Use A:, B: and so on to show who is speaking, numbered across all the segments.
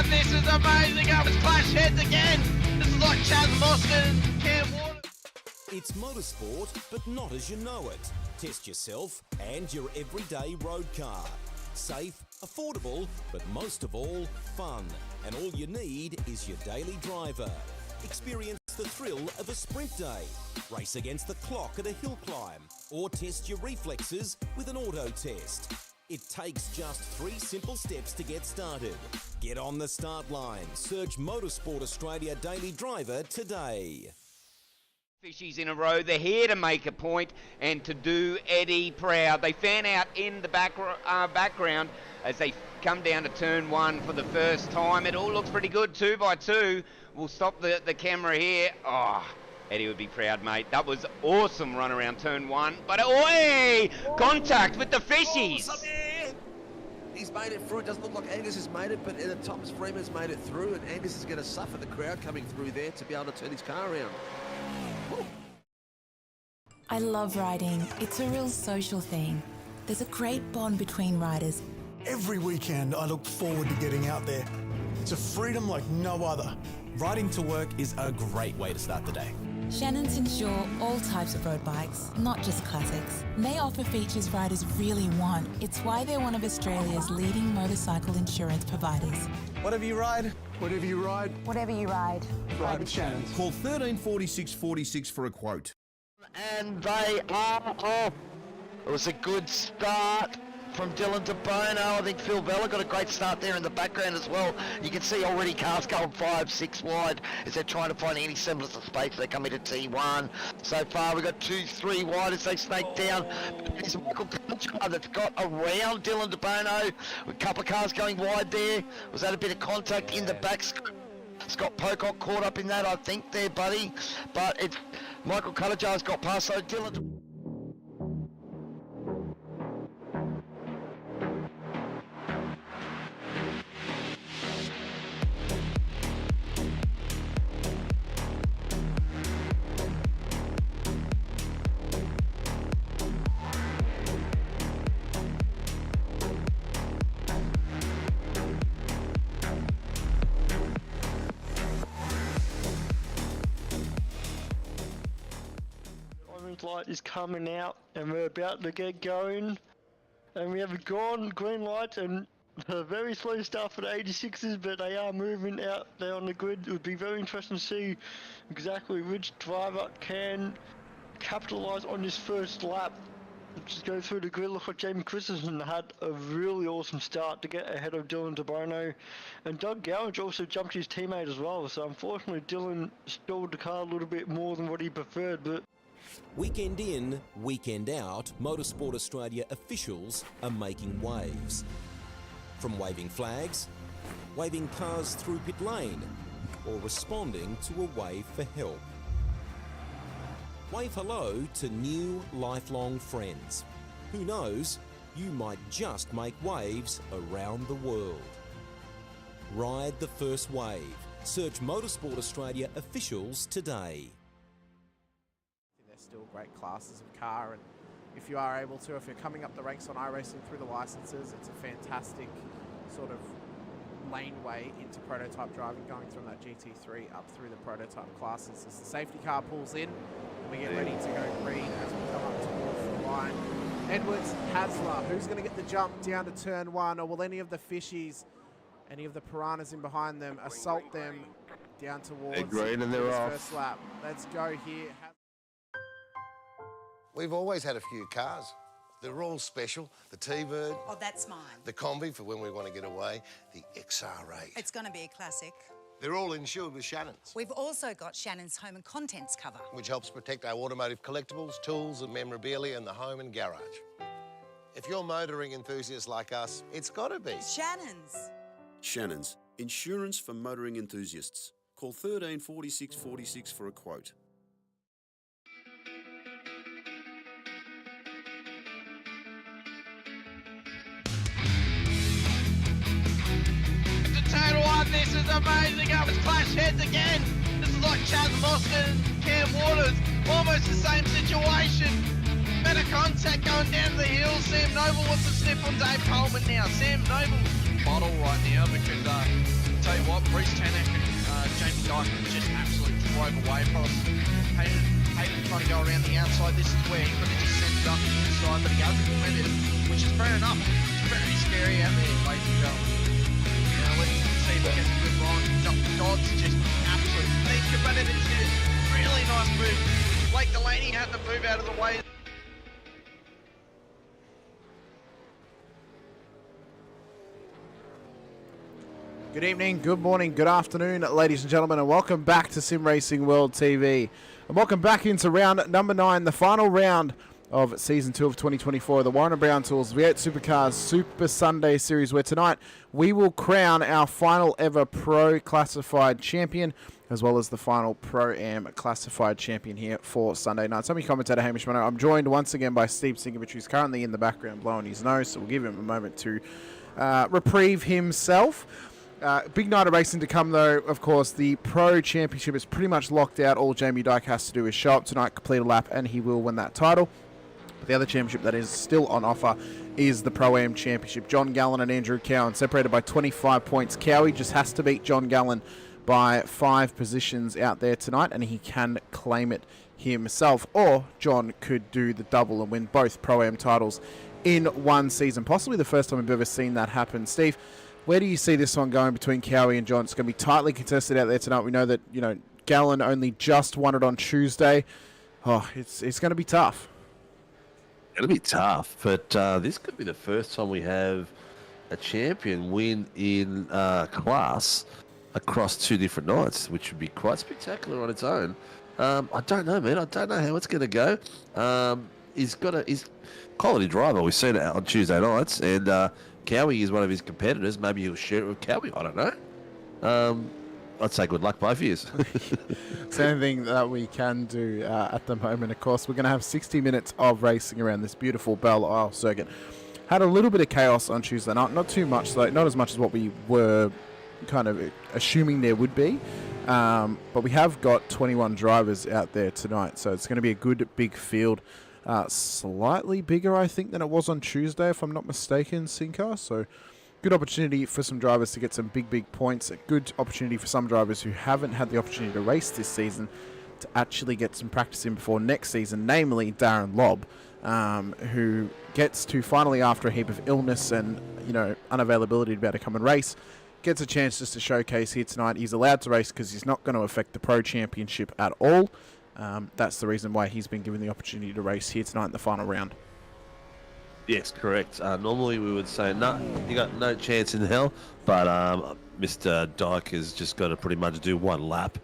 A: This is amazing. It's clash heads again. This is like Chaz Mostyn, Cam Water.
B: It's motorsport, but not as you know it. Test yourself and your everyday road car. Safe, affordable, but most of all, fun. And all you need is your daily driver. Experience the thrill of a sprint day. Race against the clock at a hill climb. Or test your reflexes with an auto test. It takes just 3 simple steps to get started. Get on the start line. Search Motorsport Australia Daily Driver today.
C: Fishies in a row. They're here to make a point and to do Eddie proud. They fan out in the background as they come down to turn 1 for the first time. It all looks pretty good, 2 by 2. We'll stop the camera here. Oh, Eddie would be proud, mate. That was awesome run around turn 1. But, oi! Contact with the fishies!
D: He's made it through. It doesn't look like Angus has made it, but Thomas Freeman's made it through, and Angus is going to suffer the crowd coming through there to be able to turn his car around. Woo.
E: I love riding. It's a real social thing. There's a great bond between riders.
F: Every weekend, I look forward to getting out there. It's a freedom like no other.
G: Riding to work is a great way to start the day.
E: Shannons insure all types of road bikes, not just classics. They offer features riders really want. It's why they're one of Australia's leading motorcycle insurance providers.
F: Whatever you ride, whatever you ride,
H: Whatever you ride.
F: ride with Shannons.
I: Call 134646 for a quote.
J: And they are off. It was a good start from Dylan De Bono. I think Phil Vella got a great start there in the background as well. You can see already cars going 5, 6 wide as they're trying to find any semblance of space. They come into T1. So far we've got 2, 3 wide as they snake down. It's Michael Culture that's got around Dylan De Bono. A couple of cars going wide there. Was that a bit of contact in the back? Scott Pocock caught up in that, I think, there, buddy. But it's Michael Cullajar's got past, so Dylan...
K: light is coming out and we're about to get going, and we have a green light and a very slow start for the 86s, but they are moving out there on the grid. It would be very interesting to see exactly which driver can capitalise on this first lap. Just go through the grid. Look like Jamie Christensen had a really awesome start to get ahead of Dylan De Bono, and Doug Gowage also jumped his teammate as well, so unfortunately Dylan stalled the car a little bit more than what he preferred. But
B: Weekend in, weekend out, Motorsport Australia officials are making waves. From waving flags, waving cars through pit lane, or responding to a wave for help. Wave hello to new lifelong friends. Who knows, you might just make waves around the world. Ride the first wave. Search Motorsport Australia officials today.
L: Still great classes of car, and if you are able to, if you're coming up the ranks on iRacing through the licenses, it's a fantastic sort of laneway into prototype driving, going from that GT3 up through the prototype classes. As the safety car pulls in and we get ready to go green as we come up towards the line. Edwards, Hasler, who's going to get the jump down to turn 1, or will any of the fishies, any of the piranhas in behind them, assault them down towards
I: green and they're off.
L: First lap? Let's go here.
M: We've always had a few cars. They're all special. The T-Bird.
H: Oh, that's mine.
M: The Combi for when we want to get away. The XR8.
H: It's going to be a classic.
M: They're all insured with Shannons.
H: We've also got Shannon's home and contents cover,
M: which helps protect our automotive collectibles, tools and memorabilia in the home and garage. If you're motoring enthusiasts like us, it's got to be
H: Shannon's.
N: Shannon's, insurance for motoring enthusiasts. Call 134646 for a quote.
A: This is amazing. It's clash heads again. This is like Chaz Mostyn, Cam Waters. Almost the same situation. Better contact going down the hill. Sam Noble wants to sniff on Dave Coleman now. Sam Noble bottle right now because tell you what, Bruce Tanek and Jamie Dyke just absolutely drove away from us. Hayden trying to go around the outside. This is where he could have just sent it up the inside, but he hasn't committed it, which is fair enough. It's very scary out there, ladies and gentlemen. Now let's see if we get a good run. Dodds just absolutely think about it. It's a really nice move. Blake Delaney had to move out of the way.
L: Good evening, good morning, good afternoon, ladies and gentlemen, and welcome back to Sim Racing World TV. And welcome back into round number 9, the final round of Season 2 of 2024 of the Warren & Brown Tools V8 Supercars Super Sunday Series, where tonight we will crown our final ever Pro Classified Champion, as well as the final Pro-Am Classified Champion here for Sunday night. So I'm your commentator, Hamish Munro. I'm joined once again by Steve Sinkovic, who's currently in the background blowing his nose, so we'll give him a moment to reprieve himself. Big night of racing to come, though. Of course, the Pro Championship is pretty much locked out. All Jamie Dyke has to do is show up tonight, complete a lap, and he will win that title. But the other championship that is still on offer is the Pro-Am Championship. John Gallen and Andrew Cowan separated by 25 points. Cowie just has to beat John Gallen by 5 positions out there tonight, and he can claim it himself. Or John could do the double and win both Pro-Am titles in one season. Possibly the first time we've ever seen that happen. Steve, where do you see this one going between Cowie and John? It's going to be tightly contested out there tonight. We know that, Gallen only just won it on Tuesday. Oh, it's going to be tough.
O: It'll be tough, but this could be the first time we have a champion win in class across 2 different nights, which would be quite spectacular on its own. I don't know, man. I don't know how it's going to go. He's quality driver. We've seen it on Tuesday nights, and Cowie is one of his competitors. Maybe he'll share it with Cowie. I don't know. I'd say good luck both years.
L: Same thing that we can do at the moment. Of course, we're going to have 60 minutes of racing around this beautiful Belle Isle circuit. Had a little bit of chaos on Tuesday night. Not too much, though. Not as much as what we were kind of assuming there would be. But we have got 21 drivers out there tonight, so it's going to be a good big field. Slightly bigger, I think, than it was on Tuesday, if I'm not mistaken, Sincar. So good opportunity for some drivers to get some big points. A good opportunity for some drivers who haven't had the opportunity to race this season to actually get some practice in before next season, namely Darren Lobb, who gets to finally, after a heap of illness and unavailability, to be able to come and race, gets a chance just to showcase here tonight. He's allowed to race because he's not going to affect the Pro Championship at all. That's the reason why he's been given the opportunity to race here tonight in the final round.
O: Yes, correct. Normally we would say, no, you got no chance in hell, but Mr. Dyke has just got to pretty much do 1 lap,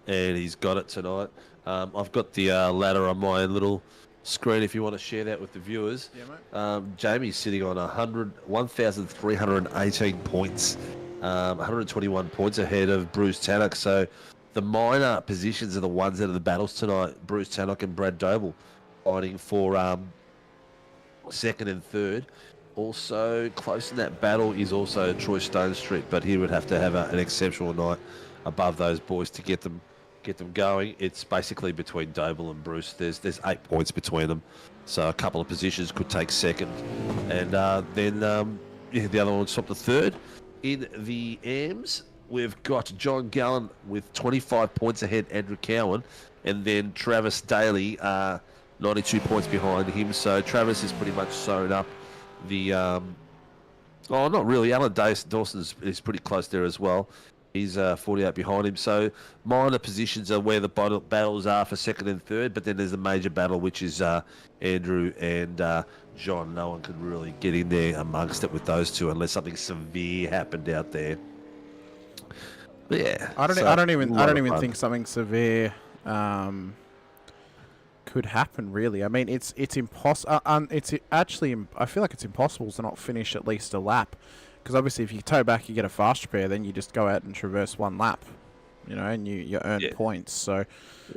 O: and he's got it tonight. I've got the ladder on my little screen if you want to share that with the viewers. Yeah, mate. Jamie's sitting on 1,318 points, 121 points ahead of Bruce Tannock. So the minor positions are the ones that are the battles tonight. Bruce Tannock and Brad Doble fighting for second and third. Also close in that battle is also Troy Stone Street, but he would have to have an exceptional night above those boys to get them going. It's basically between Doble and Bruce. There's 8 points between them, so a couple of positions could take second, and then the other one would stop the third. In the AMs, we've got John Gallen with 25 points ahead, Andrew Cowan, and then Travis Daly, 92 points behind him. So Travis is pretty much sewn up the... not really. Alan Dawson is pretty close there as well. He's 48 behind him. So minor positions are where the battles are for second and third, but then there's a major battle, which is Andrew and John. No one could really get in there amongst it with those two unless something severe happened out there. But yeah,
L: I don't even think something severe could happen. Really, I mean, it's impossible. It's actually, I feel like it's impossible to not finish at least a lap, because obviously if you tow back, you get a fast repair, then you just go out and traverse 1 lap, and you earn points. So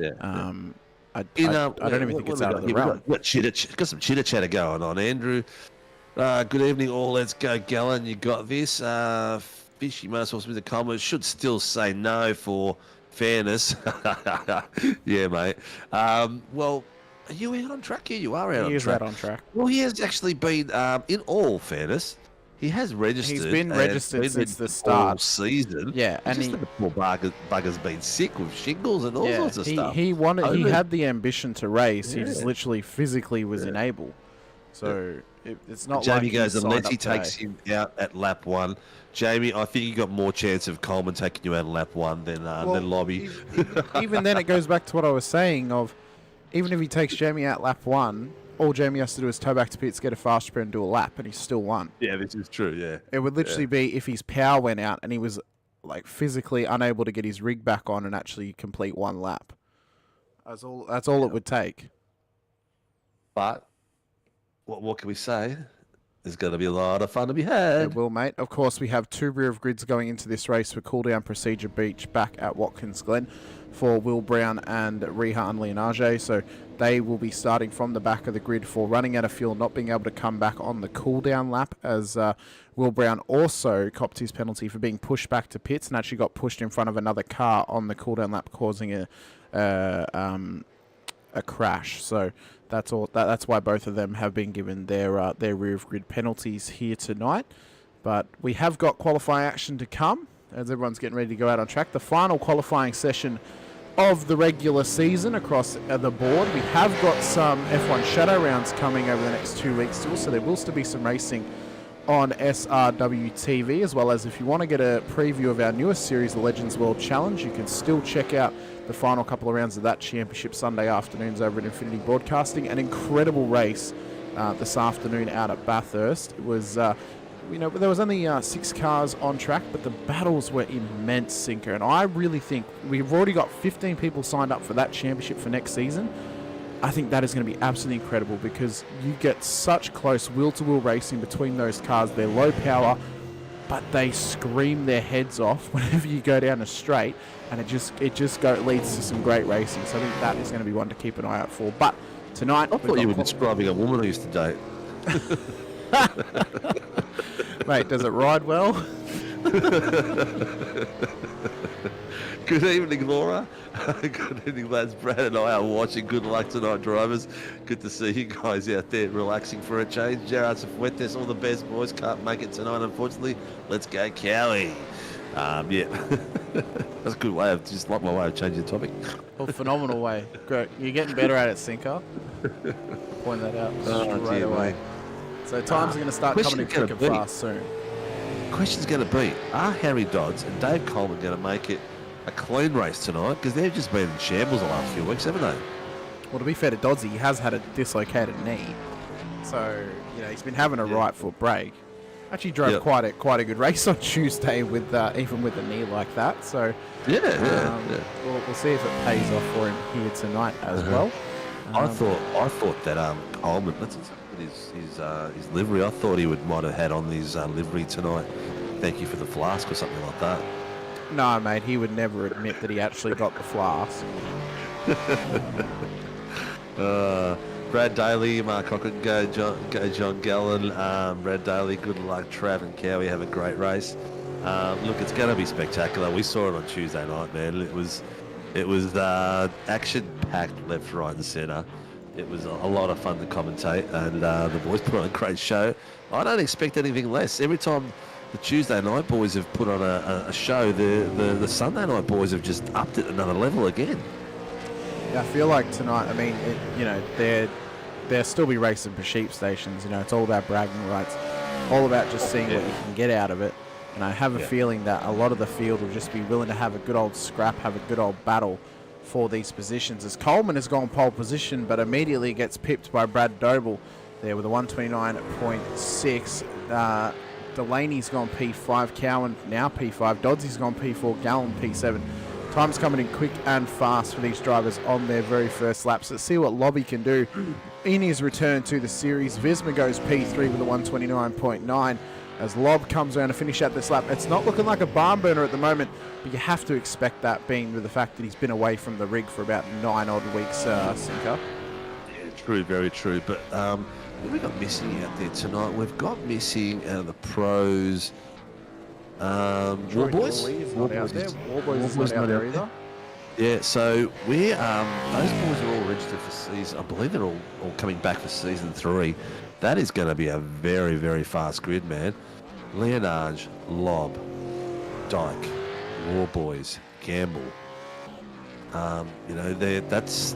L: I don't even think it's out of the realm.
O: Got some chitter chatter going on, Andrew. Good evening, all. Let's go, Gallen. You got this. Fishy most of the comments should still say no for fairness. Yeah, mate. Well, are you out on track here? You are out on track.
L: Out on track.
O: Well, he has actually been, in all fairness, he has registered.
L: He's been registered
O: been
L: since the
O: all
L: start.
O: season.
L: Yeah, and
O: the poor bugger's been sick with shingles and all sorts of stuff.
L: He had the ambition to race. He just
O: Yeah.
L: literally physically was unable. So it's not
O: Jamie
L: like
O: goes,
L: he's
O: unless
L: signed
O: he
L: up
O: takes
L: today.
O: him out at lap 1. Jamie, I think you got more chance of Coleman taking you out at lap 1 than Lobby.
L: Even then, it goes back to what I was saying of, even if he takes Jamie out lap 1, all Jamie has to do is tow back to pits, get a fast sprint, and do a lap, and he's still won.
O: Yeah, this is true. Yeah,
L: it would literally be if his power went out and he was like physically unable to get his rig back on and actually complete one lap. That's all it would take.
O: But what can we say? There's going to be a lot of fun to be had.
L: It will, mate. Of course, we have 2 rear of grids going into this race for cool-down procedure beach back at Watkins Glen for Will Brown and Reha Leonage. So they will be starting from the back of the grid for running out of fuel, not being able to come back on the cool-down lap, as Will Brown also copped his penalty for being pushed back to pits and actually got pushed in front of another car on the cool-down lap, causing a crash. So that's all. That's why both of them have been given their rear of grid penalties here tonight. But we have got qualifying action to come as everyone's getting ready to go out on track. The final qualifying session of the regular season across the board. We have got some F1 shadow rounds coming over the next 2 weeks still, so there will still be some racing on SRW TV, as well as if you want to get a preview of our newest series, the Legends World Challenge, you can still check out the final couple of rounds of that championship Sunday afternoons over at Infinity Broadcasting. An incredible race this afternoon out at Bathurst. It was, there was only 6 cars on track, but the battles were immense, Sinker. And I really think we've already got 15 people signed up for that championship for next season. I think that is going to be absolutely incredible because you get such close wheel-to-wheel racing between those cars. They're low power, but they scream their heads off whenever you go down a straight, and it just leads to some great racing. So I think that is going to be one to keep an eye out for. But tonight,
O: I thought you were describing a woman who used to date.
L: Mate, does it ride well?
O: Good evening, Laura. Good evening, lads. Brad and I are watching. Good luck tonight, drivers. Good to see you guys out there relaxing for a change. Gerard Cifuentes, all the best, boys. Can't make it tonight, unfortunately. Let's go, Cowie. Yeah. That's a good way of, just like my way of changing the topic.
L: Well, phenomenal way. Great. You're getting better at it, Sinker. Point that out straight away. Mate. So times are going to start coming in quick and fast soon.
O: Question's going to be, are Harry Dodds and Dave Coleman going to make it a clean race tonight? Because they've just been in shambles the last few weeks, haven't they?
L: Well, to be fair to Doddsy, he has had a dislocated knee. So, he's been having a right foot break. Actually drove quite a good race on Tuesday with even with a knee like that. So
O: We'll
L: see if it pays off for him here tonight as well.
O: I thought that Coleman, that's his livery. I thought he might have had on his livery tonight. Thank you for the flask or something like that.
L: No, mate, he would never admit that he actually got the flask.
O: Brad Daly, Mark Cochran, go John Gallen. Brad Daly, good luck. Trav and Cowie, have a great race. Look, it's going to be spectacular. We saw it on Tuesday night, man. It was action-packed left, right and centre. It was a lot of fun to commentate, and the boys put on a great show. I don't expect anything less. Every time the Tuesday night boys have put on a show, the Sunday night boys have just upped it another level again.
L: Yeah, I feel like tonight, I mean, they'll still be racing for sheep stations. It's all about bragging rights, all about just seeing what you can get out of it. And I have a feeling that a lot of the field will just be willing to have a good old scrap, have a good old battle for these positions. As Coleman has gone pole position, but immediately gets pipped by Brad Doble there with a 129.6. Delaney's gone P5, Cowan now P5, Doddsy's gone P4, Gallen P7. Time's coming in quick and fast for these drivers on their very first laps. Let's see what Lobby can do in his return to the series. Visma goes P3 with a 129.9 as Lob comes around to finish out this lap. It's not looking like a barn burner at the moment, but you have to expect that, being with the fact that he's been away from the rig for about 9 odd weeks, Sinker.
O: Yeah, true, very true. But what have we got missing out there tonight? We've got missing out of the pros. Warboys?
L: Warboys is not out there either.
O: Yeah, so those boys are all registered for season. I believe they're all coming back for season 3. That is going to be a very, very fast grid, man. Leonage, Lob, Dyke, War Boys, Gamble. That's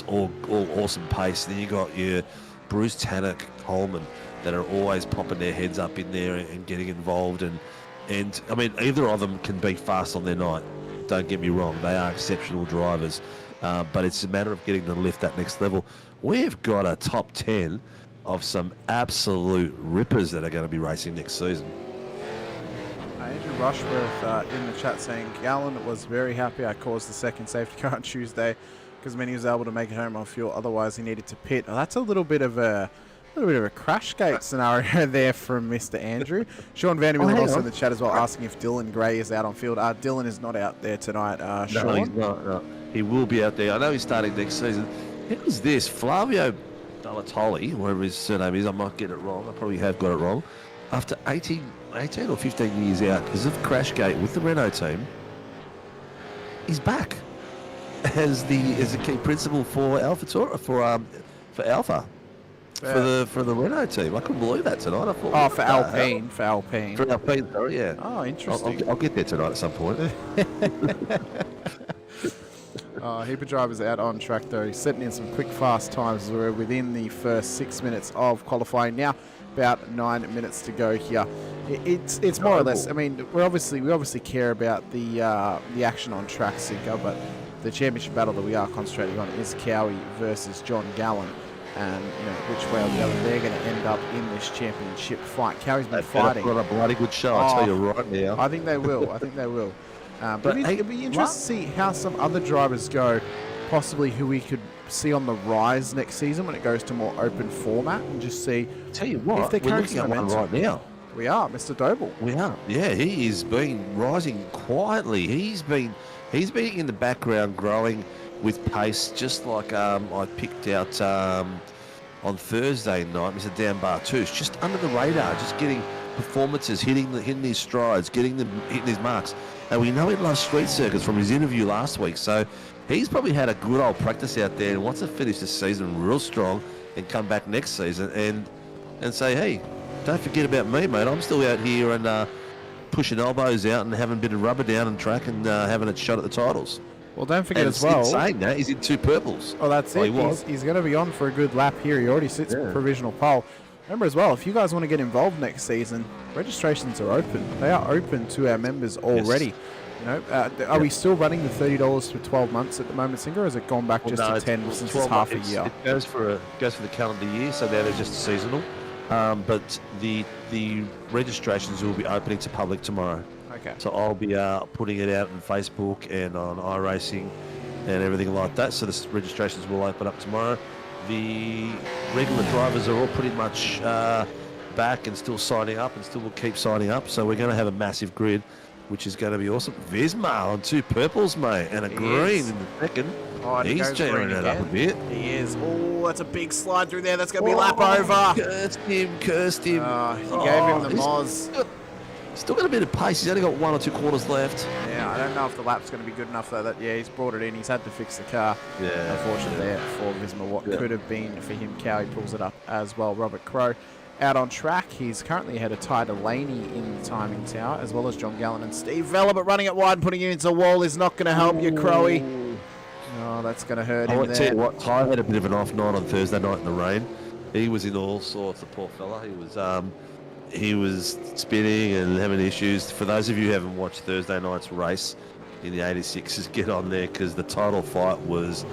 O: all awesome pace. Then you got your Bruce Tannock, Coleman, that are always popping their heads up in there and getting involved. And I mean, either of them can be fast on their night. Don't get me wrong, they are exceptional drivers. But it's a matter of getting them to lift that next level. We've got a top 10 of some absolute rippers that are going to be racing next season.
L: Andrew Rushworth in the chat saying, Gallen was very happy I caused the second safety car on Tuesday because he was able to make it home on fuel. Otherwise, he needed to pit. Well, that's a little bit of a crash gate scenario there from Mr. Andrew. Sean Vanderbilt also in the chat as well, asking if Dylan Gray is out on field. Dylan is not out there tonight. Sean?
O: No, he's not. No. He will be out there. I know he's starting next season. Who's this? Flavio Dallatoli, whatever his surname is. I might get it wrong. I probably have got it wrong. After 18 or 15 years out because of Crashgate with the Renault team, he's back as a key principal for Alpha for Alpha. For the Renault team. I couldn't believe that tonight. I thought,
L: for Alpine. For Alpine.
O: For Alpine, sorry, yeah.
L: Oh, interesting.
O: I'll get there tonight at some point.
L: Heap of drivers out on track though. He's setting in some quick fast times. We're within the first 6 minutes of qualifying now. About 9 minutes to go here. It's more or less. I mean, we obviously care about the action on track, Sinker, but the championship battle that we are concentrating on is Cowie versus John Gallen. And which way or the other they're going to end up in this championship fight. Cowie's been fighting.
O: They've got a bloody good show, I'll tell you right now.
L: I think they will. But it'd be interesting to see how some other drivers go, possibly who we could see on the rise next season when it goes to more open format, and just see.
O: Tell you what,
L: if they're
O: we're looking at one right now.
L: We are, Mr. Doble.
O: We are. Yeah, he has been rising quietly. He's been in the background growing with pace, just like I picked out on Thursday night, Mr. Dan Bartouche, just under the radar, just getting performances, hitting his strides, hitting his marks. And we know he loves street circuits from his interview last week, so he's probably had a good old practice out there and wants to finish this season real strong and come back next season and say, hey, don't forget about me, mate. I'm still out here and pushing elbows out and having a bit of rubber down on track and having a shot at the titles.
L: Well, don't forget
O: and
L: as well.
O: Saying that, he's in 2 purples.
L: Oh, that's it. He's going to be on for a good lap here. He already sits provisional pole. Remember as well, if you guys want to get involved next season, registrations are open. They are open to our members already. Yes. Are we still running the $30 for 12 months at the moment, Singer, or has it gone back to 10 since it's half a year?
O: It goes for the calendar year, so now they're just seasonal. But the registrations will be opening to public tomorrow.
L: Okay.
O: So I'll be putting it out on Facebook and on iRacing and everything like that. So the registrations will open up tomorrow. The regular drivers are all pretty much back and still signing up and still will keep signing up. So we're going to have a massive grid, which is going to be awesome. Visma on 2 purples, mate, and a green in the second.
L: Oh,
O: he's tearing it up a bit.
L: He is. Oh, that's a big slide through there. That's going to be lap over.
O: Cursed him.
L: He gave him the Moz.
O: Still got a bit of pace. He's only got 1 or 2 quarters left.
L: Yeah, I don't know if the lap's going to be good enough though. He's brought it in. He's had to fix the car.
O: Yeah.
L: Unfortunately there for Visma. What could have been for him, Cowie pulls it up as well. Robert Crow out on track. He's currently ahead of Ty Delaney in the timing tower, as well as John Gallen and Steve Vella, but running it wide and putting it into a wall is not going to help you, Crowy. Oh, that's going to hurt him there.
O: Tell you what, Ty had a bit of an off night on Thursday night in the rain. He was in all sorts, the poor fella. He was spinning and having issues. For those of you who haven't watched Thursday night's race in the 86s, get on there because the title fight was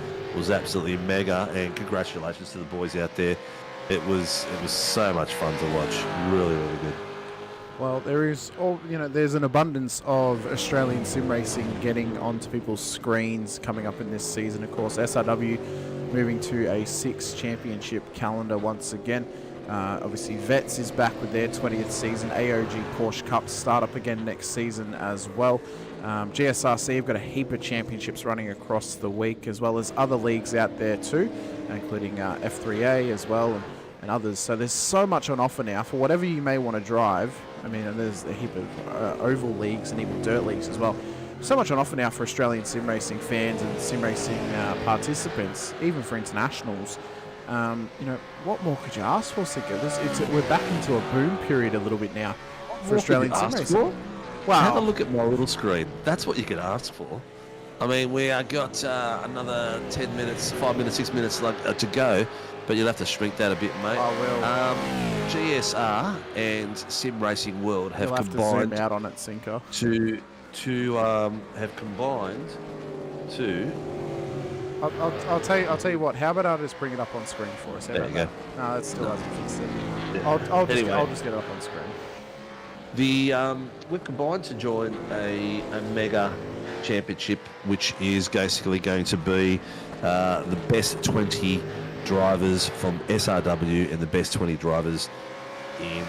O: absolutely mega, and congratulations to the boys out there. It was so much fun to watch. Really, really good.
L: Well, there's an abundance of Australian sim racing getting onto people's screens coming up in this season. Of course, SRW moving to a 6 championship calendar once again. Obviously, Vets is back with their 20th season. AOG Porsche Cup start up again next season as well. GSRC have got a heap of championships running across the week, as well as other leagues out there too, including F3A as well and others. So there's so much on offer now for whatever you may want to drive. I mean, and there's a heap of oval leagues and even dirt leagues as well. So much on offer now for Australian sim racing fans and sim racing participants, even for internationals. What more could you ask for, Sika? We're back into a boom period a little bit now for Australian sim racing.
O: Wow. Have a look at my little screen. That's what you can ask for. I mean, we got another 10 minutes, 5 minutes, 6 minutes to go, but you'll have to shrink that a bit, mate.
L: I will.
O: GSR and Sim Racing World have
L: You'll have
O: combined
L: to zoom out on it, Cinco.
O: to have combined to.
L: I'll tell you what. How about I just bring it up on screen for us?
O: There you go.
L: No, that still hasn't fixed it.
O: Yeah.
L: I'll
O: Anyway.
L: just get it up on screen.
O: We've combined to join a mega championship, which is basically going to be the best 20 drivers from SRW and the best 20 drivers in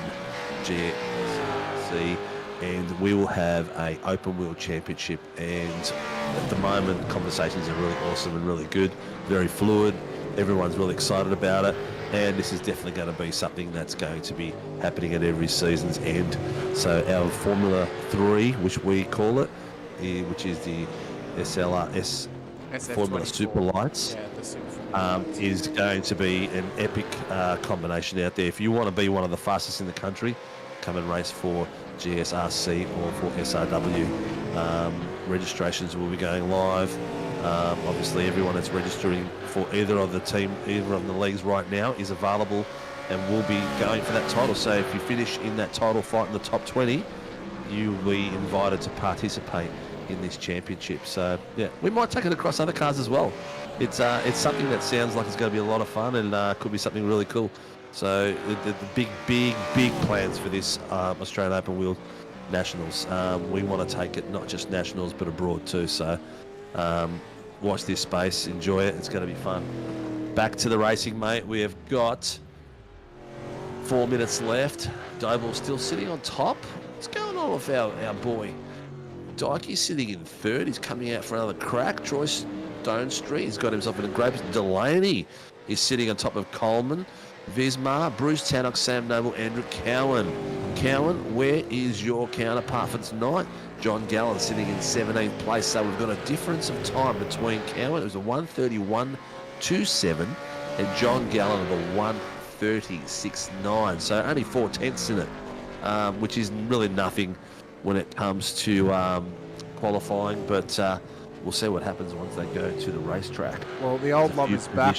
O: GSC, and we will have a open wheel championship. And at the moment, conversations are really awesome and really good, very fluid. Everyone's really excited about it, and this is definitely going to be something that's going to be happening at every season's end. So our Formula 3, which we call it, which is the SLRS Formula Super Lights, is going to be an epic combination out there. If you want to be one of the fastest in the country, come and race for GSRC or for SRW. Registrations will be going live. Obviously, everyone that's registering for either of the leagues right now is available and will be going for that title. So if you finish in that title fight in the top 20, you will be invited to participate in this championship. So yeah, we might take it across other cars as well. It's something that sounds like it's going to be a lot of fun and could be something really cool. So the big plans for this Australian Open Wheel Nationals. We want to take it not just nationals but abroad too. So watch this space, enjoy it. It's going to be fun. Back to the racing, mate. We have got 4 minutes left. Doble's still sitting on top. What's going on with our boy? Dykey's sitting in third. He's coming out for another crack. Troy Stone Street, he's got himself in a great position. Delaney is sitting on top of Coleman, Vismar, Bruce Tannock, Sam Noble, Andrew Cowan. Cowan, where is your counterpart for tonight? John Gallen sitting in 17th place. So we've got a difference of time between Cowan. It was a 1:31.27 and John Gallen of a 1:36.9. So only 4 tenths in it, which is really nothing when it comes to qualifying, but we'll see what happens once they go to the racetrack.
L: Well, the old lob is back,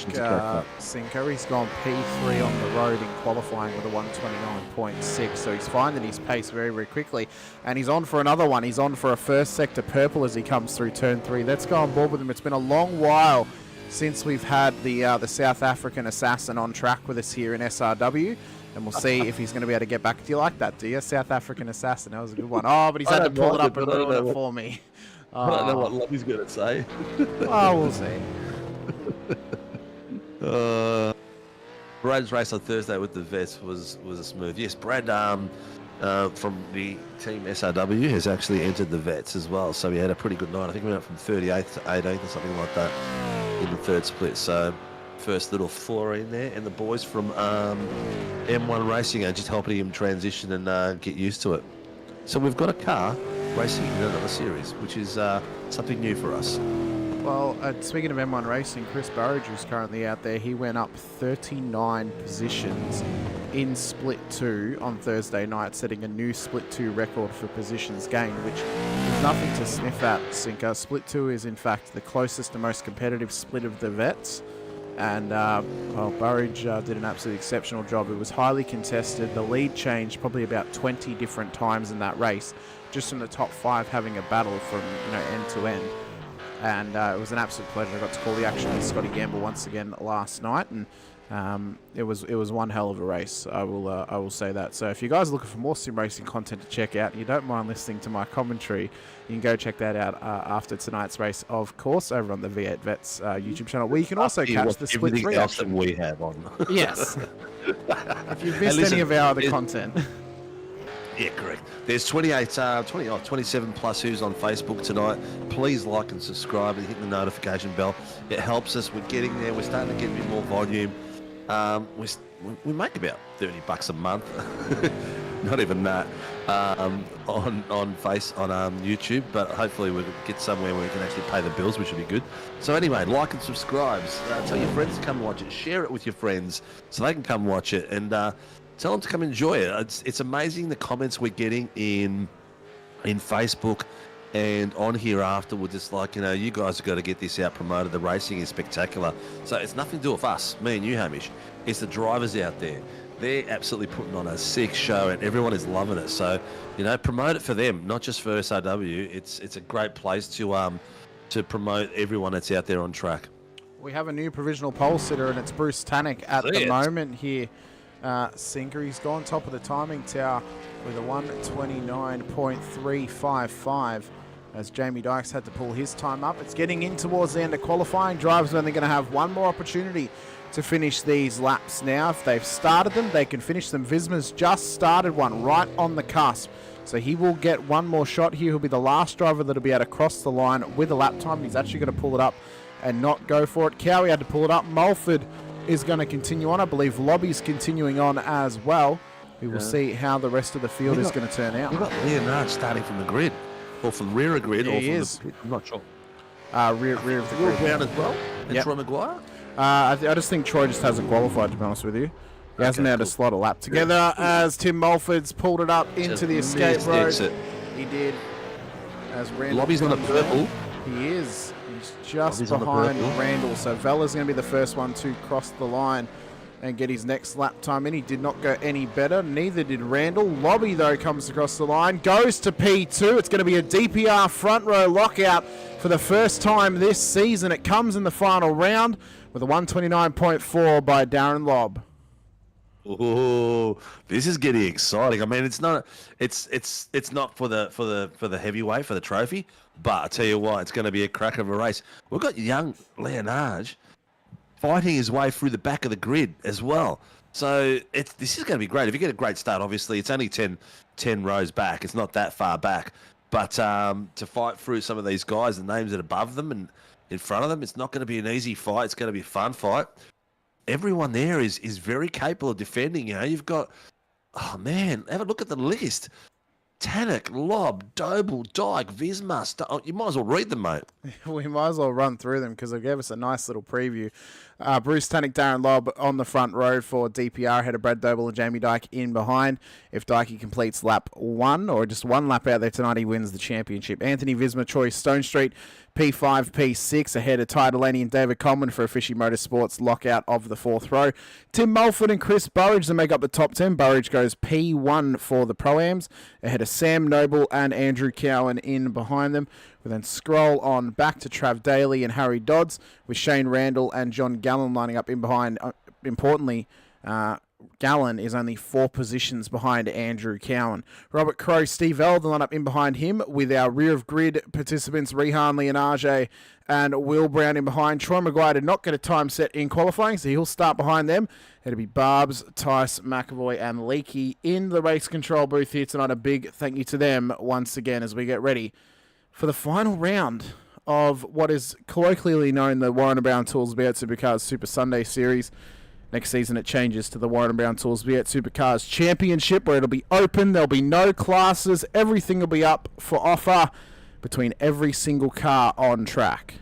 L: Cinco. He's gone P3 on the road in qualifying with a 1:29.6, so he's finding his pace very, very quickly, and he's on for another one. He's on for a first sector purple as he comes through turn 3. Let's go on board with him. It's been a long while since we've had the South African assassin on track with us here in SRW. And we'll see if he's going to be able to get back. Do you like that, do you? South African assassin. That was a good one. Oh, but he's had to pull it up and ruin it for me.
O: I don't know what Lobby's going to say.
L: Oh, we'll see.
O: Brad's race on Thursday with the vets was a smooth. Yes, Brad from the team SRW has actually entered the vets as well. So he had a pretty good night. I think we went from 38th to 18th or something like that in the third split. So first little foray in there, and the boys from M1 Racing are just helping him transition and get used to it. So we've got a car racing in another series, which is something new for us.
L: Well, speaking of M1 Racing, Chris Burridge, who's currently out there, he went up 39 positions in Split 2 on Thursday night, setting a new Split 2 record for positions gained, which is nothing to sniff at, Cinco. Split 2 is, in fact, the closest and most competitive split of the vets. And, well, Burridge did an absolutely exceptional job. It was highly contested. The lead changed probably about 20 different times in that race, just from the top 5 having a battle from, end to end. And it was an absolute pleasure. I got to call the action with Scotty Gamble once again last night, and it was one hell of a race. I will say that. So if you guys are looking for more sim racing content to check out, and you don't mind listening to my commentary, you can go check that out after tonight's race, of course, over on the V8 Vets YouTube channel, where you can also catch the Split 3
O: else
L: action.
O: that we have on.
L: Yes. If you've missed any of our other content.
O: Yeah, correct. There's 27 plus who's on Facebook tonight. Please like and subscribe and hit the notification bell. It helps us. We're getting there. We're starting to get a bit more volume. We make about $30 a month. Not even that on YouTube, but hopefully we'll get somewhere where we can actually pay the bills, which would be good. So anyway, like and subscribe. Tell your friends to come watch it. Share it with your friends so they can come watch it. And tell them to come enjoy it. It's amazing the comments we're getting in Facebook and on here afterwards. It's like, you guys have got to get this out promoted. The racing is spectacular. So it's nothing to do with us, me and you, Hamish. It's the drivers out there. They're absolutely putting on a sick show and everyone is loving it. So, promote it for them, not just for SRW. It's a great place to promote everyone that's out there on track.
L: We have a new provisional pole sitter, and it's Bruce Tannock at the moment here. Sinker, he's gone top of the timing tower with a 1:29.355 as Jamie Dykes had to pull his time up. It's getting in towards the end of qualifying. Drivers are only going to have one more opportunity to finish these laps now. If they've started them, they can finish them. Visma's just started one right on the cusp. So he will get one more shot here. He'll be the last driver that'll be able to cross the line with a lap time. He's actually going to pull it up and not go for it. Cowie had to pull it up. Mulford is going to continue on. I believe Lobby's continuing on as well. We will see how the rest of the field is going to turn out.
O: We've got Leonard starting from the grid, or from the rear of grid, or from
L: is.
O: the... I'm not sure.
L: Rear of the
O: Will
L: grid.
O: Brown as well? And Troy Maguire?
L: I just think Troy just hasn't qualified, to be honest with you. He hasn't been able to slot a lap together as Tim Mulford's pulled it up into the escape road. He did. As Randall
O: Lobby's on the purple.
L: He is. He's just behind Randall. So Vella's going to be the first one to cross the line and get his next lap time in. He did not go any better. Neither did Randall. Lobby, though, comes across the line. Goes to P2. It's going to be a DPR front row lockout for the first time this season. It comes in the final round with a 1:29.4 by Darren Lobb.
O: Oh, this is getting exciting. I mean, it's not for the heavyweight, for the trophy, but I tell you what, it's going to be a crack of a race. We've got young Leonard fighting his way through the back of the grid as well. So this is going to be great. If you get a great start, obviously it's only 10 rows back. It's not that far back, but to fight through some of these guys, the names that are above them and in front of them, it's not going to be an easy fight. It's going to be a fun fight. Everyone there is very capable of defending. You've got, oh man, have a look at the list. Tannock, Lobb, Doble, Dyke, Visma. You might as well read them, mate.
L: We might as well run through them because they gave us a nice little preview. Bruce Tannock, Darren Lobb on the front row for DPR, ahead of Brad Doble and Jamie Dyke in behind. If Dyke completes lap 1 or just one lap out there tonight, he wins the championship. Anthony Visma, Troy Stone Street, P5, P6, ahead of Ty Delaney and David Coleman for a Fishy Motorsports lockout of the 4th row. Tim Mulford and Chris Burridge to make up the top 10. Burridge goes P1 for the Pro-Ams, ahead of Sam Noble and Andrew Cowan in behind them. We then scroll on back to Trav Daly and Harry Dodds, with Shane Randall and John Gallen lining up in behind. Importantly, Gallen is only 4 positions behind Andrew Cowan. Robert Crowe, Steve Eldon line up in behind him, with our rear of grid participants Rehan Leonage and Will Brown in behind. Troy Maguire did not get a time set in qualifying, so he'll start behind them. It'll be Barbs, Tice, McAvoy and Leakey in the race control booth here tonight. A big thank you to them once again as we get ready for the final round of what is colloquially known the Warren & Brown Tools V8 Supercars Super Sunday Series. Next season it changes to the Warren & Brown Tools V8 Supercars Championship, where it'll be open, there'll be no classes, everything will be up for offer between every single car on track.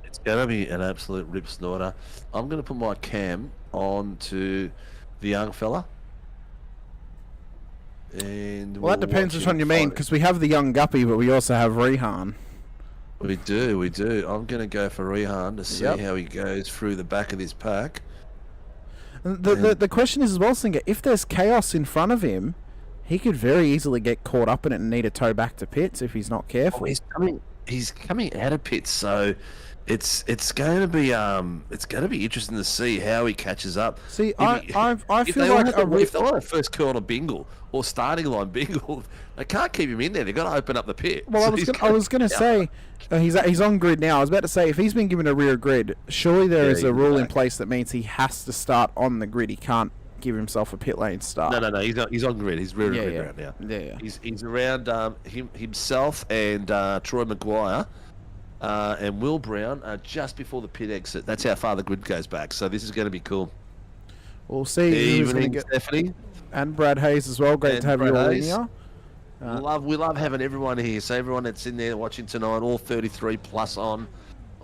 O: It's going to be an absolute rip snorter. I'm going to put my cam on to the young fella. And
L: well, that depends which one you mean, because we have the young Guppy, but we also have Rehan.
O: We do. I'm going to go for Rehan to see how he goes through the back of this pack.
L: The question is as well, Singer, if there's chaos in front of him, he could very easily get caught up in it and need a tow back to pits if he's not careful.
O: He's coming out of pits, so it's going to be interesting to see how he catches up.
L: See, I feel like
O: if they want a first corner bingle or starting line bingle, they can't keep him in there. They've got to open up the pit.
L: Well, I was going to say he's on grid now. I was about to say if he's been given a rear grid, surely there is a rule in place that means he has to start on the grid. He can't give himself a pit lane start.
O: No. He's on grid. He's rear grid right now.
L: Yeah.
O: He's around himself and Troy Maguire. And Will Brown just before the pit exit. That's how far the grid goes back. So this is going to be cool.
L: We'll see.
O: Evening, Stephanie.
L: And Brad Hayes as well. Great to have you all in here.
O: We love having everyone here. So everyone that's in there watching tonight, all 33 plus on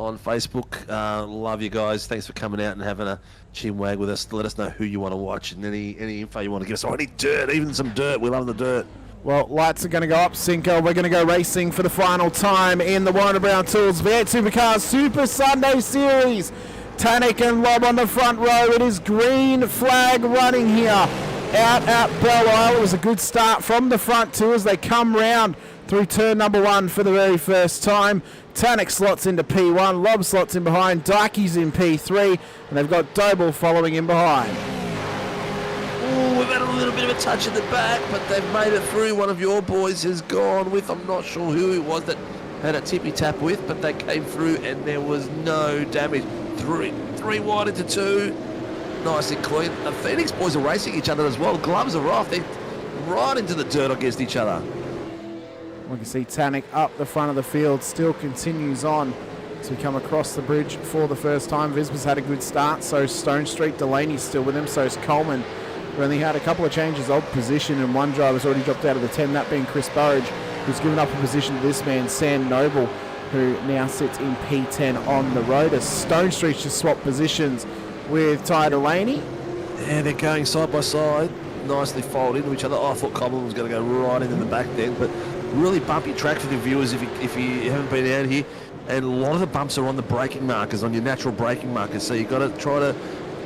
O: on Facebook. Love you guys. Thanks for coming out and having a chin wag with us. Let us know who you want to watch and any info you want to give us. Oh, any dirt, even some dirt. We love the dirt.
L: Well, lights are going to go up, Cinco. We're going to go racing for the final time in the Warner Brown Tools V8 Supercars Super Sunday Series. Tanik and Lob on the front row. It is green flag running here out at Belle Isle. It was a good start from the front two as they come round through turn number 1 for the very first time. Tanik slots into P1, Lob slots in behind, Dykey's in P3, and they've got Doble following in behind.
O: Oh, we've had a little bit of a touch at the back, but they've made it through. One of your boys has gone with, I'm not sure who it was that had a tippy-tap with, but they came through and there was no damage. Three wide into 2. Nice and clean. The Phoenix boys are racing each other as well. Gloves are off. They're right into the dirt against each other.
L: We can see Tanik up the front of the field, still continues on as we come across the bridge for the first time. Visma's had a good start, so Stone Street. Delaney's still with him, so is Coleman. We only had a couple of changes of position, and one driver's already dropped out of the 10, that being Chris Burridge, who's given up a position to this man, Sam Noble, who now sits in P10 on the road as Stone Street's just swapped positions with Ty Delaney.
O: Yeah, they're going side by side, nicely folded into each other. Oh, I thought Coleman was going to go right into the back then, but really bumpy track for the viewers if you haven't been out here. And a lot of the bumps are on the braking markers, on your natural braking markers, so you've got to try to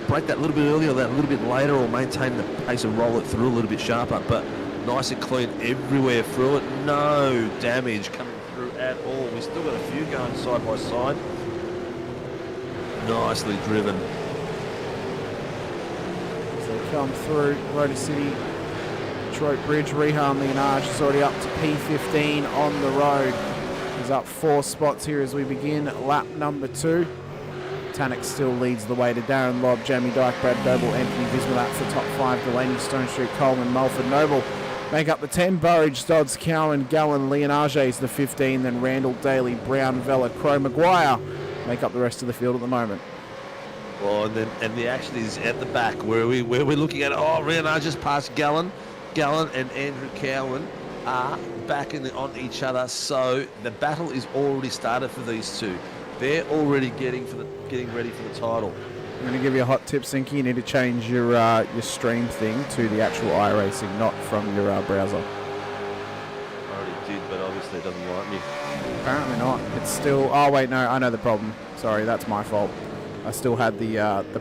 O: break that a little bit earlier, that a little bit later, or maintain the pace and roll it through a little bit sharper. But nice and clean everywhere through it. No damage coming through at all. We've still got a few going side by side. Nicely driven.
L: As they come through Rotor City, Detroit Bridge, Rehan Leonage is already up to P15 on the road. He's up 4 spots here as we begin lap number 2. Tanik still leads the way to Darren Lobb, Jamie Dyke, Brad Doble, Anthony Visma for top 5. Delaney, Stone Street, Coleman, Mulford, Noble make up the 10. Burridge, Dodds, Cowan, Gallen, Leonage is the 15. Then Randall, Daly, Brown, Vella, Crow, Maguire make up the rest of the field at the moment.
O: Well, and the action is at the back where we're looking at. Oh, Leonage just passed Gallen. Gallen and Andrew Cowan are back on each other, so the battle is already started for these two. They're already getting ready for the title.
L: I'm going to give you a hot tip, Sinky. You need to change your stream thing to the actual iRacing, not from your browser.
O: I already did, but obviously it doesn't like me.
L: Apparently not. It's still... Oh, wait, no, I know the problem. Sorry, that's my fault. I still had the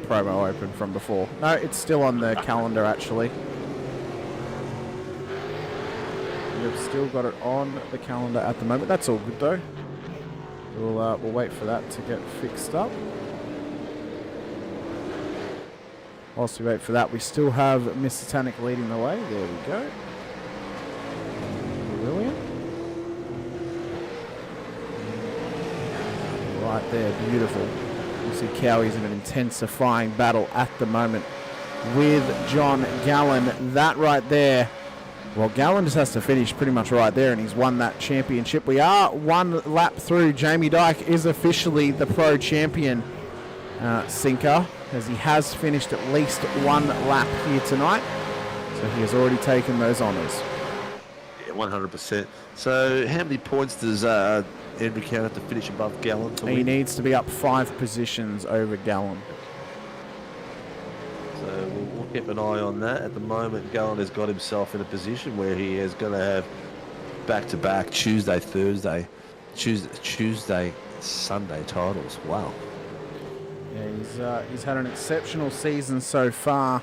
L: promo open from before. No, it's still on the calendar, actually. We've still got it on the calendar at the moment. That's all good, though. We'll wait for that to get fixed up. Whilst we wait for that, we still have Mr. Tanik leading the way. There we go. Brilliant. Right there, beautiful. You see Cowie's in an intensifying battle at the moment with John Gallen. That right there. Well, Gallen just has to finish pretty much right there, and he's won that championship. We are 1 lap through. Jamie Dyke is officially the pro champion, Sinker, as he has finished at least 1 lap here tonight. So he has already taken those honours.
O: Yeah, 100%. So how many points does Andrew Cowan have to finish above Gallen to win?
L: He needs to be up 5 positions over Gallen.
O: So we'll keep an eye on that. At the moment, Gallen has got himself in a position where he is going to have back-to-back Tuesday, Sunday titles. Wow.
L: Yeah, he's had an exceptional season so far.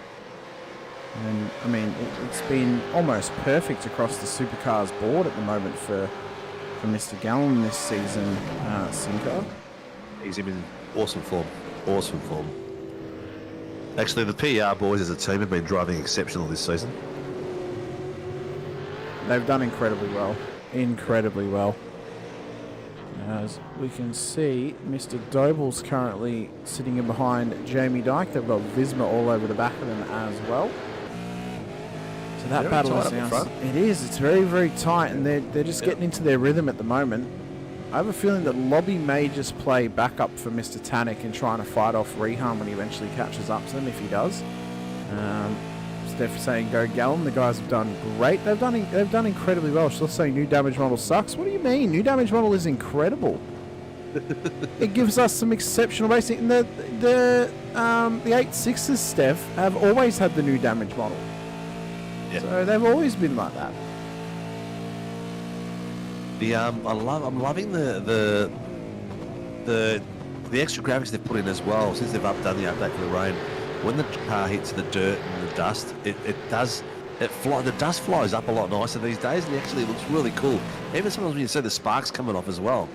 L: And, I mean, it's been almost perfect across the Supercars board at the moment for Mr. Gallen this season, Sinker.
O: He's in awesome form. Awesome form. Actually, the PR boys as a team have been driving exceptional this season.
L: They've done incredibly well. Incredibly well. As we can see, Mr. Doble's currently sitting in behind Jamie Dyke. They've got Visma all over the back of them as well. So that battle is now... It is. It's very, very tight, and they're just getting into their rhythm at the moment. I have a feeling that Lobby may just play backup for Mr. Tanik and trying to fight off Rehan when he eventually catches up to them, if he does. Steph saying go Gallen. The guys have done great. They've done incredibly well. She's saying new damage model sucks. What do you mean? New damage model is incredible. it gives us some exceptional racing. And the 8.6s, Steph, have always had the new damage model.
O: Yeah.
L: So they've always been like that.
O: I'm loving the extra graphics they've put in as well since they've done the update for the rain. When the car hits the dirt and the dust, the dust flies up a lot nicer these days, and it actually looks really cool. Even sometimes when you see the sparks coming off as well.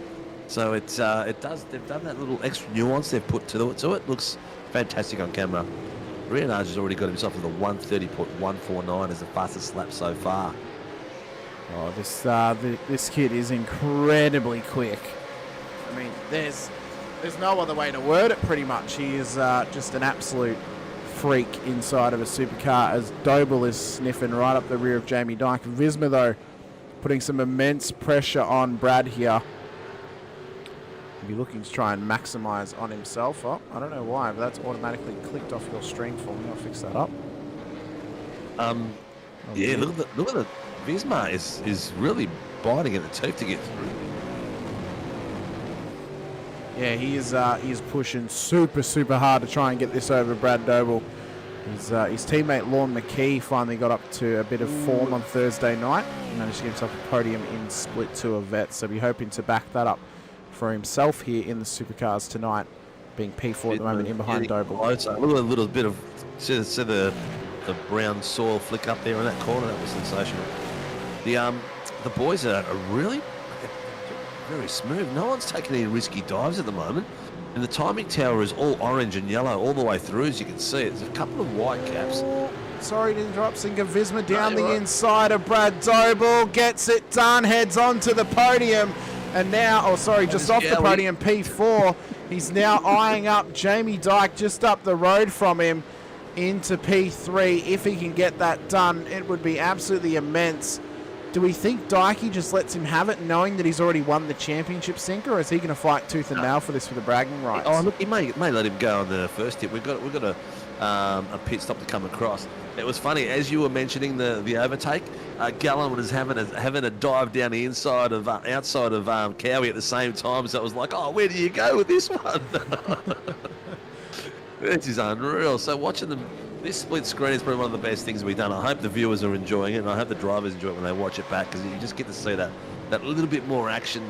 O: So it does. They've done that little extra nuance they've put to it, so it looks fantastic on camera. Rianage has already got himself with a 1:30.149 as the fastest lap so far.
L: Oh, this kid is incredibly quick. I mean, there's no other way to word it. Pretty much, he is just an absolute freak inside of a supercar. As Doble is sniffing right up the rear of Jamie Dyke. Visma though, putting some immense pressure on Brad here. He'll be looking to try and maximise on himself. Oh, I don't know why, but that's automatically clicked off your stream for me. I'll fix that up.
O: Yeah, look at the Visma is really biting at the teeth to get through.
L: Yeah, he is pushing super hard to try and get this over Brad Doble. His teammate Lorne McKee finally got up to a bit of form on Thursday night. He managed to get himself a podium in Split 2 of Vets, so we're hoping to back that up for himself here in the Supercars tonight, being P4 at the moment in behind Doble.
O: Look at a little bit of see the brown soil flick up there in that corner. That was sensational. The boys are really very smooth. No one's taking any risky dives at the moment. And the timing tower is all orange and yellow all the way through, as you can see. There's a couple of white caps.
L: Sorry to interrupt, Sinker. Visma down the inside of Brad Doble. Gets it done, heads on to the podium. And now, just off the podium, P4. He's now eyeing up Jamie Dyke just up the road from him into P3. If he can get that done, it would be absolutely immense. Do we think Dykey just lets him have it, knowing that he's already won the championship, Sinker, or is he going to fight tooth and nail for this for the bragging rights?
O: Oh, look, he may let him go on the first hit. We've got a pit stop to come across. It was funny as you were mentioning the overtake. Gallen was having a dive down the outside of Cowie at the same time. So it was like, oh, where do you go with this one? This is unreal. So watching them. This split screen is probably one of the best things we've done. I hope the viewers are enjoying it, and I hope the drivers enjoy it when they watch it back, because you just get to see that little bit more action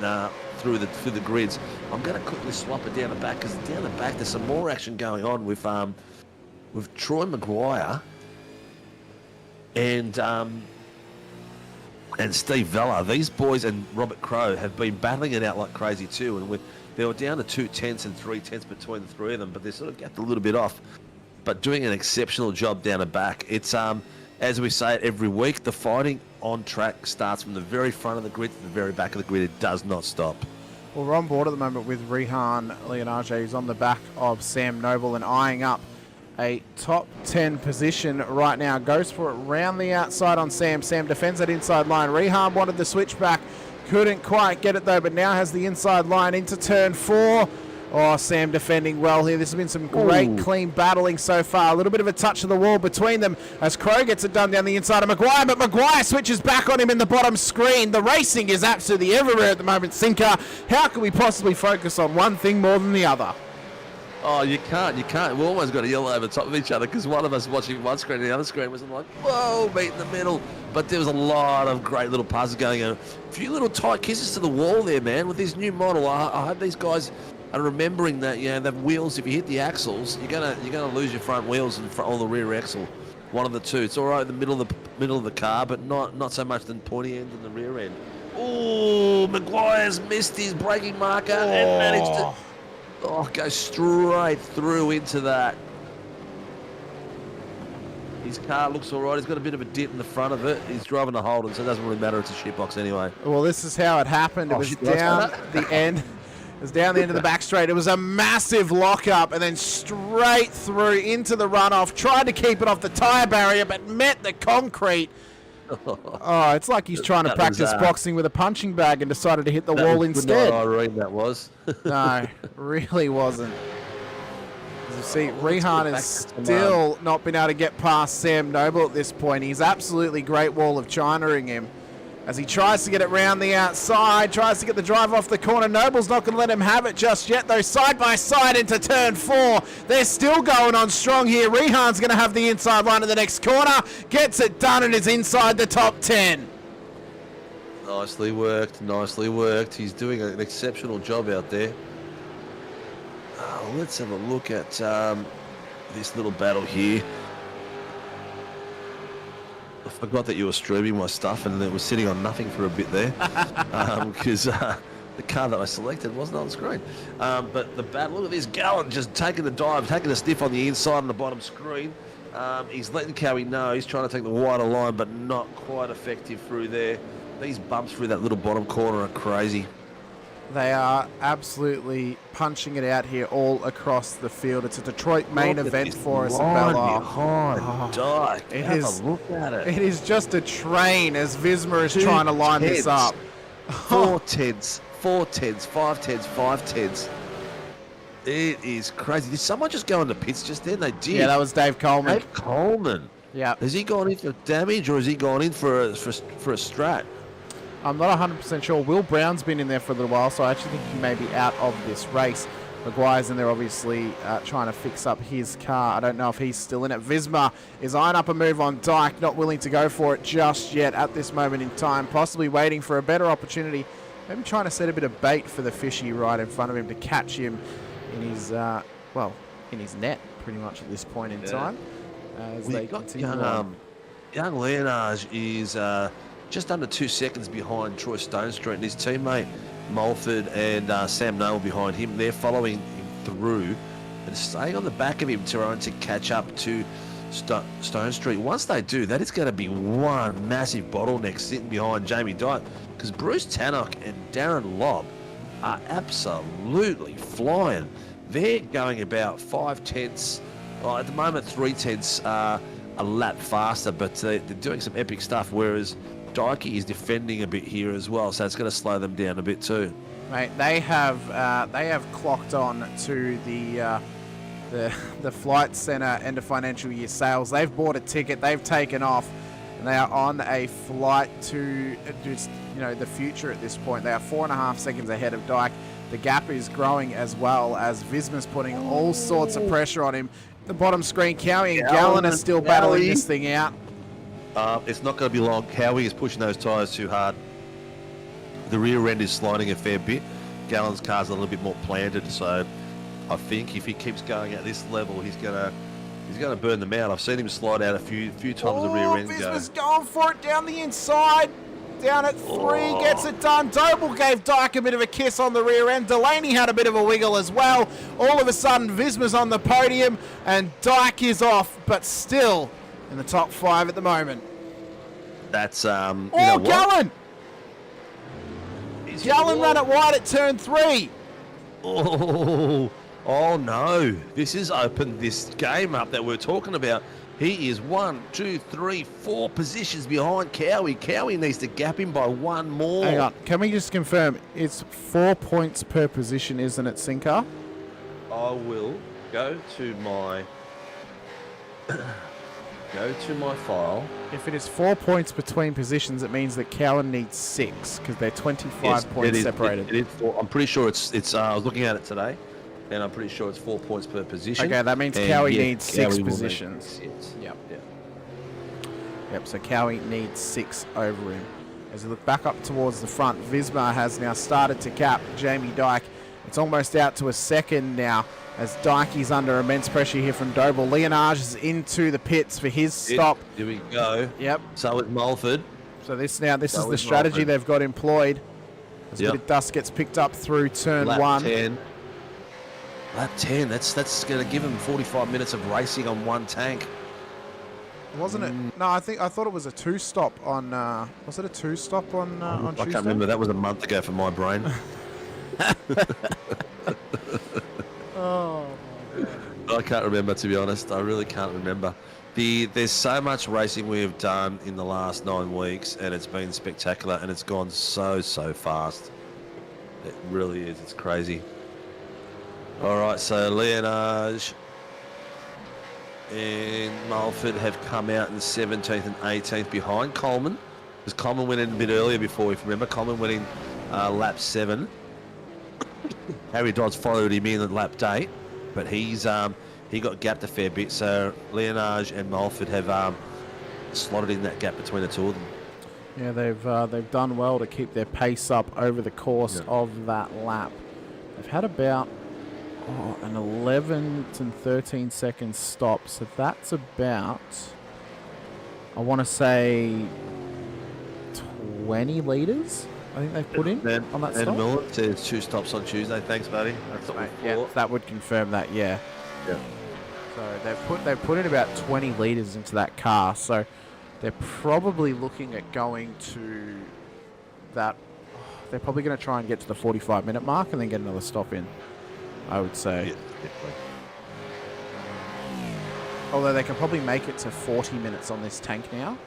O: through the grids. I'm going to quickly swap it down the back, because down the back there's some more action going on with Troy Maguire and Steve Vella. These boys and Robert Crow have been battling it out like crazy too, and they were down to 2/10 and 3/10 between the three of them, but they sort of gapped a little bit off. But doing an exceptional job down the back. It's as we say it every week, the fighting on track starts from the very front of the grid to the very back of the grid. It does not stop.
L: Well, we're on board at the moment with Rehan Leonage, who's on the back of Sam Noble and eyeing up a top 10 position right now. Goes for it round the outside on Sam. Sam defends that inside line. Rehan wanted the switchback, couldn't quite get it though, but now has the inside line into turn 4. Oh, Sam defending well here. This has been some great, clean battling so far. A little bit of a touch of the wall between them as Crow gets it done down the inside of Maguire, but Maguire switches back on him in the bottom screen. The racing is absolutely everywhere at the moment, Sinker. How can we possibly focus on one thing more than the other?
O: Oh, you can't. We almost got to yell over top of each other, because one of us watching one screen and the other screen was like, whoa, meet in the middle. But there was a lot of great little passes going on. A few little tight kisses to the wall there, man, with this new model. I hope these guys are remembering that, the wheels, if you hit the axles, you're gonna lose your front wheels and or the rear axle, one of the two. It's all right in the middle of the car, but not so much the pointy end and the rear end. Oh, Maguire's missed his braking marker and managed to go straight through into that. His car looks all right. He's got a bit of a dip in the front of it. He's driving a Holden, so it doesn't really matter. It's a shitbox anyway.
L: Well, this is how it happened. It was down the end. It was down the end of the back straight. It was a massive lock-up and then straight through into the runoff. Tried to keep it off the tyre barrier, but met the concrete. Oh, it's like he's trying to practice boxing with a punching bag and decided to hit the wall instead.
O: Irene, that was.
L: No, really wasn't. As you see, Rehan has still not been able to get past Sam Noble at this point. He's absolutely Great Wall of China-ing him. as he tries to get it round the outside, tries to get the drive off the corner. Noble's not going to let him have it just yet, though. Side by side into turn 4. They're still going on strong here. Rehan's going to have the inside line of the next corner. Gets it done and is inside the top 10.
O: Nicely worked, nicely worked. He's doing an exceptional job out there. Let's have a look at this little battle here. I forgot that you were streaming my stuff and it was sitting on nothing for a bit there because the car that I selected wasn't on screen. But the battle, look at this, Gallen just taking the dive, taking a sniff on the inside on the bottom screen. He's letting Cowie know he's trying to take the wider line, but not quite effective through there. These bumps through that little bottom corner are crazy.
L: They are absolutely punching it out here all across the field. It's a Detroit main event for us at Belle Isle.
O: Behind Dyke. Have a look at it.
L: It is just a train as Visma is trying to line this up.
O: 4 10s, 4 10s, 5 10s, 5 10s. It is crazy. Did someone just go into pits just then? They did.
L: Yeah, that was Dave Coleman.
O: Dave Coleman.
L: Yeah.
O: Has he gone in for damage or has he gone in for a strat?
L: I'm not 100% sure. Will Brown's been in there for a little while, so I actually think he may be out of this race. Maguire's in there obviously trying to fix up his car. I don't know if he's still in it. Visma is eyeing up a move on Dyke, not willing to go for it just yet at this moment in time, possibly waiting for a better opportunity, maybe trying to set a bit of bait for the fishy right in front of him to catch him in his, in his net pretty much at this point in time. As they continue on.
O: Young Leonard is just under 2 seconds behind Troy Stonestreet and his teammate Mulford and Sam Noel behind him. They're following him through and staying on the back of him to catch up to Stonestreet. Once they do, that is going to be one massive bottleneck sitting behind Jamie Dyke, because Bruce Tannock and Darren Lobb are absolutely flying. They're going about 5 tenths, at the moment 3 tenths a lap faster, but they're doing some epic stuff, whereas Dyke is defending a bit here as well, so it's going to slow them down a bit too.
L: Mate, they have clocked on to the flight centre end of financial year sales. They've bought a ticket, they've taken off, and they are on a flight to just the future at this point. They are 4.5 seconds ahead of Dyke. The gap is growing as well as Visma's putting all sorts of pressure on him. The bottom screen, Cowie and Gallen are still battling this thing out.
O: It's not going to be long. Cowie is pushing those tyres too hard. The rear end is sliding a fair bit. Gallen's car's a little bit more planted, so I think if he keeps going at this level, he's going to burn them out. I've seen him slide out a few times the rear end go.
L: Visma's going for it down the inside. Down at 3, gets it done. Doble gave Dyke a bit of a kiss on the rear end. Delaney had a bit of a wiggle as well. All of a sudden, Visma's on the podium, and Dyke is off, but still in the top 5 at the moment.
O: That's,
L: Gallen! Gallen ran it wide at turn 3.
O: Oh no. This has opened this game up that we're talking about. He is 1, 2, 3, 4 positions behind Cowie. Cowie needs to gap him by 1 more.
L: Hang on. Can we just confirm? It's 4 points per position, isn't it, Sinker?
O: I will go to my file.
L: If it is 4 points between positions, it means that Cowan needs 6 because they're 25 points separated.
O: It is 4. I'm pretty sure it's. I was looking at it today, and I'm pretty sure it's 4 points per position.
L: Okay, that means Cowie needs 6 positions.
O: Yep.
L: Yep. So Cowie needs 6 over him. As we look back up towards the front, Visma has now started to gap Jamie Dyke. It's almost out to a second now, as Dyke is under immense pressure here from Doble. Leonage is into the pits for his stop.
O: Here we go.
L: Yep.
O: So is Mulford.
L: So this is the strategy they've got employed. As a bit of dust gets picked up through turn 1.
O: Lap 10. That's going to give him 45 minutes of racing on one tank.
L: Wasn't it? No, I thought it was a 2-stop on. Was it a 2-stop on Tuesday?
O: I can't remember. That was a month ago for my brain.
L: Oh my God.
O: I can't remember, to be honest. I really can't remember. There's so much racing we've done in the last 9 weeks, and it's been spectacular, and it's gone so fast. It really is. It's crazy. All right, so Leonage and Mulford have come out in 17th and 18th behind Coleman. Because Coleman went in a bit earlier before, if you remember. Coleman went in lap 7. Harry Dodds followed him in at lap 8, but he got gapped a fair bit. So Leonage and Mulford have slotted in that gap between the two of them.
L: Yeah, they've done well to keep their pace up over the course of that lap. They've had about an 11 and 13 second stop, so that's about, I want to say, 20 litres. I think they've put in on that stop.
O: Miller says 2 stops on Tuesday. Thanks, buddy. That's what we thought.
L: That would confirm that. Yeah.
O: Yeah.
L: So they've put in about 20 litres into that car. So they're probably looking at going to that. They're probably going to try and get to the 45-minute mark and then get another stop in, I would say.
O: Yeah, definitely.
L: Although they can probably make it to 40 minutes on this tank now,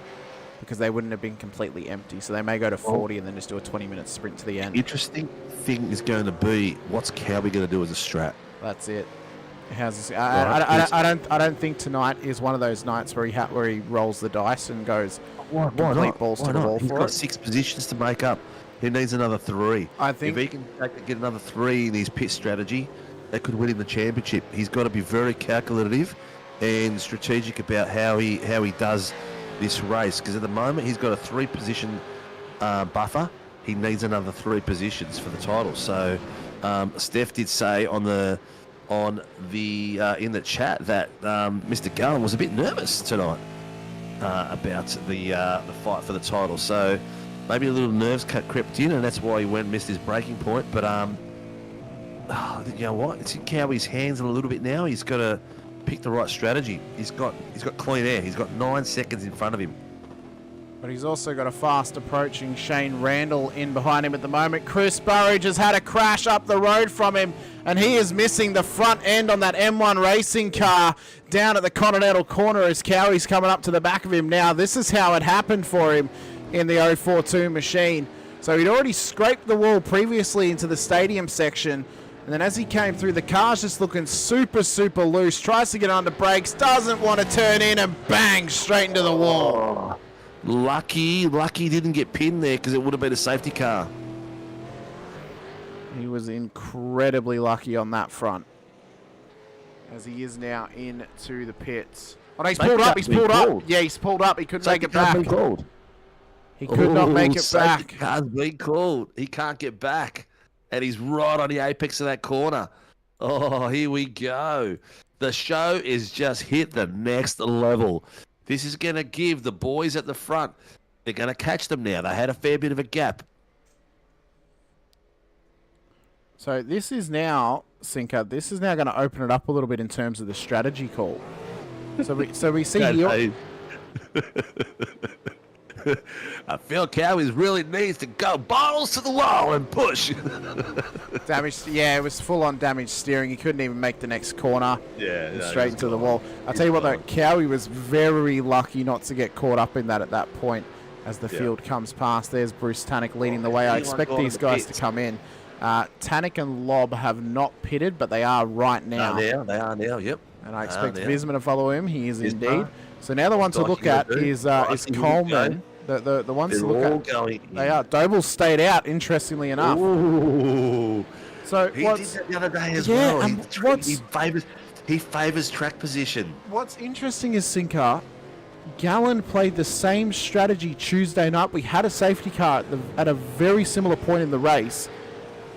L: because they wouldn't have been completely empty. So they may go to 40 and then just do a 20-minute sprint to the end.
O: Interesting thing is going to be, what's Cowie going to do as a strat?
L: That's it. I don't think tonight is one of those nights where he rolls the dice and goes complete balls to the wall.
O: He's got 6 positions to make up. He needs another 3.
L: I think
O: if he can get another 3 in his pit strategy, that could win him the championship. He's got to be very calculative and strategic about how he does this race, because at the moment he's got a 3-position buffer. He needs another 3 positions for the title. So Steph did say in the chat that Mr. Gallen was a bit nervous tonight about the fight for the title. So maybe a little nerves crept in, and that's why he went and missed his breaking point. But you know what? It's in Cowie's hands a little bit now. He's got to pick the right strategy. He's got clean air. He's got 9 seconds in front of him.
L: But he's also got a fast approaching Shane Randall in behind him at the moment. Chris Burridge has had a crash up the road from him, and he is missing the front end on that M1 racing car down at the Continental corner as Cowie's coming up to the back of him now. This is how it happened for him in the 042 machine. So he'd already scraped the wall previously into the stadium section, and then as he came through, the car's just looking super, super loose, tries to get under brakes, doesn't want to turn in, and bang, straight into the wall.
O: Lucky didn't get pinned there, because it would have been a safety car.
L: He was incredibly lucky on that front, as he is now into the pits. Oh, no, he's pulled up. Yeah, he's pulled up. He couldn't make it back. He could not make it back.
O: Safety car's been called. He can't get back. And he's right on the apex of that corner. Oh, here we go. The show is just hit the next level. This is going to give the boys at the front, they're going to catch them now. They had a fair bit of a gap.
L: So this is now, Sinker, this is now going to open it up a little bit in terms of the strategy call. So we see here...
O: I feel Cowie really needs to go balls to the wall and push.
L: Damaged, yeah, it was full on damaged steering. He couldn't even make the next corner.
O: Yeah,
L: straight into the wall. I'll tell you what though, Cowie was very lucky not to get caught up in that at that point as the field comes past. There's Bruce Tannock leading the way. I expect these guys to come in. Tannock and Lobb have not pitted, but they are right now.
O: They are now, yep.
L: And I expect Visma to follow him. He is indeed. So now the one to look at is Coleman. The ones to look at, they are. Doble stayed out, interestingly enough.
O: Ooh.
L: So
O: he did that the other day as well. He favours track position.
L: What's interesting is, Sinker, Gallen played the same strategy Tuesday night. We had a safety car at a very similar point in the race,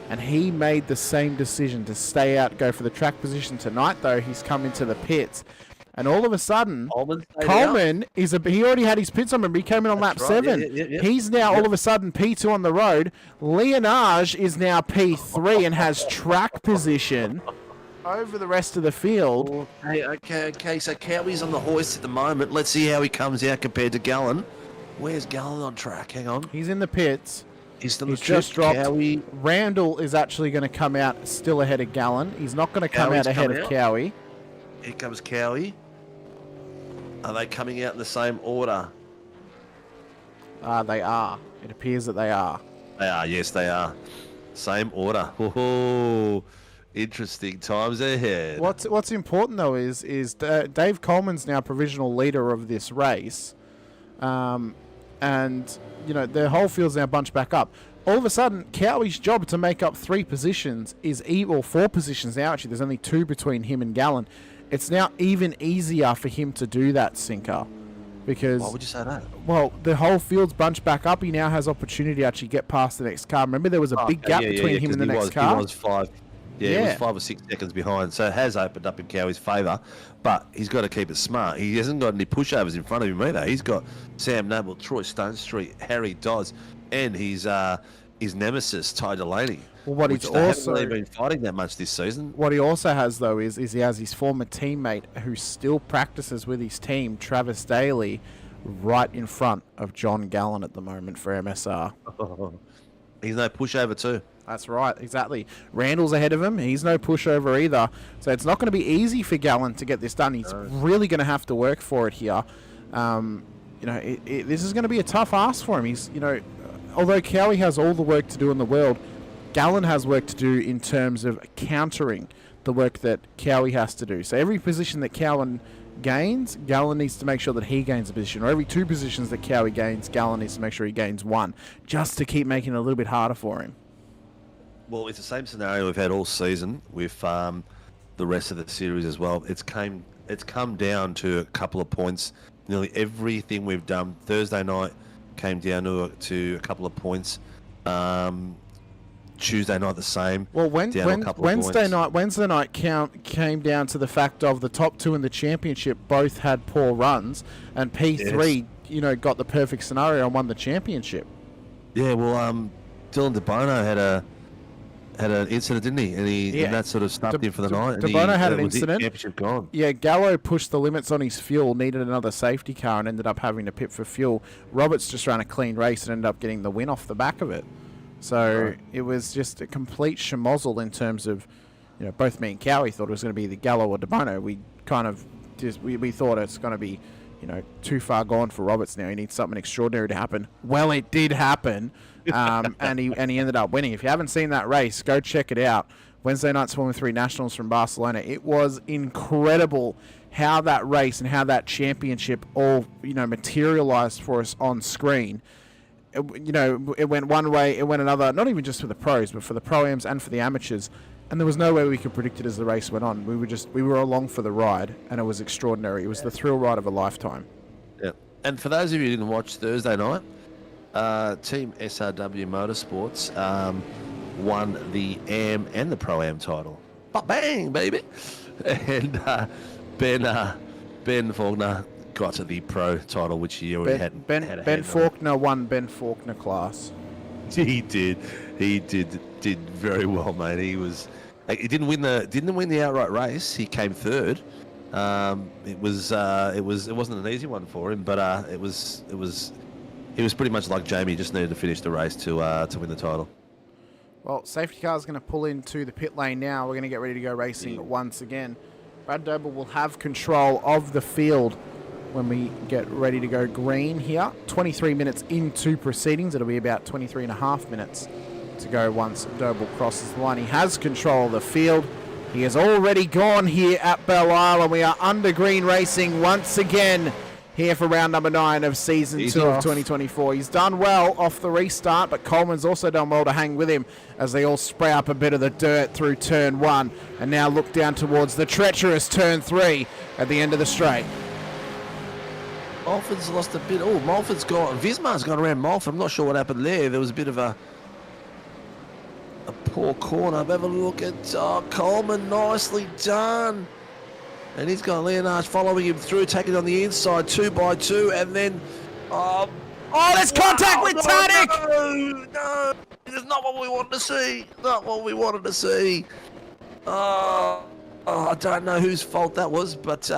L: and he made the same decision to stay out, go for the track position. Tonight, though, he's come into the pits. And all of a sudden, Coleman he already had his pits on him. He came in on lap 7.
O: Yeah.
L: He's now all of a sudden P2 on the road. Leonage is now P3 and has track position over the rest of the field.
O: Okay. So Cowie's on the hoist at the moment. Let's see how he comes out compared to Gallen. Where's Gallen on track? Hang on.
L: He's in the pits.
O: He's
L: just dropped. Randall is actually going to come out still ahead of Gallen. He's not going to come out ahead of Cowie.
O: Here comes Cowie. Are they coming out in the same order?
L: They are. It appears that they are.
O: They are, yes, they are. Same order. Oh, interesting times ahead.
L: What's important, though, is Dave Coleman's now provisional leader of this race. And and their whole field's now bunched back up. All of a sudden, Cowie's job to make up 3 positions is or 4 positions now. Actually, there's only 2 between him and Gallen. It's now even easier for him to do that, Sinker. Because,
O: why would you say that?
L: Well, the whole field's bunched back up. He now has opportunity to actually get past the next car. Remember, there was a big gap between him and the next car?
O: He was 5. He was 5 or 6 seconds behind. So it has opened up in Cowie's favour. But he's got to keep it smart. He hasn't got any pushovers in front of him either. He's got Sam Noble, Troy Stonestreet, Harry Dodds, and his nemesis, Ty Delaney.
L: Well, what he's
O: haven't
L: also
O: really been fighting that much this season.
L: What he also has, though, is he has his former teammate who still practices with his team, Travis Daly, right in front of John Gallen at the moment for MSR.
O: He's no pushover too.
L: That's right, exactly. Randall's ahead of him. He's no pushover either. So it's not going to be easy for Gallen to get this done. He's really going to have to work for it here. This is going to be a tough ask for him. He's, although Cowie has all the work to do in the world, Gallen has work to do in terms of countering the work that Cowie has to do. So every position that Cowan gains, Gallen needs to make sure that he gains a position. Or every 2 positions that Cowie gains, Gallen needs to make sure he gains 1, just to keep making it a little bit harder for him.
O: Well, it's the same scenario we've had all season with the rest of the series as well. It's come down to a couple of points. Nearly everything we've done Thursday night came down to a couple of points. Tuesday night the same.
L: Well, Wednesday night came down to the fact of the top 2 in the championship both had poor runs, and P3 got the perfect scenario and won the championship.
O: Yeah, well, Dylan DeBono had an incident, didn't he? And that sort of stopped him for the night.
L: DeBono had an incident.
O: Championship gone.
L: Yeah, Gallo pushed the limits on his fuel, needed another safety car, and ended up having to pit for fuel. Roberts just ran a clean race and ended up getting the win off the back of it. So it was just a complete schmozzle in terms of, both me and Cowie thought it was going to be the Gallo or DeBono. We kind of we thought it's going to be, too far gone for Roberts now. He needs something extraordinary to happen. Well, it did happen. And he ended up winning. If you haven't seen that race, go check it out. Wednesday night's Formula 3 Nationals from Barcelona. It was incredible how that race and how that championship all materialized for us on screen. It went one way, it went another. Not even just for the pros, but for the pro-ams and for the amateurs. And there was no way we could predict it as the race went on. We were along for the ride, and it was extraordinary. It was the thrill ride of a lifetime.
O: Yeah. And for those of you who didn't watch Thursday night, Team SRW Motorsports won the AM and the Pro-Am title. Bang, baby! And Ben Faulkner got to the Pro title, which he already hadn't.
L: Ben Faulkner won Ben Faulkner class.
O: He did very well, mate. He didn't win the outright race. He came third. It wasn't an easy one for him, but it was pretty much like Jamie. Just needed to finish the race to win the title.
L: Well, safety car is going to pull into the pit lane now. We're going to get ready to go racing once again. Brad Doble will have control of the field when we get ready to go green here. 23 minutes into proceedings. It'll be about 23 and a half minutes to go once Doble crosses the line. He has control of the field. He has already gone here at Belle Isle, and we are under green racing once again here for round number 9 of season 2 of 2024. He's done well off the restart, but Coleman's also done well to hang with him as they all spray up a bit of the dirt through turn 1 and now look down towards the treacherous turn 3 at the end of the straight.
O: Mulford's lost a bit. Oh, Mulford's gone. Vismar's gone around Mulford. I'm not sure what happened there. There was a bit of a poor corner. Have a look at Coleman. Nicely done. And he's got Leonard following him through, taking on the inside 2 by 2, and then... Oh,
L: there's contact with Tadek!
O: No, it's not what we wanted to see. Not what we wanted to see. I don't know whose fault that was, but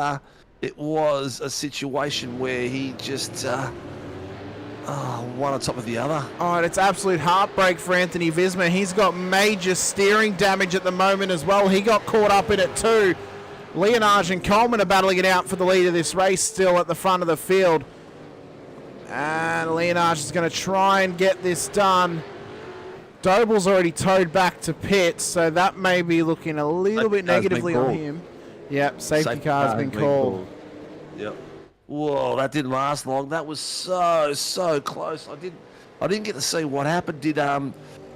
O: it was a situation where he just... one on top of the other.
L: Oh, and it's absolute heartbreak for Anthony Visma. He's got major steering damage at the moment as well. He got caught up in it too. Leonage and Coleman are battling it out for the lead of this race still at the front of the field. And Leonage is going to try and get this done. Doble's already towed back to pit, so that may be looking a little bit negatively on him. Yep, safety car has been called.
O: Yep. Whoa, that didn't last long. That was so close. I didn't get to see what happened. It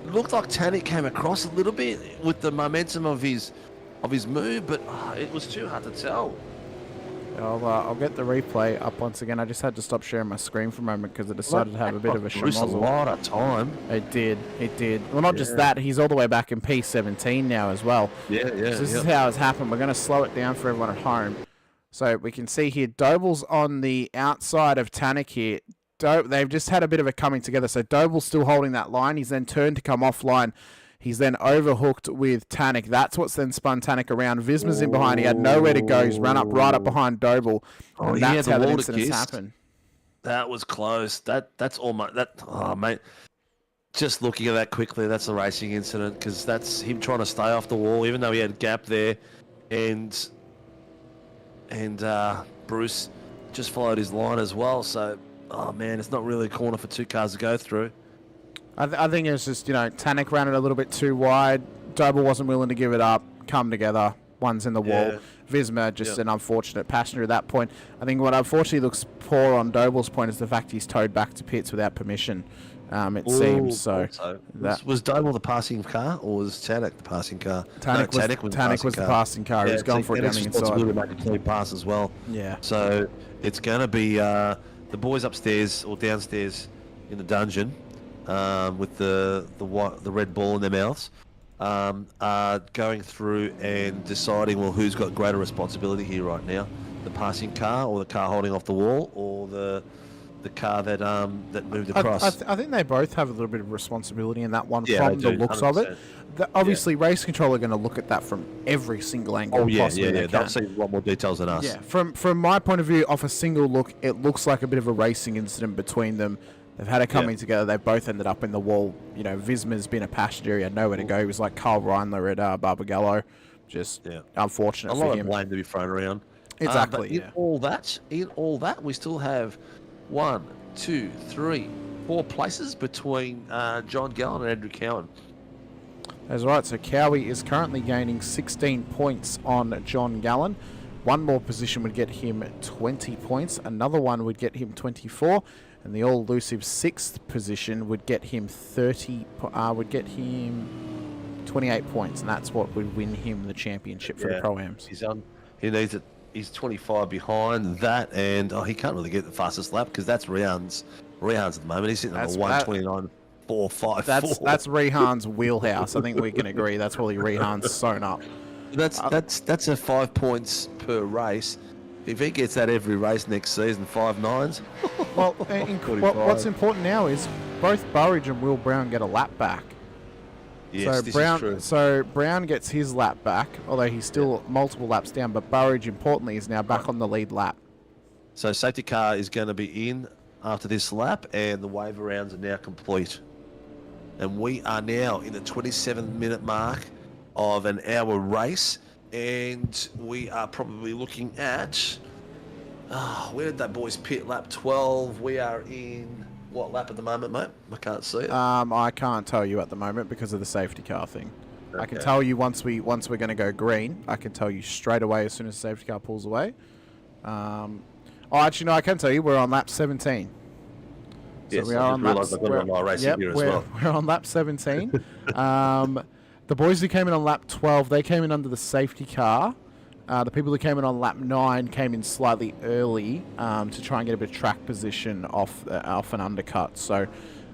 O: looked like Tanik came across a little bit with the momentum of his move, but it was too hard to tell.
L: I'll get the replay up once again. I just had to stop sharing my screen for a moment because it decided to have a bit of a schmozzle.
O: A lot of time.
L: It did. Well, not just that. He's all the way back in P17 now as well.
O: Yeah.
L: So this is how it's happened. We're going to slow it down for everyone at home. So we can see here, Doble's on the outside of Tanik here. They've just had a bit of a coming together. So Doble's still holding that line. He's then turned to come offline. He's then overhooked with Tanik. That's what's then spun Tanik around. Visma's in behind. He had nowhere to go. He's run up right up behind Doble. And that's how the incidents happen.
O: That was close. That's almost that. Oh mate, just looking at that quickly, that's a racing incident because that's him trying to stay off the wall, even though he had a gap there, and Bruce just followed his line as well. So, oh man, it's not really a corner for two cars to go through.
L: I think it's just, Tanik ran it a little bit too wide. Doble wasn't willing to give it up. Come together. One's in the wall. Visma, just an unfortunate passenger at that point. I think what unfortunately looks poor on Doble's point is the fact he's towed back to pits without permission, it seems. So
O: was Doble the passing car or was Tanik the passing car?
L: Tanik was the passing car. He was going for it down the inside.
O: To make a clean pass as well.
L: Yeah.
O: So it's going to be the boys upstairs or downstairs in the dungeon. With the red ball in their mouths, are going through and deciding, well, who's got greater responsibility here right now, the passing car or the car holding off the wall or the car that moved across.
L: I think they both have a little bit of responsibility in that one from the looks 100%. Of it. Obviously, race control are going to look at that from every single angle.
O: They'll see a lot more details than us.
L: Yeah, from my point of view, off a single look, it looks like a bit of a racing incident between them. They've had it coming together. They've both ended up in the wall. Visma's been a passenger. He had nowhere to go. He was like Carl Reindler at Barbagallo. Just unfortunate for him.
O: A lot of blame to be thrown around.
L: Exactly.
O: In all that, we still have 1, 2, 3, 4 places between John Gallen and Andrew Cowan.
L: That's right. So Cowie is currently gaining 16 points on John Gallen. One more position would get him 20 points. Another one would get him 24. And the all-elusive 6th position would get him 28 points, and that's what would win him the championship for the Pro-Ams.
O: He needs it. He's 25 behind that, and he can't really get the fastest lap because that's Rehan's at the moment. He's sitting on a 1:29.454.
L: That's Rehan's wheelhouse. I think we can agree. That's probably Rehan's sewn up.
O: That's a 5 points per race. If he gets that every race next season, 5 9s.
L: Well, what's important now is both Burridge and Will Brown get a lap back.
O: Yes, this is true.
L: So Brown gets his lap back, although he's still multiple laps down. But Burridge, importantly, is now back on the lead lap.
O: So safety car is going to be in after this lap, and the waiver rounds are now complete. And we are now in the 27-minute mark of an hour race. And we are probably looking at, where did that boys pit? Lap 12. We are in what lap at the moment, mate? I can't see it.
L: I can't tell you at the moment because of the safety car thing. Okay. I can tell you once we're going to go green. I can tell you straight away as soon as the safety car pulls away. Actually, no, I can tell you we're on lap 17.
O: Yes, so we are on lap.
L: We're on lap 17. The boys who came in on lap 12, they came in under the safety car. The people who came in on lap 9 came in slightly early to try and get a bit of track position off an undercut. So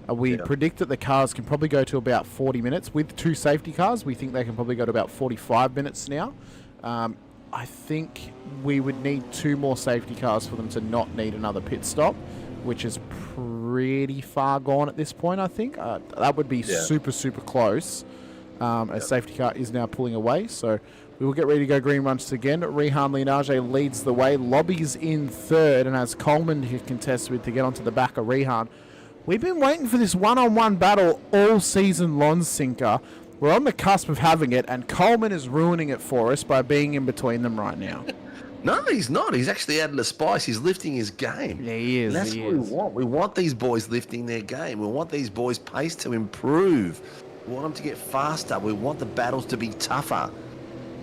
L: we predict that the cars can probably go to about 40 minutes. With 2 safety cars, we think they can probably go to about 45 minutes now. I think we would need 2 more safety cars for them to not need another pit stop, which is pretty far gone at this point, I think. That would be super, super close. As safety car is now pulling away, so we will get ready to go green once again. Rehan Linage leads the way. Lobby's in 3rd, and as Coleman he contests with to get onto the back of Rehan. We've been waiting for this one-on-one battle all season long, Sinker. We're on the cusp of having it, and Coleman is ruining it for us by being in between them right now.
O: No, he's not. He's actually adding a spice. He's lifting his game.
L: Yeah, he is.
O: That's what we want. We want these boys lifting their game. We want these boys' pace to improve. We want them to get faster. We want the battles to be tougher.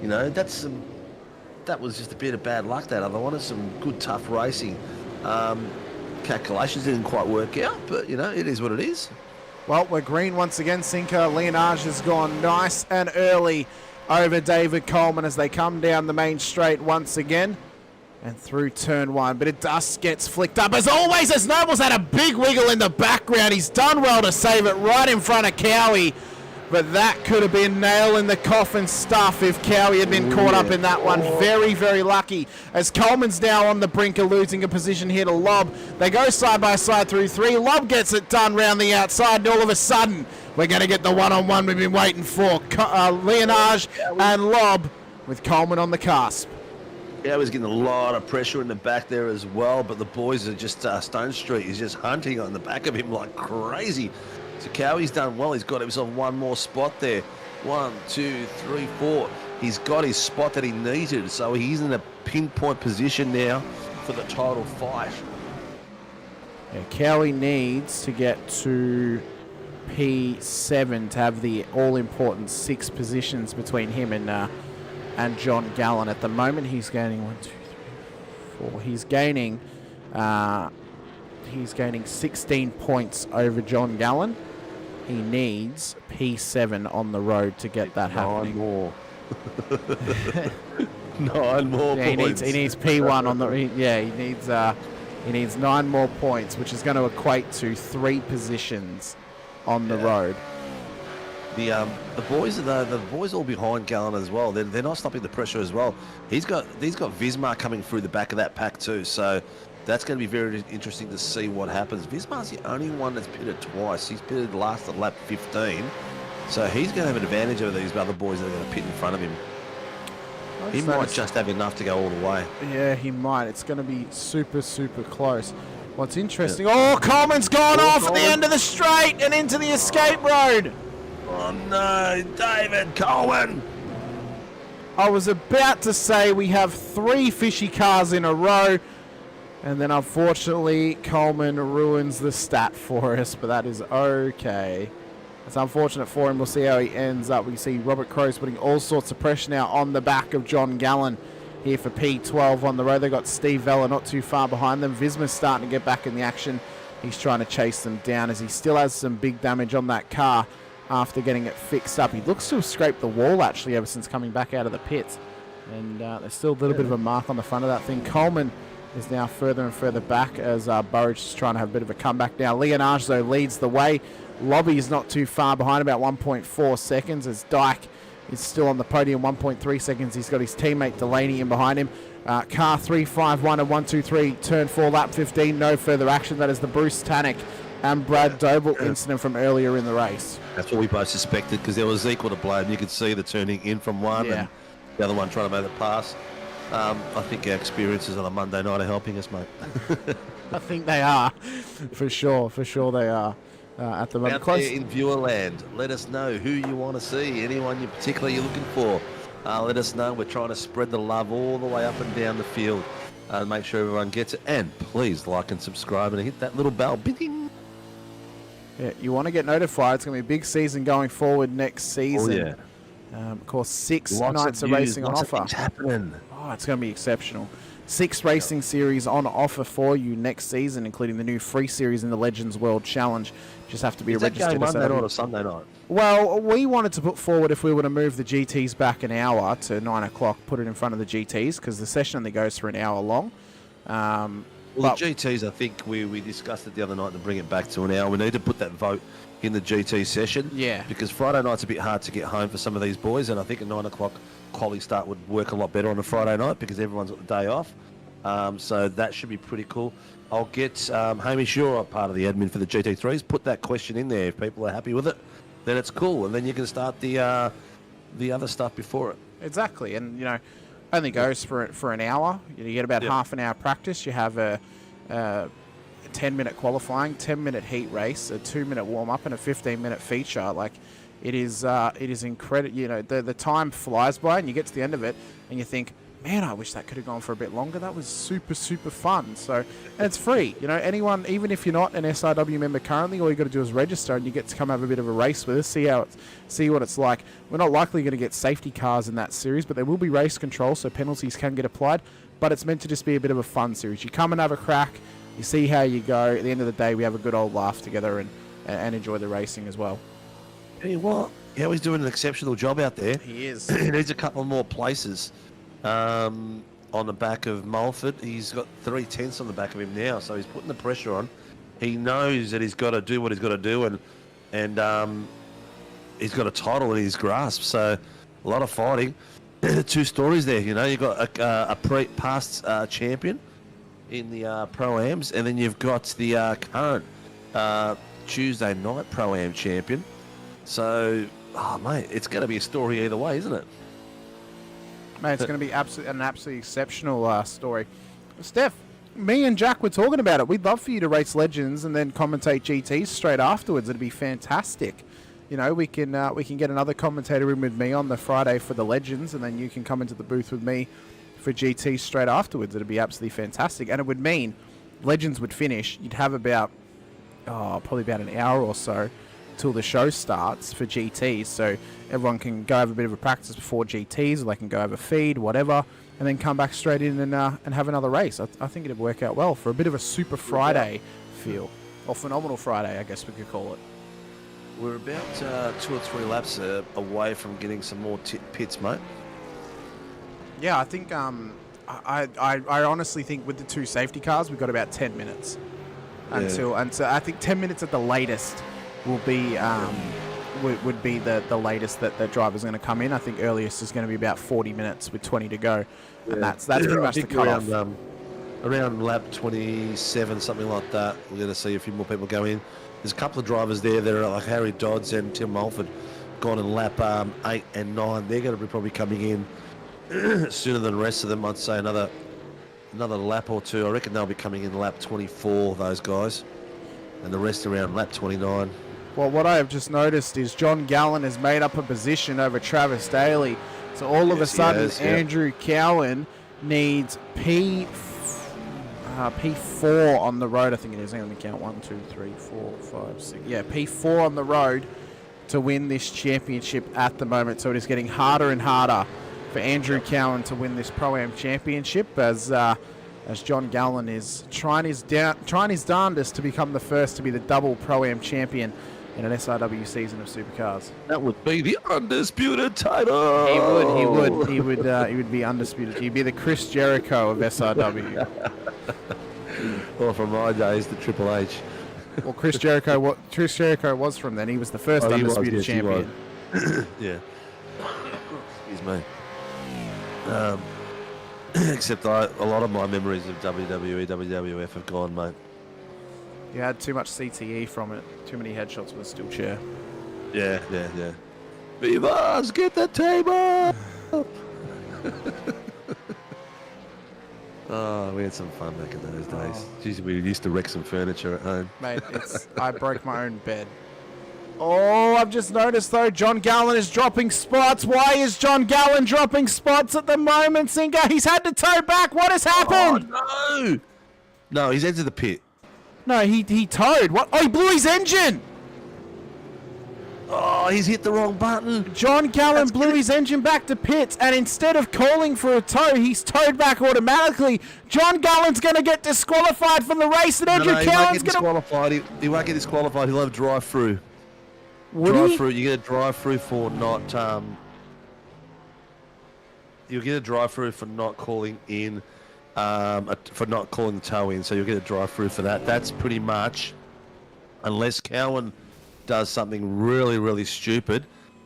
O: That was just a bit of bad luck, that. I wanted some good, tough racing. Calculations didn't quite work out, but, you know, it is what it is.
L: Well, we're green once again, Sinker. Leonage has gone nice and early over David Coleman as they come down the main straight once again and through turn 1. But it dust gets flicked up. As always, as Noble's had a big wiggle in the background. He's done well to save it right in front of Cowie. But that could have been nail in the coffin stuff if Cowie had been caught up in that one. Very, very lucky. As Coleman's now on the brink of losing a position here to Lob. They go side by side through 3. Lob gets it done round the outside, and all of a sudden, we're going to get the one-on-one we've been waiting for. Leonage and Lob with Coleman on the cusp.
O: Yeah, he's getting a lot of pressure in the back there as well, but the boys are just, Stone Street is just hunting on the back of him like crazy. So Cowie's done well. He's got himself one more spot there. 1, 2, 3, 4. He's got his spot that he needed, so he's in a pinpoint position now for the title fight.
L: Yeah, Cowie needs to get to P7 to have the all-important 6 positions between him and John Gallen. At the moment, he's gaining 1, 2, 3, 4. He's gaining 16 points over John Gallen. He needs P7 on the road to get that happening.
O: 9 more. 9 more points.
L: He needs P1 on the. He needs 9 more points, which is going to equate to 3 positions on the road.
O: The boys all behind Gallen as well. They're not stopping the pressure as well. He's got Vismar coming through the back of that pack too. So that's going to be very interesting to see what happens. Vismar's the only one that's pitted twice. He's pitted last at lap 15. So he's going to have an advantage over these other boys that are going to pit in front of him. He might just have enough to go all the way.
L: Yeah, he might. It's going to be super, super close. What's interesting... Oh, Coleman's gone off at the end of the straight and into the escape road.
O: Oh, no. David Coleman.
L: I was about to say we have 3 fishy cars in a row. And then, unfortunately, Coleman ruins the stat for us. But that is okay. It's unfortunate for him. We'll see how he ends up. We see Robert Crow's putting all sorts of pressure now on the back of John Gallen here for P12 on the road. They've got Steve Vella not too far behind them. Visma's starting to get back in the action. He's trying to chase them down as he still has some big damage on that car after getting it fixed up. He looks to have scraped the wall, actually, ever since coming back out of the pits. And there's still a little bit of a mark on the front of that thing. Coleman is now further and further back as Burridge is trying to have a bit of a comeback now. Leonage, though, leads the way. Lobby is not too far behind, about 1.4 seconds, as Dyke is still on the podium, 1.3 seconds. He's got his teammate Delaney in behind him. Car 351 and 123, turn 4, lap 15, no further action. That is the Bruce Tannock and Brad Doble incident from earlier in the race.
O: That's what we both suspected, because there was equal to blame. You could see the turning in from one and the other one trying to make the pass. I think our experiences on a Monday night are helping us, mate.
L: I think they are, for sure they are. At the moment,
O: out there in viewerland, let us know who you want to see, anyone you particularly you're looking for. Let us know. We're trying to spread the love all the way up and down the field and make sure everyone gets it. And please like and subscribe and hit that little bell. Bing.
L: Yeah, you want to get notified. It's going to be a big season going forward next season.
O: Oh, yeah.
L: Of course, 6
O: lots
L: nights of racing on offer.
O: Lots of things happening.
L: Oh, it's going to be exceptional. 6 racing series on offer for you next season, including the new free series in the Legends World Challenge. Just have to be registered.
O: Is that going Monday night or Sunday night?
L: Well, we wanted to put forward if we were to move the GTs back an hour to 9 o'clock, put it in front of the GTs, because the session only goes for an hour long.
O: Well, the GTs, I think we discussed it the other night to bring it back to an hour. We need to put that vote in the GT session.
L: Yeah.
O: Because Friday night's a bit hard to get home for some of these boys, and I think a 9 o'clock quality start would work a lot better on a Friday night because everyone's got the day off. So that should be pretty cool. I'll get Hamish, you're part of the admin for the GT3s. Put that question in there. If people are happy with it, then it's cool, and then you can start the other stuff before it.
L: Exactly, and only goes for an hour. You get about half an hour practice. You have a 10-minute qualifying, 10-minute heat race, a 2-minute warm up, and a 15-minute feature. Like it is incredible. The time flies by, and you get to the end of it, and you think, man, I wish that could have gone for a bit longer. That was super, super fun. So, and it's free. Anyone, even if you're not an SRW member currently, all you got to do is register, and you get to come have a bit of a race with us, see what it's like. We're not likely going to get safety cars in that series, but there will be race control, so penalties can get applied. but it's meant to just be a bit of a fun series. You come and have a crack, you see how you go. At the end of the day, we have a good old laugh together and enjoy the racing as well.
O: Tell you what, yeah, he's doing an exceptional job out there.
L: He is.
O: He needs a couple more places on the back of Mulford. He's got 3/10 on the back of him now, so he's putting the pressure on. He knows that he's got to do what he's got to do, and he's got a title in his grasp. So a lot of fighting. Two stories there, you know. You've got a past champion in the Pro-Ams, and then you've got the current Tuesday night Pro-Am champion. So, oh mate, it's going to be a story either way, isn't it?
L: Mate, it's going to be an absolutely exceptional story. Steph, me and Jack were talking about it. We'd love for you to race Legends and then commentate GTs straight afterwards. It'd be fantastic. You know, we can get another commentator in with me on the Friday for the Legends, and then you can come into the booth with me for GT straight afterwards. It'd be absolutely fantastic, and it would mean Legends would finish. You'd have probably about an hour or so till the show starts for GTs, so everyone can go have a bit of a practice before GTs, or they can go have a feed, whatever, and then come back straight in and have another race. I think it'd work out well for a bit of a Super Friday feel, or Phenomenal Friday, I guess we could call it.
O: We're about 2 or 3 laps away from getting some more pits, mate.
L: Yeah, I think I honestly think with the 2 safety cars, we've got about 10 minutes until I think 10 minutes at the latest will be would be the latest that the driver's going to come in. I think earliest is going to be about 40 minutes with 20 to go, and that's pretty much the cutoff.
O: Around lap 27, something like that, we're going to see a few more people go in. There's a couple of drivers there that are like Harry Dodds and Tim Mulford gone in lap 8 and 9. They're going to be probably coming in sooner than the rest of them. I'd say another lap or two. I reckon they'll be coming in lap 24, those guys, and the rest around lap 29.
L: Well, what I have just noticed is John Gallen has made up a position over Travis Daly. So all of a sudden, Andrew Cowan needs P4 on the road. I think it is. Hang on, let me count. 1, 2, 3, 4, 5, 6. Yeah, P4 on the road to win this championship at the moment. So it is getting harder and harder for Andrew Cowan to win this Pro-Am championship as John Gallen is trying his darndest to become the first to be the double Pro-Am champion in an SRW season of Supercars.
O: That would be the undisputed title.
L: He would be undisputed. He'd be the Chris Jericho of SRW.
O: Well, from my days, the Triple H.
L: Well, Chris Jericho was from then. He was the first undisputed champion.
O: Yeah. Excuse me. Except a lot of my memories of WWE, WWF have gone, mate.
L: You had too much CTE from it. Too many headshots with a steel chair.
O: Yeah. Vivas, get the table! Oh, we had some fun back in those days. Jeez, we used to wreck some furniture at home.
L: Mate, I broke my own bed. Oh, I've just noticed, though, John Gallen is dropping spots. Why is John Gallen dropping spots at the moment, Sinker? He's had to tow back. What has happened?
O: Oh, no! No, he's entered the pit.
L: No, he towed. What? Oh, he blew his engine!
O: Oh, he's hit the wrong button.
L: John Gallen blew his engine back to pits, and instead of calling for a tow, he's towed back automatically. John Gallen's going to get disqualified from the race, and Andrew Cowan's going
O: to... He won't get disqualified. He'll have drive-through.
L: Drive-through.
O: You get a drive-through for not... You'll get a drive-through for not calling in... for not calling the tow in, so you'll get a drive-through for that. That's pretty much... Unless Cowan does something really, really stupid,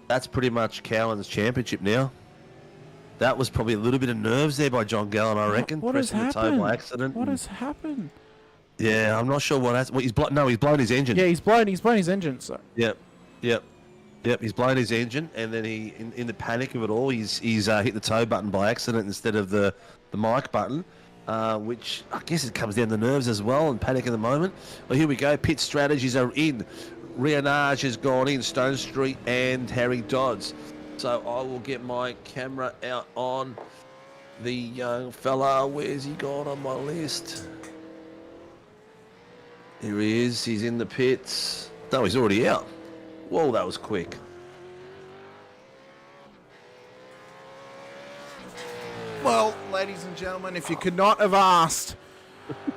O: that's pretty much Cowan's championship now. That was probably a little bit of nerves there by John Gallen, I reckon.
L: What has happened?
O: The tow by accident.
L: What has happened?
O: Yeah, I'm not sure what has... Well, he's blown his engine.
L: Yeah, he's blown his engine, so...
O: Yep. He's blown his engine, and then he, in the panic of it all, he's hit the tow button by accident instead of the mic button, which I guess it comes down to nerves as well and panic in the moment. Well, here we go. Pit strategies are in. Rianage has gone in, Stone Street and Harry Dodds. So I will get my camera out on the young fella. Where's he gone on my list? Here he is. He's in the pits. No, he's already out. Whoa, that was quick.
L: Well, ladies and gentlemen, if you could not have asked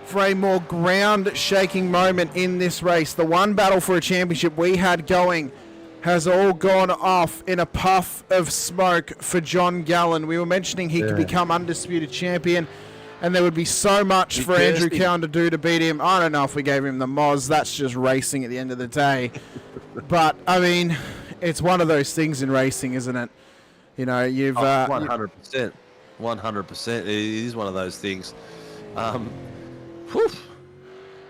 L: for a more ground-shaking moment in this race, the one battle for a championship we had going has all gone off in a puff of smoke for John Gallen. We were mentioning he could become undisputed champion, and there would be so much for Andrew Cowan to do to beat him. I don't know if we gave him the Moz. That's just racing at the end of the day. But, I mean, it's one of those things in racing, isn't it? You know, you've...
O: 100%. 100%. It is one of those things.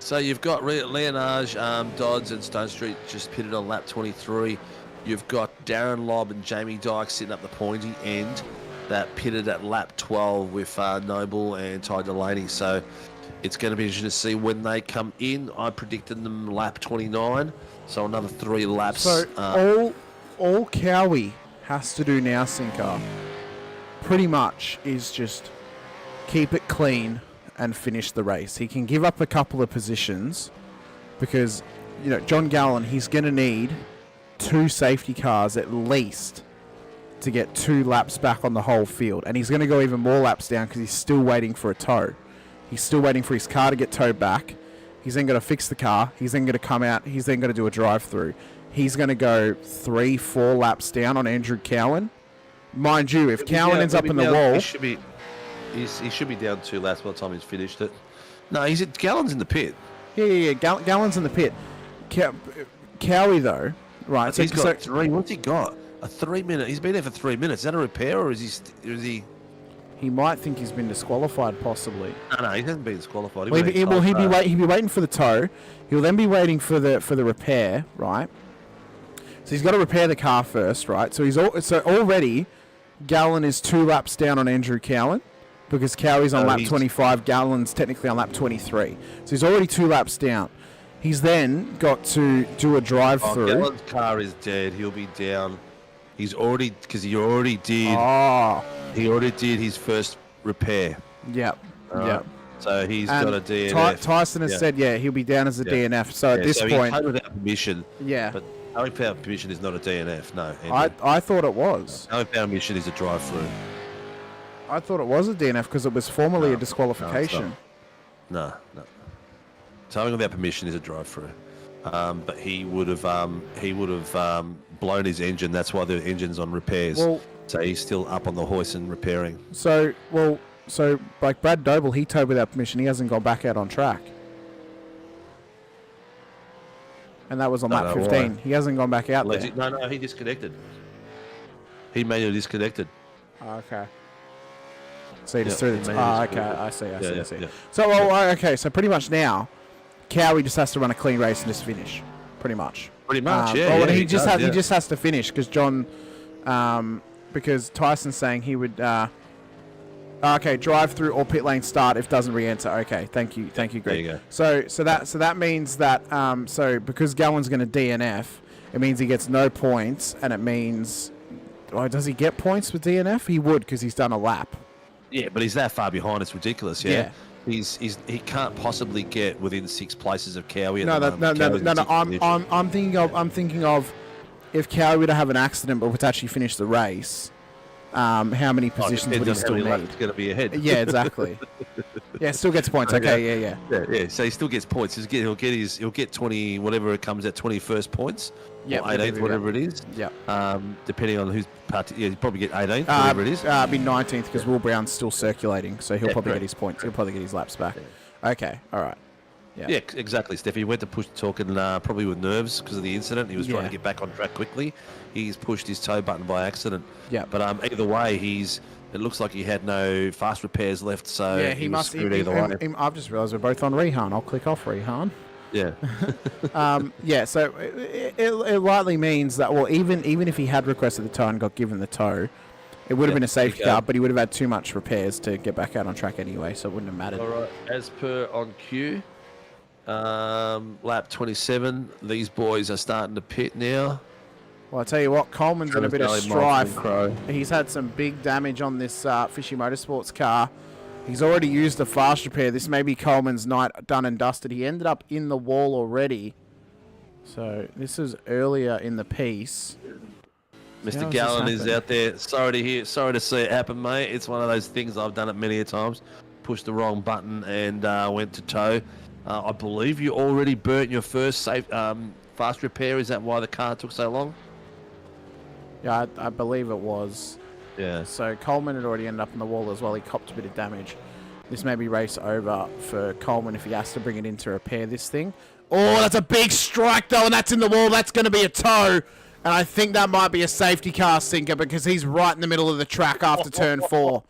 O: So you've got Leonage, Dodds and Stone Street just pitted on lap 23. You've got Darren Lobb and Jamie Dyke sitting up the pointy end that pitted at lap 12 with Noble and Ty Delaney. So it's going to be interesting to see when they come in. I predicted them lap 29, so another 3 laps.
L: So all Cowie has to do now, Sinker, pretty much is just keep it clean and finish the race. He can give up a couple of positions because, you know, John Gallen, he's going to need 2 safety cars at least to get 2 laps back on the whole field. And he's going to go even more laps down because he's still waiting for a tow. He's still waiting for his car to get towed back. He's then going to fix the car. He's then going to come out. He's then going to do a drive-through. He's going to go 3-4 laps down on Andrew Cowan. Mind you, if Cowan ends up in the wall...
O: He should be down 2 laps by the time he's finished it. No, Gallen's in the pit.
L: Yeah. Gallen's in the pit. Cowie, though, right?
O: He's got 3. What's he got? A 3-minute. He's been there for 3 minutes. Is that a repair or is he?
L: He might think he's been disqualified, possibly.
O: No, he hasn't been disqualified.
L: He'd be waiting for the tow. He'll then be waiting for the repair, right? So he's got to repair the car first, right? So already Gallen is 2 laps down on Andrew Cowan. Because Cowie's on lap 25, Gallen's technically on lap 23. So he's already 2 laps down. He's then got to do a drive-through.
O: Gallen's car is dead. He'll be down. He already did his first repair.
L: Yep.
O: So he's got a DNF.
L: Tyson has said, he'll be down as a DNF. So at this point...
O: He without permission.
L: Yeah.
O: But towing without permission is not a DNF, no.
L: I thought it was.
O: Towing without permission is a drive-through.
L: I thought it was a DNF because it was formerly a disqualification.
O: No. Towing without permission is a drive-through, but he would have blown his engine. That's why the engine's on repairs.
L: Well,
O: so he's still up on the hoist and repairing.
L: So like Brad Doble, he towed without permission. He hasn't gone back out on track, and that was on lap 15. Why? He hasn't gone back out there.
O: No, he disconnected. He manually disconnected.
L: Okay. So he just threw the... okay, I see.
O: Yeah.
L: So, so pretty much now, Cowie just has to run a clean race and just finish. Pretty much. He just has to finish because John... because Tyson's saying he would... drive through or pit lane start if doesn't re-enter. Okay, thank you, Greg.
O: There you go.
L: So that means that... because Gallen's going to DNF, it means he gets no points, and it means... does he get points with DNF? He would because he's done a lap.
O: Yeah, but he's that far behind. It's ridiculous. Yeah. He can't possibly get within 6 places of Cowie.
L: No. I'm thinking of if Cowie were to have an accident but would actually finish the race. How many positions would he still need?
O: It's going to be ahead.
L: Yeah, exactly. Still gets points. Okay,
O: yeah. So he still gets points. He'll get 20 whatever it comes at 21st points.
L: Yeah,
O: 18th, whatever it is.
L: Yeah.
O: Depending on who's part. Yeah, he'll probably get 18th, whatever it is.
L: Be 19th because Will Brown's still circulating, so he'll probably get his points. He'll probably get his laps back. Yeah. Okay. All right.
O: Yeah, exactly, Steph. He went to push talking probably with nerves because of the incident. He was trying to get back on track quickly. He's pushed his tow button by accident.
L: Yeah.
O: But either way, it looks like he had no fast repairs left, so he must screwed either way.
L: I've just realised we're both on Rehan. I'll click off Rehan.
O: Yeah.
L: So it likely means that, well, even if he had requested the tow and got given the tow, it would have been a safety car, but he would have had too much repairs to get back out on track anyway, so it wouldn't have mattered.
O: All right. As per on cue, lap 27, these boys are starting to pit now.
L: Well, I tell you what, Coleman's in a bit of strife. He's had some big damage on this Fishy Motorsports car. He's already used a fast repair. This may be Coleman's night done and dusted. He ended up in the wall already. So this is earlier in the piece.
O: Mr. Gallen is out there. Sorry to see it happen, mate. It's one of those things I've done it many a times. Pushed the wrong button and went to tow. I believe you already burnt your first fast repair. Is that why the car took so long?
L: Yeah, I believe it was.
O: Yeah.
L: So Coleman had already ended up on the wall as well. He copped a bit of damage. This may be race over for Coleman if he has to bring it in to repair this thing. Oh, that's a big strike, though, and that's in the wall. That's going to be a tow. And I think that might be a safety car sinker because he's right in the middle of the track after turn 4.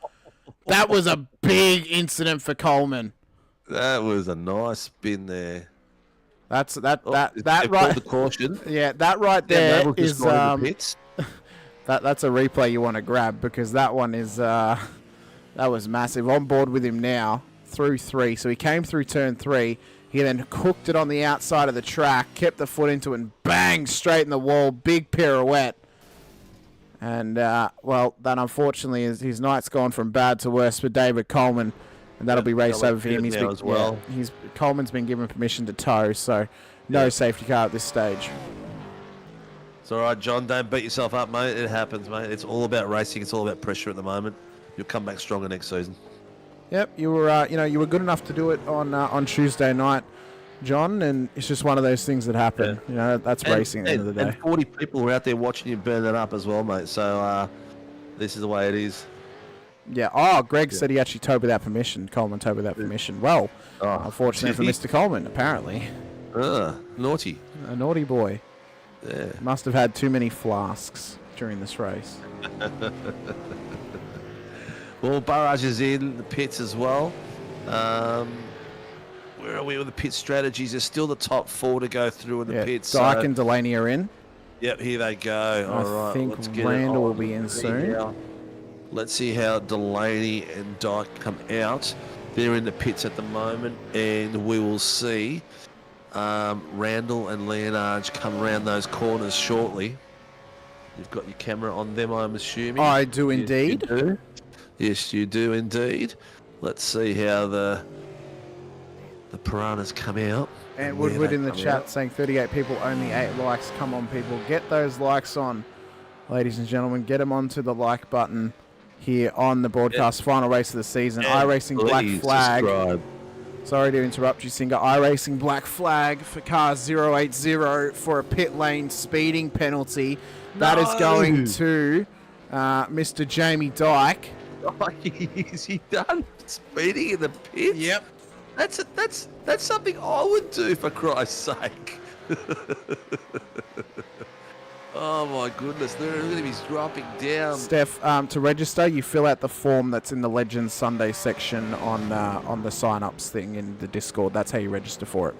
L: That was a big incident for Coleman.
O: That was a nice spin there.
L: That right.
O: The caution.
L: Yeah, that right there is
O: that's
L: a replay you want to grab because that one is that was massive. On board with him now through 3. So he came through turn 3. He then hooked it on the outside of the track, kept the foot into it, and bang, straight in the wall. Big pirouette. And, well, that unfortunately is his night's gone from bad to worse for David Coleman. And that'll be race over for him. Coleman's been given permission to tow, so no safety car at this stage.
O: It's all right, John. Don't beat yourself up, mate. It happens, mate. It's all about racing. It's all about pressure at the moment. You'll come back stronger next season.
L: Yep, you were you were good enough to do it on Tuesday night, John, and it's just one of those things that happen. Yeah. That's racing at the end of the day.
O: And 40 people were out there watching you burn it up as well, mate. So this is the way it is.
L: Yeah. Oh, Greg said he actually towed without permission. Coleman towed without permission. Well, unfortunately for Mr. Coleman, apparently.
O: Naughty.
L: A naughty boy.
O: Yeah.
L: Must have had too many flasks during this race.
O: Well, Barrage is in the pits as well. Where are we with the pit strategies? There's still the top 4 to go through in the pits.
L: Dyke and Delaney are in.
O: Yep, here they go. All right,
L: I think Randall will be in soon.
O: Let's see how Delaney and Dyke come out. They're in the pits at the moment, and we will see Randall and Leonard come around those corners shortly. You've got your camera on them, I'm assuming.
L: I do indeed.
O: You do. Yes, you do indeed. Let's see how the piranhas come out.
L: And Woodward in the chat saying 38 people, only 8 likes. Come on, people. Get those likes on. Ladies and gentlemen, get them onto the like button here on the broadcast. Final race of the season. IRacing Black Flag.
O: Subscribe.
L: Sorry to interrupt you, Singer. IRacing Black Flag for car 080 for a pit lane speeding penalty. That is going to Mr. Jamie Dyke.
O: Oh, is he done speeding in the pits?
L: Yep.
O: That's something I would do, for Christ's sake. Oh my goodness, they're going to be dropping down.
L: Steph, to register, you fill out the form that's in the Legends Sunday section on the sign-ups thing in the Discord. That's how you register for it.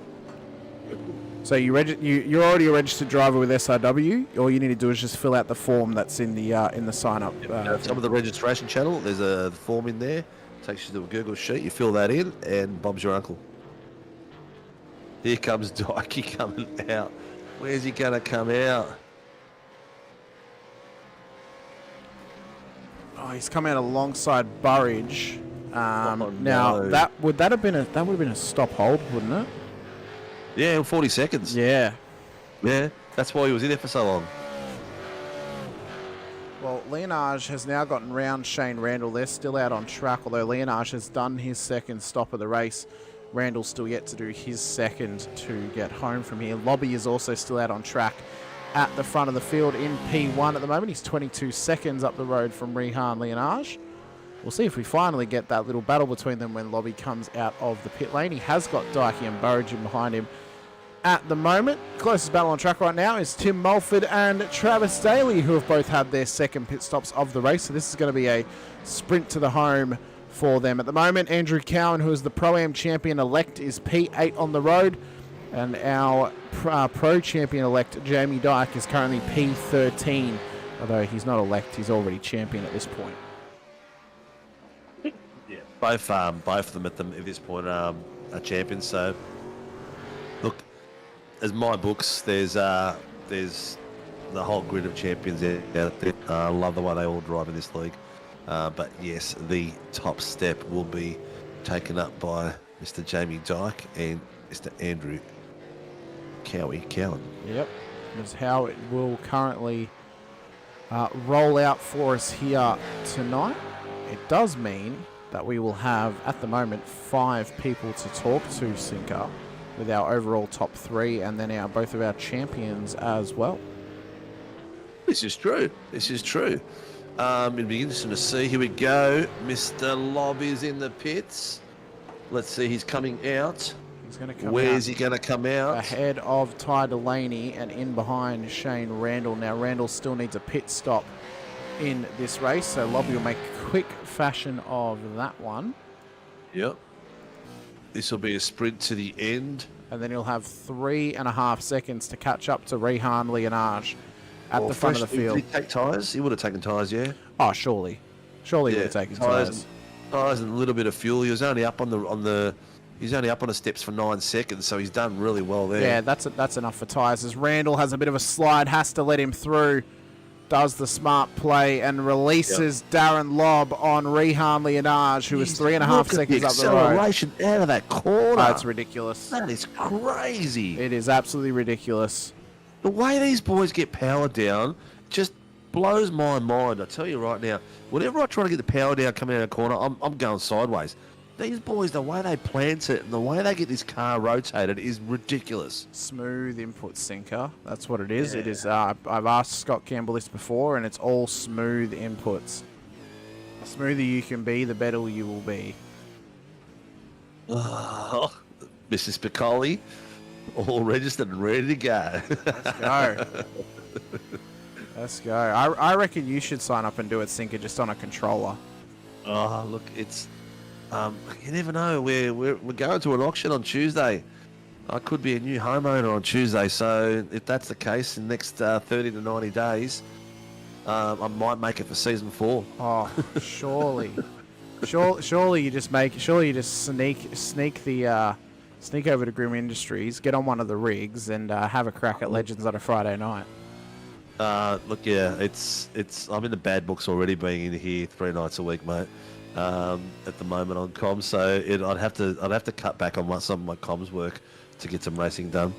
L: So you're already a registered driver with SRW. All you need to do is just fill out the form that's in the sign-up.
O: Some of the registration channel, there's a form in there. Takes you to a Google sheet. You fill that in, and Bob's your uncle. Here comes Dykey coming out. Where's he going to come out?
L: Oh, he's come out alongside Burridge. Now
O: no.
L: that would have been a stop hold, wouldn't it?
O: Yeah, 40 seconds.
L: Yeah.
O: Yeah, that's why he was in there for so long.
L: Well, Leonage has now gotten round Shane Randall. They're still out on track, although Leonage has done his second stop of the race. Randall's still yet to do his second to get home from here. Lobby is also still out on track at the front of the field in P1 at the moment. He's 22 seconds up the road from Rehan Leonage. We'll see if we finally get that little battle between them when Lobby comes out of the pit lane. He has got Dykey and Burridge in behind him at the moment. Closest battle on track right now is Tim Mulford and Travis Daly, who have both had their second pit stops of the race. So this is going to be a sprint to the home for them. At the moment, Andrew Cowan, who is the Pro-Am champion-elect, is P8 on the road. And our Pro champion-elect, Jamie Dyke, is currently P13. Although he's not elect, he's already champion at this point.
O: Yeah, both of them at this point are champions. So, look, as my books, there's the whole grid of champions out there. I love the way they all drive in this league. But yes, the top step will be taken up by Mr. Jamie Dyke and Mr. Andrew Cowan.
L: Yep, is how it will currently roll out for us here tonight. It does mean that we will have, at the moment, 5 people to talk to, Sinker, with our overall top 3 and then both of our champions as well.
O: This is true. This is true. It'll be interesting to see. Here we go. Mr. Lob is in the pits. Let's see. He's coming out.
L: He's going to come
O: Where's he going to come out?
L: Ahead of Ty Delaney and in behind Shane Randall. Now, Randall still needs a pit stop in this race, so Lobby will make quick fashion of that one.
O: Yep. This will be a sprint to the end.
L: And then he'll have 3.5 seconds to catch up to Rehan Leonage at the front of the field.
O: Did he take tyres? He would have taken tyres, yeah?
L: Oh, surely. Surely he would have taken tyres.
O: Tyres and a little bit of fuel. He was only up on the he's only up on the steps for 9 seconds, so he's done really well there.
L: Yeah, that's enough for tyres. As Randall has a bit of a slide, has to let him through. Does the smart play and releases Darren Lobb on Rehan Leonage, who is 3.5 seconds up the road.
O: Acceleration out of that corner.
L: That's ridiculous.
O: That is crazy.
L: It is absolutely ridiculous.
O: The way these boys get power down just blows my mind. I tell you right now, whenever I try to get the power down coming out of the corner, I'm going sideways. These boys, the way they plant it and the way they get this car rotated is ridiculous.
L: Smooth input sinker. That's what it is. Yeah. It is. I've asked Scott Campbell this before, and it's all smooth inputs. The smoother you can be, the better you will be.
O: Oh, Mrs. Piccoli, all registered and ready to go.
L: Let's go. Let's go. I reckon you should sign up and do it, Sinker, just on a controller.
O: Oh, look, it's... you never know. We're going to an auction on Tuesday. I could be a new homeowner on Tuesday, so if that's the case, in the next 30 to 90 days, I might make it for season 4.
L: Oh, surely, surely you just sneak over to Grim Industries, get on one of the rigs, and have a crack at Legends on a Friday night.
O: Look, yeah, it's. I'm in the bad books already, being in here 3 nights a week, mate. At the moment on comms, so I'd have to cut back on some of my comms work to get some racing done.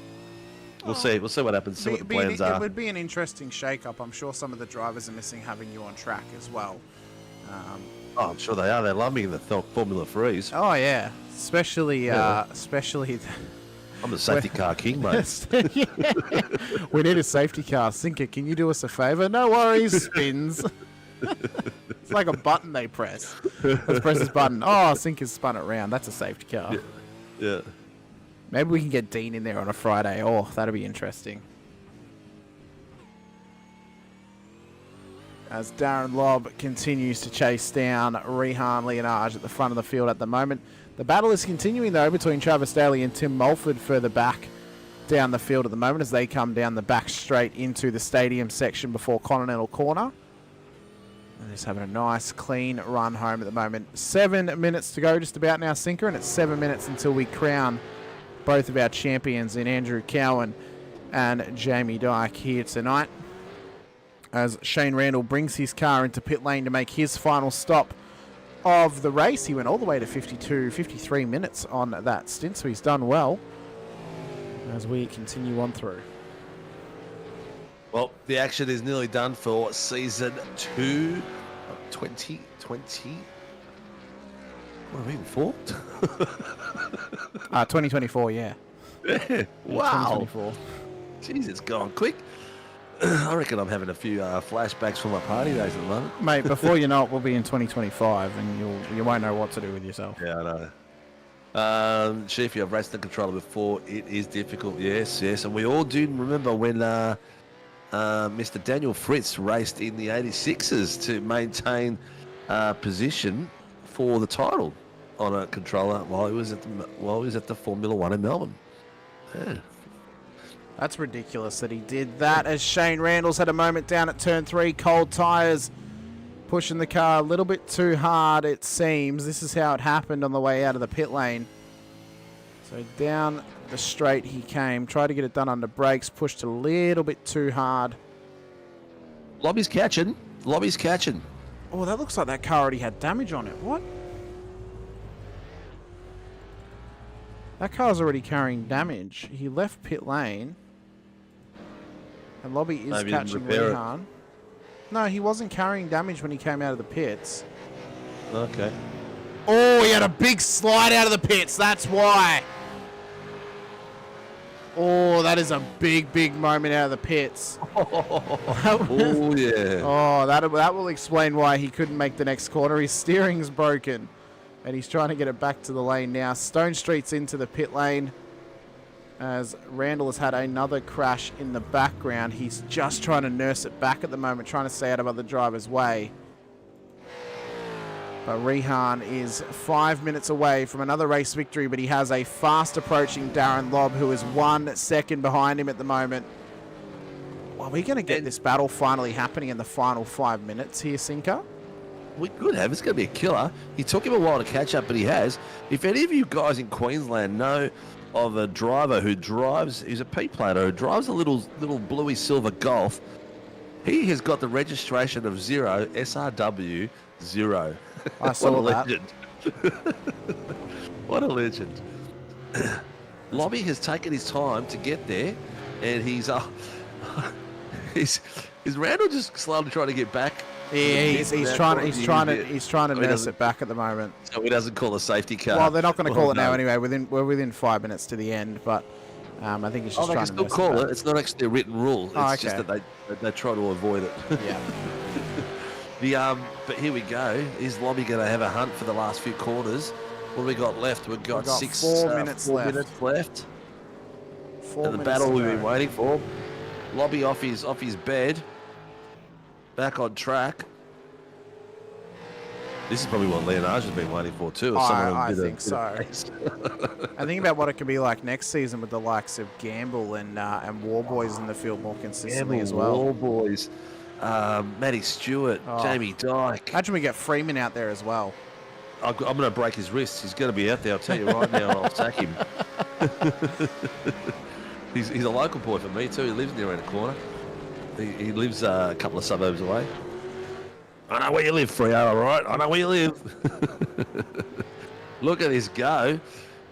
O: We'll see what happens. See what the plans are.
L: It would be an interesting shake-up. I'm sure some of the drivers are missing having you on track as well.
O: I'm sure they are. They love me in the Formula 3s.
L: Oh yeah, especially. I'm
O: the safety car king, mate.
L: We need a safety car. Sinker, can you do us a favour? No worries. Spins. It's like a button they press. Let's press this button. Oh, Sinker's spun it round. That's a safety car.
O: Yeah.
L: Maybe we can get Dean in there on a Friday. Oh, that'd be interesting. As Darren Lobb continues to chase down Rehan Leonage at the front of the field at the moment. The battle is continuing, though, between Travis Daly and Tim Mulford further back down the field at the moment as they come down the back straight into the stadium section before Continental Corner. And just having a nice, clean run home at the moment. 7 minutes to go just about now, Sinker, and it's 7 minutes until we crown both of our champions in Andrew Cowan and Jamie Dyke here tonight. As Shane Randall brings his car into pit lane to make his final stop of the race. He went all the way to 53 minutes on that stint, so he's done well as we continue on through.
O: Well, the action is nearly done for season 2 of 2020. What are we in for?
L: 2024, yeah.
O: Wow.
L: 2024.
O: Jeez, it's gone quick. I reckon I'm having a few flashbacks from my party days at the moment.
L: Mate, before you know it, we'll be in 2025 and you won't know what to do with yourself.
O: Yeah, I know. Chief, you have raced the controller before. It is difficult, yes. And we all do remember when Mr. Daniel Fritz raced in the 86s to maintain position for the title on a controller while he was at the Formula 1 in Melbourne. Yeah.
L: That's ridiculous that he did that, as Shane Randall's had a moment down at turn 3. Cold tyres pushing the car a little bit too hard, it seems. This is how it happened on the way out of the pit lane. So down the straight he came, tried to get it done under brakes, pushed a little bit too hard.
O: Lobby's catching.
L: Oh, that looks like that car already had damage on it. What? That car's already carrying damage. He left pit lane. And Lobby is catching Rehan. No, he wasn't carrying damage when he came out of the pits.
O: Okay.
L: Oh, he had a big slide out of the pits. That's why. Oh, that is a big, big moment out of the pits.
O: Oh, yeah.
L: Oh, that will explain why he couldn't make the next corner. His steering's broken, and he's trying to get it back to the lane now. Stone Street's into the pit lane as Randall has had another crash in the background. He's just trying to nurse it back at the moment, trying to stay out of other drivers' way. But Rehan is 5 minutes away from another race victory, but he has a fast approaching Darren Lobb, who is 1 second behind him at the moment. Are we going to get this battle finally happening in the final 5 minutes here, Sinker?
O: We could have. It's going to be a killer. He took him a while to catch up, but he has. If any of you guys in Queensland know of a driver who's a P-plater, who drives a little bluey silver Golf, he has got the registration of 0 SRW 0.
L: I saw
O: What a
L: that.
O: legend. What a legend. Lobby has taken his time to get there, and he's Randall just slowly trying to get back.
L: Yeah, he's trying to nurse it back at the moment.
O: So he doesn't call a safety car.
L: Well, they're not going to call it now
O: no.
L: anyway. We're within 5 minutes to the end, but I think he's just
O: they
L: trying
O: can
L: to
O: still
L: nurse
O: call
L: it.
O: it. It's not actually a written rule. It's
L: Oh,
O: just
L: okay.
O: that they try to avoid it.
L: Yeah.
O: But here we go. Is Lobby going to have a hunt for the last few corners? What have we got left? We've got
L: 4 minutes left.
O: 4 minutes left.
L: 4
O: And the
L: minutes
O: battle
L: to
O: we've
L: go.
O: been waiting for. Lobby off his bed. Back on track. This is probably what Leonardo's been waiting for too.
L: I think so. I think about what it could be like next season with the likes of Gamble and Warboys in the field more consistently as well.
O: Warboys, Matty Stewart, Jamie Dyke.
L: Imagine we get Freeman out there as well.
O: I'm going to break his wrist. He's going to be out there. I'll tell you right now. I'll sack him. He's a local boy for me too. He lives near around the corner. He lives a couple of suburbs away. I know where you live, Freo, all right? I know where you live. Look at this go.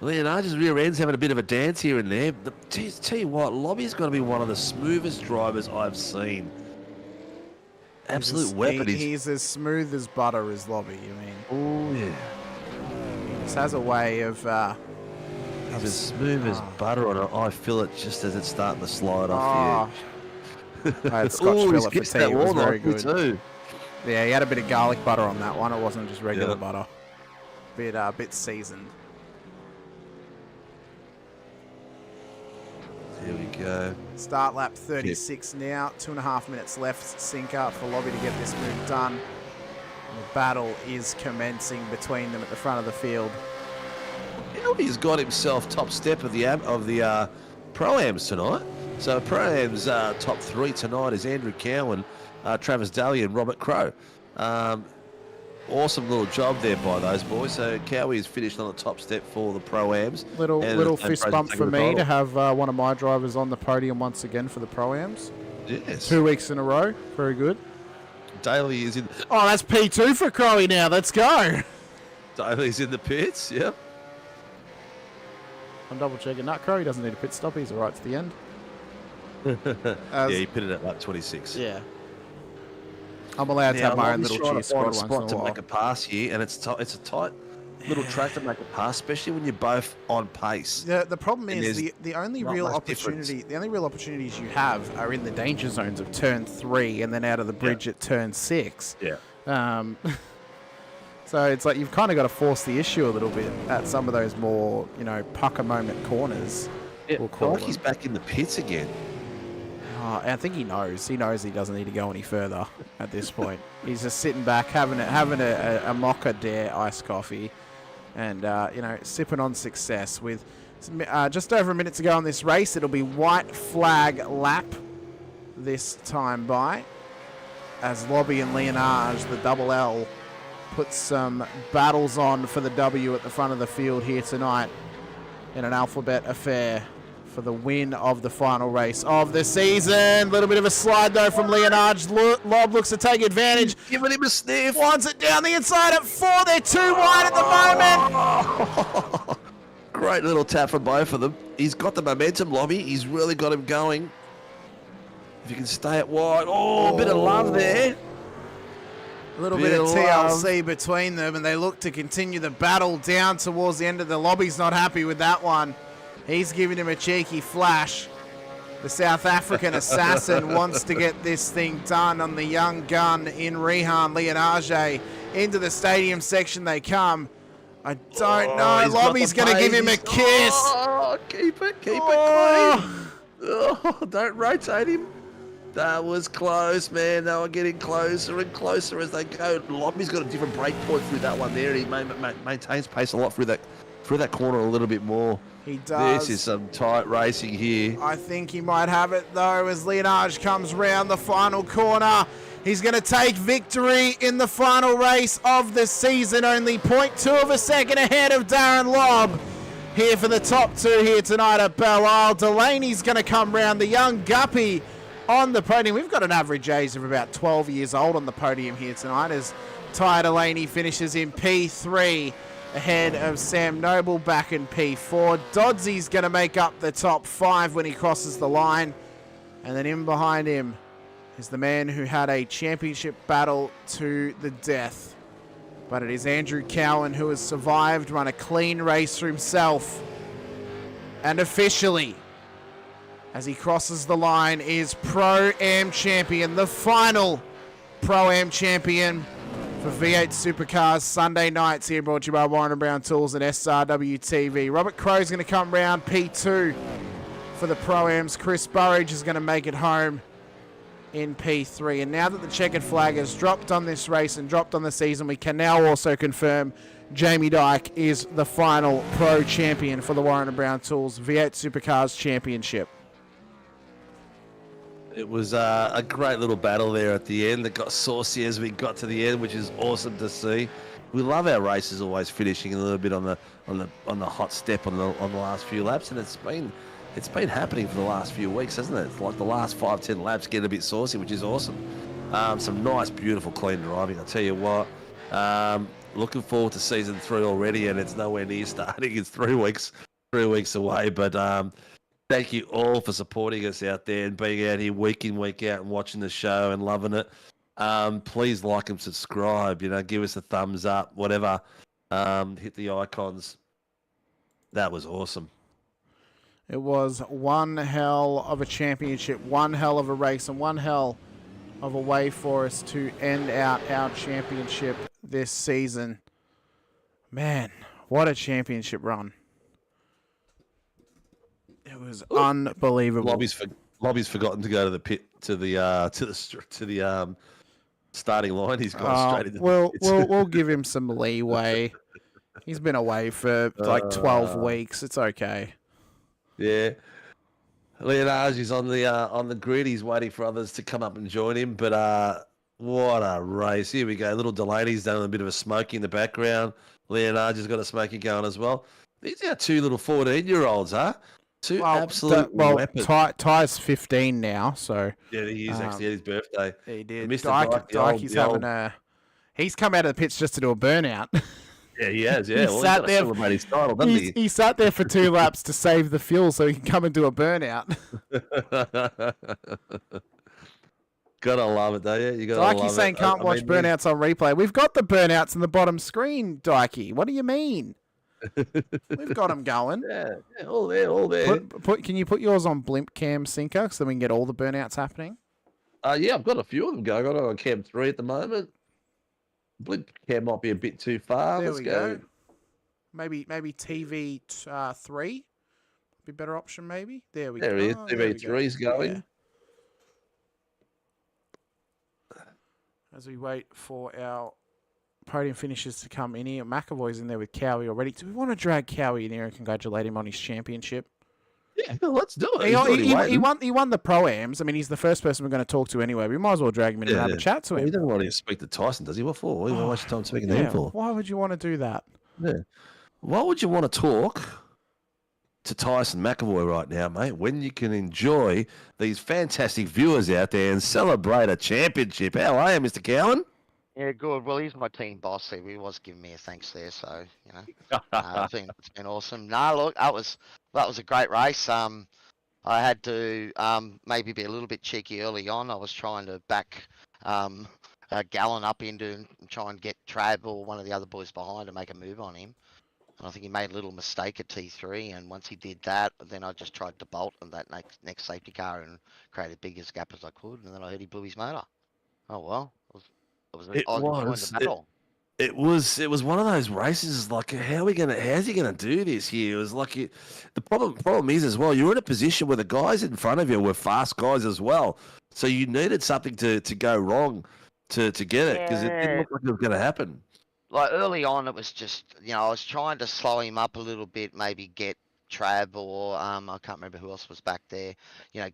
O: Leonardo's rear end's having a bit of a dance here and there. Tell you what, Lobby's going to be one of the smoothest drivers I've seen. Absolute weapon.
L: He's as smooth as butter as Lobby, you mean?
O: Oh, yeah.
L: He just has a way of...
O: He's as smooth as butter on it. I feel it just as it's starting to slide off the edge.
L: I had Scotch fillet for tea. It was very good.
O: Too.
L: Yeah, he had a bit of garlic butter on that one. It wasn't just regular butter. Bit seasoned.
O: Here we go.
L: Start lap 36 now. 2.5 minutes left. Sinker for Lobby to get this move done. And the battle is commencing between them at the front of the field.
O: He's got himself top step of the Pro-Ams tonight. So Pro-Ams top 3 tonight is Andrew Cowan, Travis Daly and Robert Crow. Awesome little job there by those boys. So Cowie has finished on the top step for the Pro-Ams.
L: Little fist bump for me to have one of my drivers on the podium once again for the Pro-Ams.
O: Yes.
L: 2 weeks in a row. Very good.
O: Daly is in...
L: Oh, that's P2 for Crowie now. Let's go.
O: Daly's in the pits, yep.
L: I'm double checking that. Crowie doesn't need a pit stop. He's all right to the end.
O: Yeah, he pitted at lap 26.
L: Yeah. I'm allowed to have my own little cheer squad once in a
O: spot to
L: while.
O: make a pass here, and it's a tight little track to make a pass, especially when you're both on pace.
L: The problem is the only
O: not
L: real
O: much
L: opportunity, the only real opportunities you have are in the danger zones of turn 3 and then out of the bridge at turn 6.
O: Yeah.
L: So it's like you've kind of got to force the issue a little bit at some of those more, pucker moment corners.
O: Yeah,
L: we'll call
O: Nike's
L: them.
O: back in the pits again.
L: Oh, I think he knows. He knows he doesn't need to go any further at this point. He's just sitting back, having a mocha dare iced coffee, and sipping on success. With just over a minute to go on this race, it'll be white flag lap this time by, as Lobby and Leonard, the double L, put some battles on for the W at the front of the field here tonight in an alphabet affair for the win of the final race of the season. Little bit of a slide though from Leonard. Lob looks to take advantage.
O: Giving him a sniff.
L: Wants it down the inside at 4. They're too wide at the moment.
O: Great little tap from both of them. He's got the momentum, Lobby. He's really got him going. If you can stay at wide. Oh, a bit of love there.
L: A little bit of TLC between them, and they look to continue the battle down towards the end of the lobby's not happy with that one. He's giving him a cheeky flash. The South African assassin wants to get this thing done on the young gun in Rehan Leonage. Into the stadium section they come. I don't know. Lobby's going to give him a kiss.
O: Oh, keep it clean. Oh, don't rotate him. That was close, man. They were getting closer and closer as they go. Lobby's got a different break point through that one there. He maintains pace a lot through that corner a little bit more.
L: He does.
O: This is some tight racing here.
L: I think he might have it, though, as Leonage comes round the final corner. He's going to take victory in the final race of the season. Only 0.2 of a second ahead of Darren Lobb. Here for the top two here tonight at Belle Isle. Delaney's going to come round. The young Guppy on the podium. We've got an average age of about 12 years old on the podium here tonight as Ty Delaney finishes in P3 ahead of Sam Noble back in P4. Dodsy's going to make up the top 5 when he crosses the line. And then in behind him is the man who had a championship battle to the death. But it is Andrew Cowan who has survived, run a clean race for himself. And officially, as he crosses the line, is Pro-Am champion, the final Pro-Am champion for V8 Supercars Sunday nights here, brought to you by Warren & Brown Tools and SRW TV. Robert Crow's going to come round P2 for the Pro-Ams. Chris Burridge is going to make it home in P3. And now that the checkered flag has dropped on this race and dropped on the season, we can now also confirm Jamie Dyke is the final Pro champion for the Warren & Brown Tools V8 Supercars Championship.
O: It was a great little battle there at the end that got saucy as we got to the end, which is awesome to see. We love our races always finishing a little bit on the hot step on the last few laps, and it's been happening for the last few weeks, hasn't it? It's like the last 5-10 laps get a bit saucy, which is awesome. Some nice, beautiful, clean driving. I'll tell you what. Looking forward to season 3 already, and it's nowhere near starting. It's 3 weeks away, but. Thank you all for supporting us out there and being out here week in, week out and watching the show and loving it. Please like and subscribe, give us a thumbs up, whatever. Hit the icons. That was awesome.
L: It was one hell of a championship, one hell of a race, and one hell of a way for us to end out our championship this season. Man, what a championship run. It was unbelievable.
O: Lobby's forgotten to go to the pit to the starting line. He's gone straight into the pit.
L: We'll give him some leeway. He's been away for like 12 weeks. It's okay.
O: Yeah. Leonage is on the grid. He's waiting for others to come up and join him. But what a race. Here we go. Little Delaney's done a bit of a smoky in the background. Leonage has got a smoky going as well. These are 2 little 14-year-olds, huh? Two absolute weapons.
L: Ty's 15 now, so...
O: Yeah, he is actually at his birthday.
L: He did. Dyke, he's come out of the pits just to do a burnout.
O: Yeah, he has, yeah. He's got to celebrate his title, doesn't he?
L: He sat there for 2 laps to save the fuel so he can come and do a burnout.
O: Gotta love it, don't you? You gotta love it.
L: Dykey's saying can't watch burnouts on replay. We've got the burnouts in the bottom screen, Dykey. What do you mean? We've got them going.
O: Yeah, all there.
L: Can you put yours on blimp cam syncer so we can get all the burnouts happening?
O: Yeah, I've got a few of them going. I've got on cam 3 at the moment. Blimp cam might be a bit too far.
L: There we go. Maybe TV 3 be a better option. Maybe there we go.
O: There he is. TV 3's going.
L: Yeah. As we wait for our podium finishes to come in here. McAvoy's in there with Cowie already. Do we want to drag Cowie in here and congratulate him on his championship?
O: Yeah, let's do it.
L: He won the Pro-Ams. I mean, he's the first person we're going to talk to anyway. We might as well drag him in and have a chat to him.
O: He doesn't want to speak to Tyson, does he? What for? What do you want to waste your time speaking to him for?
L: Why would you want to do that?
O: Yeah. Why would you want to talk to Tyson McAvoy right now, mate, when you can enjoy these fantastic viewers out there and celebrate a championship? How are you, Mr. Cowan?
J: Yeah, good. Well, he's my team boss. He was giving me a thanks there, so I think it's been awesome. No, look, that was a great race. I had to maybe be a little bit cheeky early on. I was trying to back Gallon up into and try and get Trav or one of the other boys behind to make a move on him. And I think he made a little mistake at T3, and once he did that, then I just tried to bolt on that next safety car and create the biggest gap as I could, and then I heard he blew his motor. Oh well,
O: It
J: I was enjoying the battle.
O: It was one of those races. Like, how's he gonna do this here? It was like the problem is as well. You're in a position where the guys in front of you were fast guys as well, so you needed something to go wrong to get it, because it didn't look like it was gonna happen.
J: Like early on, it was just I was trying to slow him up a little bit, maybe get Trav or I can't remember who else was back there.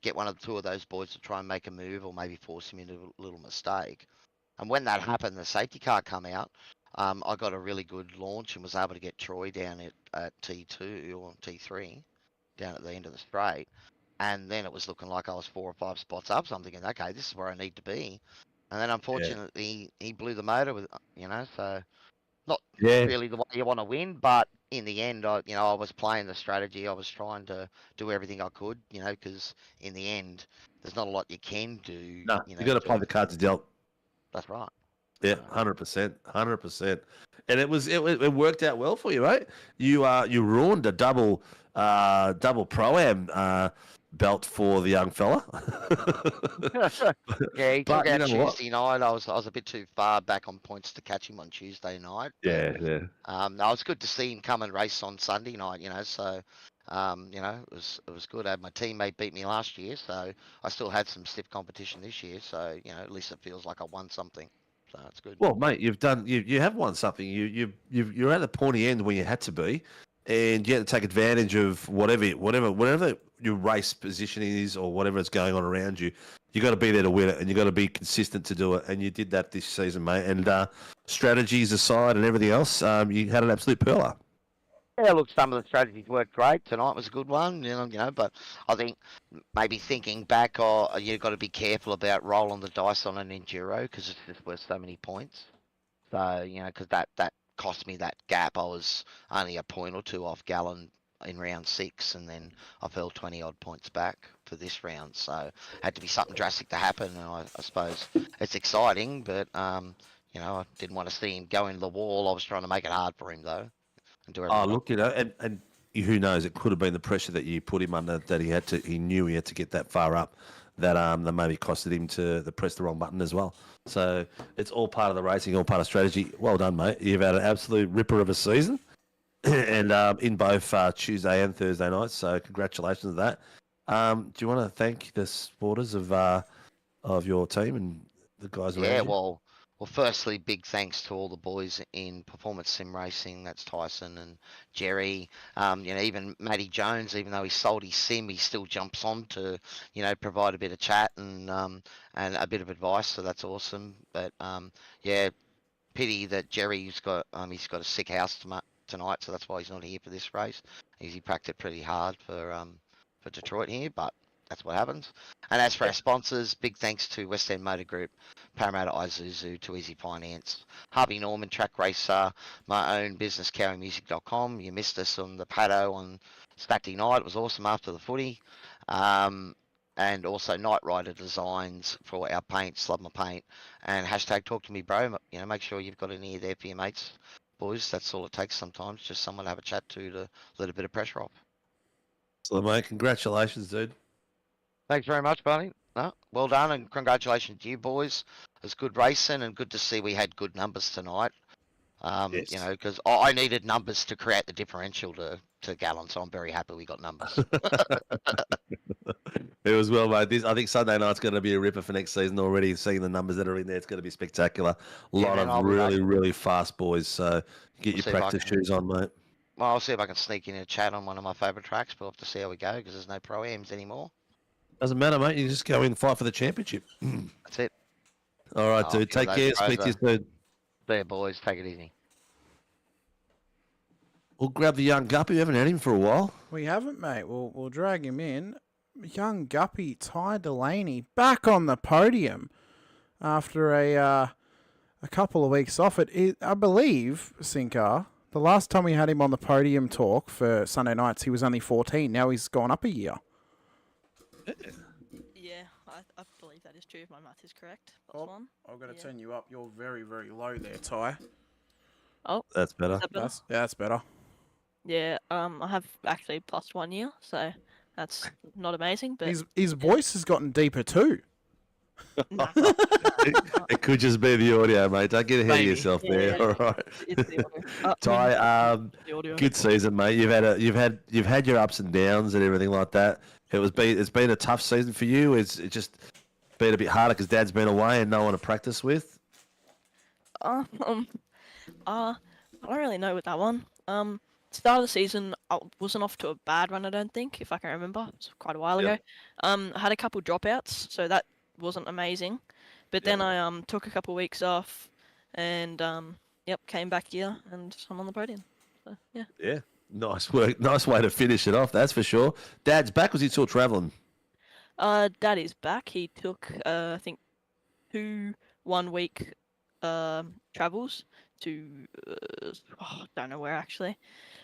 J: Get one of the two of those boys to try and make a move, or maybe force him into a little mistake. And when that happened, the safety car come out. I got a really good launch and was able to get Troy down at T2 or T3, down at the end of the straight. And then it was looking like I was 4 or 5 spots up. So I'm thinking, okay, this is where I need to be. And then unfortunately, he blew the motor with, so not really the way you want to win. But in the end, I was playing the strategy. I was trying to do everything I could, because in the end, there's not a lot you can do.
O: No, you got to play the cards dealt.
J: That's right.
O: Yeah, 100%. And it worked out well for you, right? You ruined a double pro-am belt for the young fella.
J: Yeah, he took out Tuesday night. I was a bit too far back on points to catch him on Tuesday night.
O: Yeah.
J: It was good to see him come and race on Sunday night. So it was good. I had my teammate beat me last year, so I still had some stiff competition this year. So at least it feels like I won something. So it's good.
O: Well, mate, you have won something. You're at the pointy end where you had to be, and you had to take advantage of whatever your race positioning is, or whatever is going on around you. You got to be there to win it, and you got to be consistent to do it. And you did that this season, mate. And strategies aside and everything else, you had an absolute pearler.
J: Yeah, look, some of the strategies worked great. Tonight was a good one, but I think maybe thinking back, you've got to be careful about rolling the dice on an enduro, because it's just worth so many points. So, because that cost me that gap. I was only a point or two off Gallon in round 6, and then I fell 20 odd points back for this round. So had to be something drastic to happen. And I suppose it's exciting, but, I didn't want to see him go into the wall. I was trying to make it hard for him, though.
O: Oh, look, and who knows? It could have been the pressure that you put him under, that he knew he had to get that far up, that maybe costed him to press the wrong button as well. So it's all part of the racing, all part of strategy. Well done, mate. You've had an absolute ripper of a season, and in both Tuesday and Thursday nights. So congratulations on that. Do you want to thank the supporters of your team and the guys around you?
J: Well, firstly, big thanks to all the boys in Performance Sim Racing. That's Tyson and Jerry. Even Matty Jones, even though he sold his sim, he still jumps on to, provide a bit of chat and a bit of advice. So that's awesome. But pity that Jerry's got a sick house tonight, so that's why he's not here for this race. He packed it pretty hard for Detroit here, but that's what happens. And as for our sponsors, big thanks to West End Motor Group, Parramatta Isuzu, To Easy Finance, Harvey Norman Track Racer, my own business, carrymusic.com. You missed us on the paddo on Saturday night. It was awesome after the footy. And also Night Rider Designs for our paint, Slub My Paint, and hashtag Talk to Me Bro. Make sure you've got an ear there for your mates, boys. That's all it takes sometimes, just someone to have a chat to let a bit of pressure off.
O: So, mate, congratulations, dude.
J: Thanks very much, buddy. Well done, and congratulations to you boys. It was good racing, and good to see we had good numbers tonight.
O: Yes.
J: Because I needed numbers to create the differential to Gallon, so I'm very happy we got numbers.
O: It was well, mate. I think Sunday night's going to be a ripper for next season already. Seeing the numbers that are in there, it's going to be spectacular. A lot of really fast boys, so get your practice shoes on, mate.
J: Well, I'll see if I can sneak in a chat on one of my favourite tracks, but we'll have to see how we go, because there's no Pro-Ams anymore.
O: Doesn't matter, mate. You just go in and fight for the championship.
J: That's it.
O: All right, dude. Take care. Speak to you soon.
J: There, boys. Take it easy.
O: We'll grab the young guppy. We haven't had him for a while.
L: We haven't, mate. We'll drag him in. Young guppy, Ty Delaney, back on the podium after a couple of weeks off it. I believe, Sinker, the last time we had him on the podium talk for Sunday nights, he was only 14. Now he's gone up a year.
P: Yeah, I believe that is is true if my math is correct.
L: Oh,
P: +1.
L: I've got to turn you up. You're very, very low there, Ty.
P: Oh,
O: That's better.
P: is that better?
L: That's better.
P: Yeah, I have actually +1 year, so that's not amazing, but
L: His voice has gotten deeper too.
O: It could just be the audio, mate. Don't get ahead of yourself there. All right.
P: It's the audio.
O: Ty,
P: the audio.
O: good season, mate. You've had your ups and downs and everything like that. It's been a tough season for you. It's just been a bit harder because Dad's been away and no one to practice with.
P: I don't really know with that one. Start of the season, I wasn't off to a bad run, I don't think, if I can remember. It's quite a while ago. I had a couple dropouts, so that wasn't amazing. But then I took a couple weeks off, and came back here, and I'm on the podium. So yeah.
O: Yeah, nice work. Nice way to finish it off. That's for sure. Dad's back. Was he still travelling?
P: Dad is back. He took I think 2 1-week travels to don't know where actually,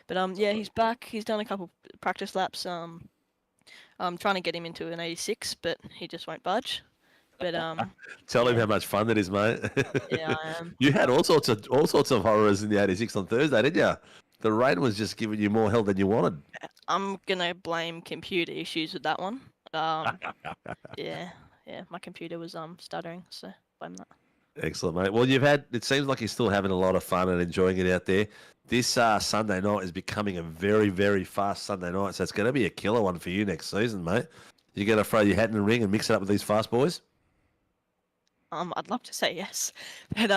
P: but yeah, he's back. He's done a couple practice laps. I'm trying to get him into an 86, but he just won't budge. But
O: Tell him how much fun that is, mate.
P: Yeah, I am.
O: You had all sorts of horrors in the 86 on Thursday, didn't you? The rain was just giving you more hell than you wanted.
P: I'm gonna blame computer issues with that one. Yeah, my computer was stuttering, so blame that.
O: Excellent, mate. Well, it seems like you're still having a lot of fun and enjoying it out there. This Sunday night is becoming a very, very fast Sunday night, so it's going to be a killer one for you next season, mate. You're going to throw your hat in the ring and mix it up with these fast boys?
P: I'd love to say yes, but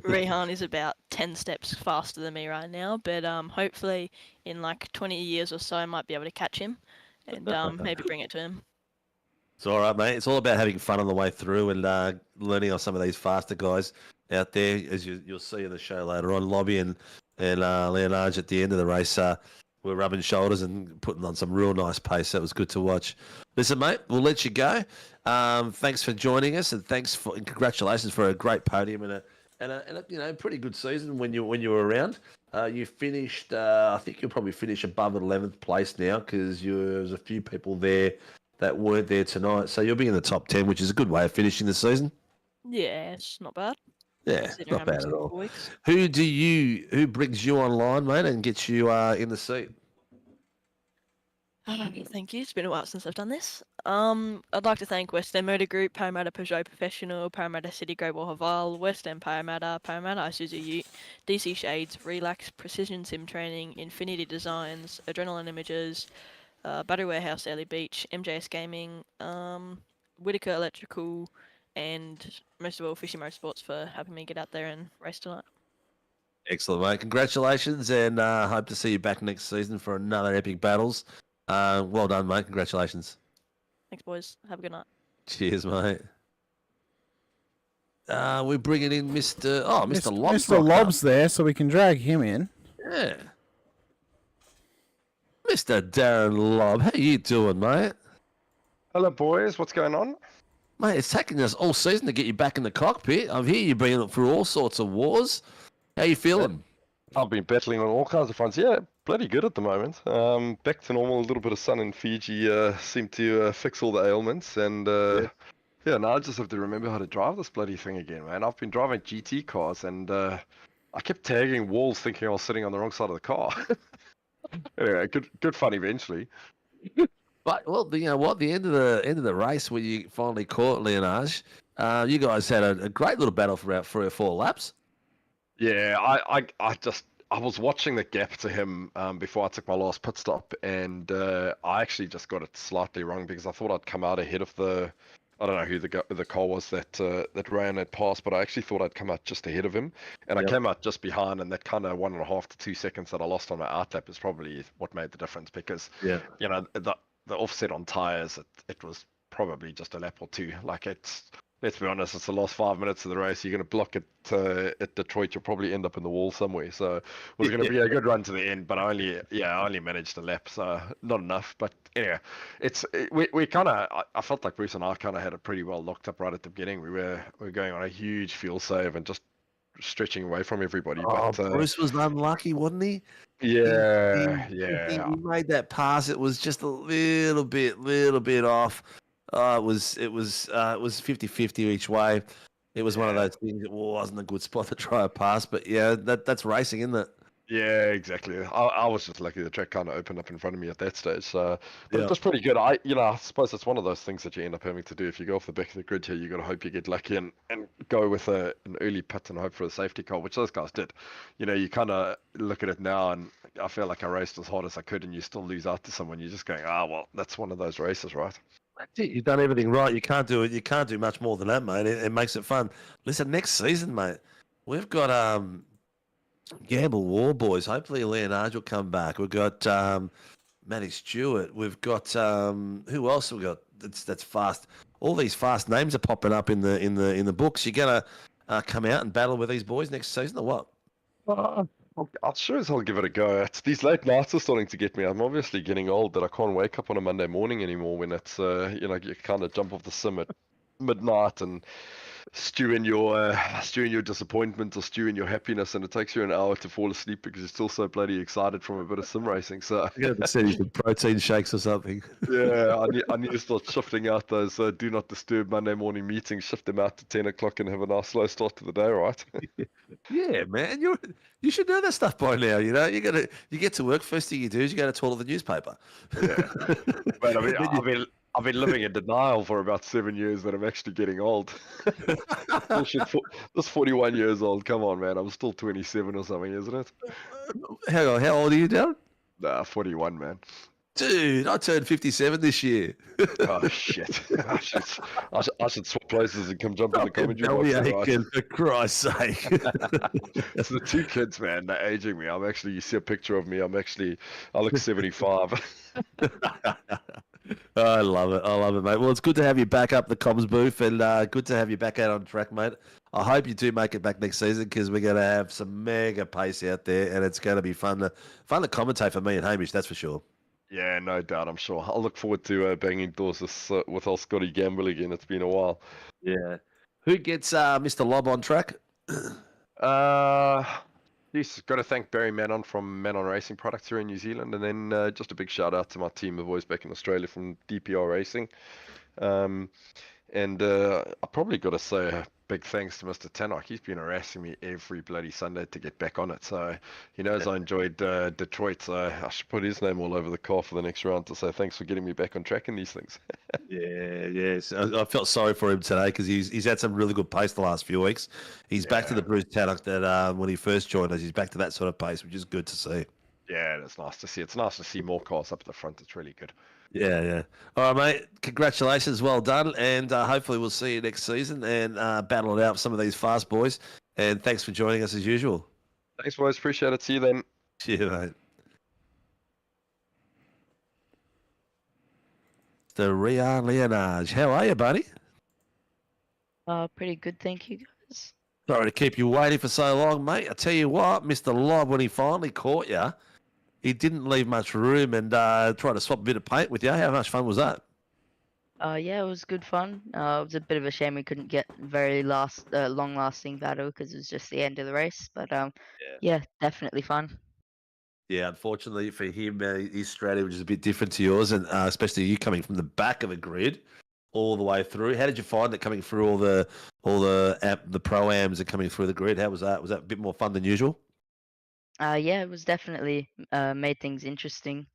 P: Rehan is about 10 steps faster than me right now, but hopefully in like 20 years or so I might be able to catch him and maybe bring it to him.
O: It's all right, mate. It's all about having fun on the way through and learning on some of these faster guys out there, as you'll see in the show later on. Lobby and Leonardo at the end of the race were rubbing shoulders and putting on some real nice pace. That was good to watch. Listen, mate, we'll let you go. Thanks for joining us, and congratulations for a great podium and a pretty good season when you were around. You finished. I think you'll probably finish above 11th place now because there's a few people there that weren't there tonight. So you'll be in the top 10, which is a good way of finishing the season.
P: Yeah, it's not bad.
O: Yeah, not bad at all. Who brings you online, mate, and gets you in the seat?
P: Thank you. It's been a while since I've done this. I'd like to thank West End Motor Group, Parramatta Peugeot Professional, Parramatta City Great Wall Haval, West End Parramatta, Parramatta Isuzu Ute, DC Shades, Relax, Precision Sim Training, Infinity Designs, Adrenaline Images, Battery Warehouse, Early Beach, MJS Gaming, Whitaker Electrical, and most of all, Fishy Motorsports for having me get out there and race tonight.
O: Excellent, mate. Congratulations, and hope to see you back next season for another epic battles. Well done, mate. Congratulations.
P: Thanks, boys. Have a good night.
O: Cheers, mate. We're bringing in Mr. Lobs.
L: Mr. Lobs there, so we can drag him in.
O: Yeah. Mr. Darren Lobb, how you doing, mate?
Q: Hello, boys. What's going on?
O: Mate, it's taken us all season to get you back in the cockpit. I've heard you've been through all sorts of wars. How you feeling?
Q: I've been battling on all kinds of fronts. Yeah, bloody good at the moment. Back to normal. A little bit of sun in Fiji seemed to fix all the ailments. And yeah, now I just have to remember how to drive this bloody thing again, man. I've been driving GT cars and I kept tagging walls thinking I was sitting on the wrong side of the car. Anyway, good fun eventually.
O: But well, you know what? The end of the race when you finally caught Leonardo, you guys had a great little battle for about 3 or 4 laps.
Q: Yeah, I was watching the gap to him before I took my last pit stop, and I actually just got it slightly wrong because I thought I'd come out ahead of I don't know who the car was that ran it past, but I actually thought I'd come out just ahead of him, and I came out just behind, and that kind of 1.5 to 2 seconds that I lost on my outlap is probably what made the difference because you know the offset on tires, it was probably just a lap or two. Like let's be honest, it's the last 5 minutes of the race. You're going to block it at Detroit, you'll probably end up in the wall somewhere. So it was going to be a good run to the end, but I only managed a lap, so not enough. But anyway, we kind of, I felt like Bruce and I kind of had it pretty well locked up right at the beginning. We were going on a huge fuel save and just stretching away from everybody.
O: Oh, but Bruce was unlucky, wasn't he?
Q: Yeah,
O: he made that pass. It was just a little bit off. it was 50-50 each way. It was one of those things. It wasn't a good spot to try a pass, but yeah, that's racing, isn't it?
Q: Yeah, exactly. I was just lucky the track kind of opened up in front of me at that stage. So, but
O: Yeah.
Q: it was pretty good. I suppose it's one of those things that you end up having to do. If you go off the back of the grid here, you got to hope you get lucky and go with an early pit and hope for a safety car, which those guys did. You kind of look at it now, and I feel like I raced as hard as I could, and you still lose out to someone. You're just going, well, that's one of those races, right?
O: That's it. You've done everything right. You can't do it. You can't do much more than that, mate. It makes it fun. Listen, next season, mate, we've got Gamble War Boys. Hopefully, Leonard will come back. We've got Matty Stewart. We've got who else? Have we got that's fast. All these fast names are popping up in the books. You're gonna come out and battle with these boys next season, or what?
Q: I'll sure as hell give it a go. It's these late nights are starting to get me. I'm obviously getting old that I can't wake up on a Monday morning anymore when it's you kind of jump off the sim at midnight and stew in your disappointment or stew in your happiness, and it takes you an hour to fall asleep because you're still so bloody excited from a bit of sim racing. So
O: You got to send you some protein shakes or something.
Q: yeah, I need to start shifting out those do not disturb Monday morning meetings. Shift them out to 10 o'clock and have a nice slow start to the day, right?
O: Yeah, man, you should know that stuff by now. You get to work. First thing you do is you go to toilet the newspaper.
Q: Yeah, but I've been living in denial for about 7 years that I'm actually getting old. This 41 years old. Come on, man. I'm still 27 or something, isn't it?
O: Hang on, how old are you, Darren?
Q: Nah, 41, man.
O: Dude, I turned 57 this year.
Q: Oh shit! I should swap places and come jump in the commentary box.
O: Aiken, for Christ's sake.
Q: It's the two kids, man. They're aging me. You see a picture of me. I look 75.
O: I love it, mate. Well, it's good to have you back up the comms booth, and good to have you back out on track, mate. I hope you do make it back next season because we're going to have some mega pace out there, and it's going to be fun to commentate for me and Hamish. That's for sure.
Q: Yeah, no doubt. I'm sure. I'll look forward to banging doors with old Scotty Gamble again. It's been a while.
O: Yeah. Who gets Mr. Lob on track?
Q: Yes, got to thank Barry Manon from Manon Racing Products here in New Zealand, and then just a big shout out to my team of boys back in Australia from DPR Racing. I probably got to say a big thanks to Mr. Tannock. He's been harassing me every bloody Sunday to get back on it. So he knows I enjoyed Detroit, so I should put his name all over the car for the next round to say thanks for getting me back on track in these things.
O: Yes. I felt sorry for him today because he's had some really good pace the last few weeks. He's back to the Bruce Tannock that when he first joined us. He's back to that sort of pace, which is good to see.
Q: Yeah, it's nice to see. It's nice to see more cars up at the front. It's really good.
O: Yeah. All right, mate. Congratulations. Well done. And hopefully we'll see you next season and battle it out with some of these fast boys. And thanks for joining us as usual.
Q: Thanks, boys. Appreciate it. See you then.
O: See you, mate. The Ria Leonage. How are you, buddy?
R: Pretty good, thank you, guys.
O: Sorry to keep you waiting for so long, mate. I tell you what, Mr. Lob, when he finally caught you, he didn't leave much room and tried to swap a bit of paint with you. How much fun was that?
R: Yeah, it was good fun. It was a bit of a shame we couldn't get very long-lasting battle because it was just the end of the race. But yeah, definitely fun.
O: Yeah, unfortunately for him, his strategy was a bit different to yours, and especially you coming from the back of the grid all the way through. How did you find it coming through all the pro-ams and coming through the grid? How was that? Was that a bit more fun than usual?
R: Yeah, it was definitely made things interesting.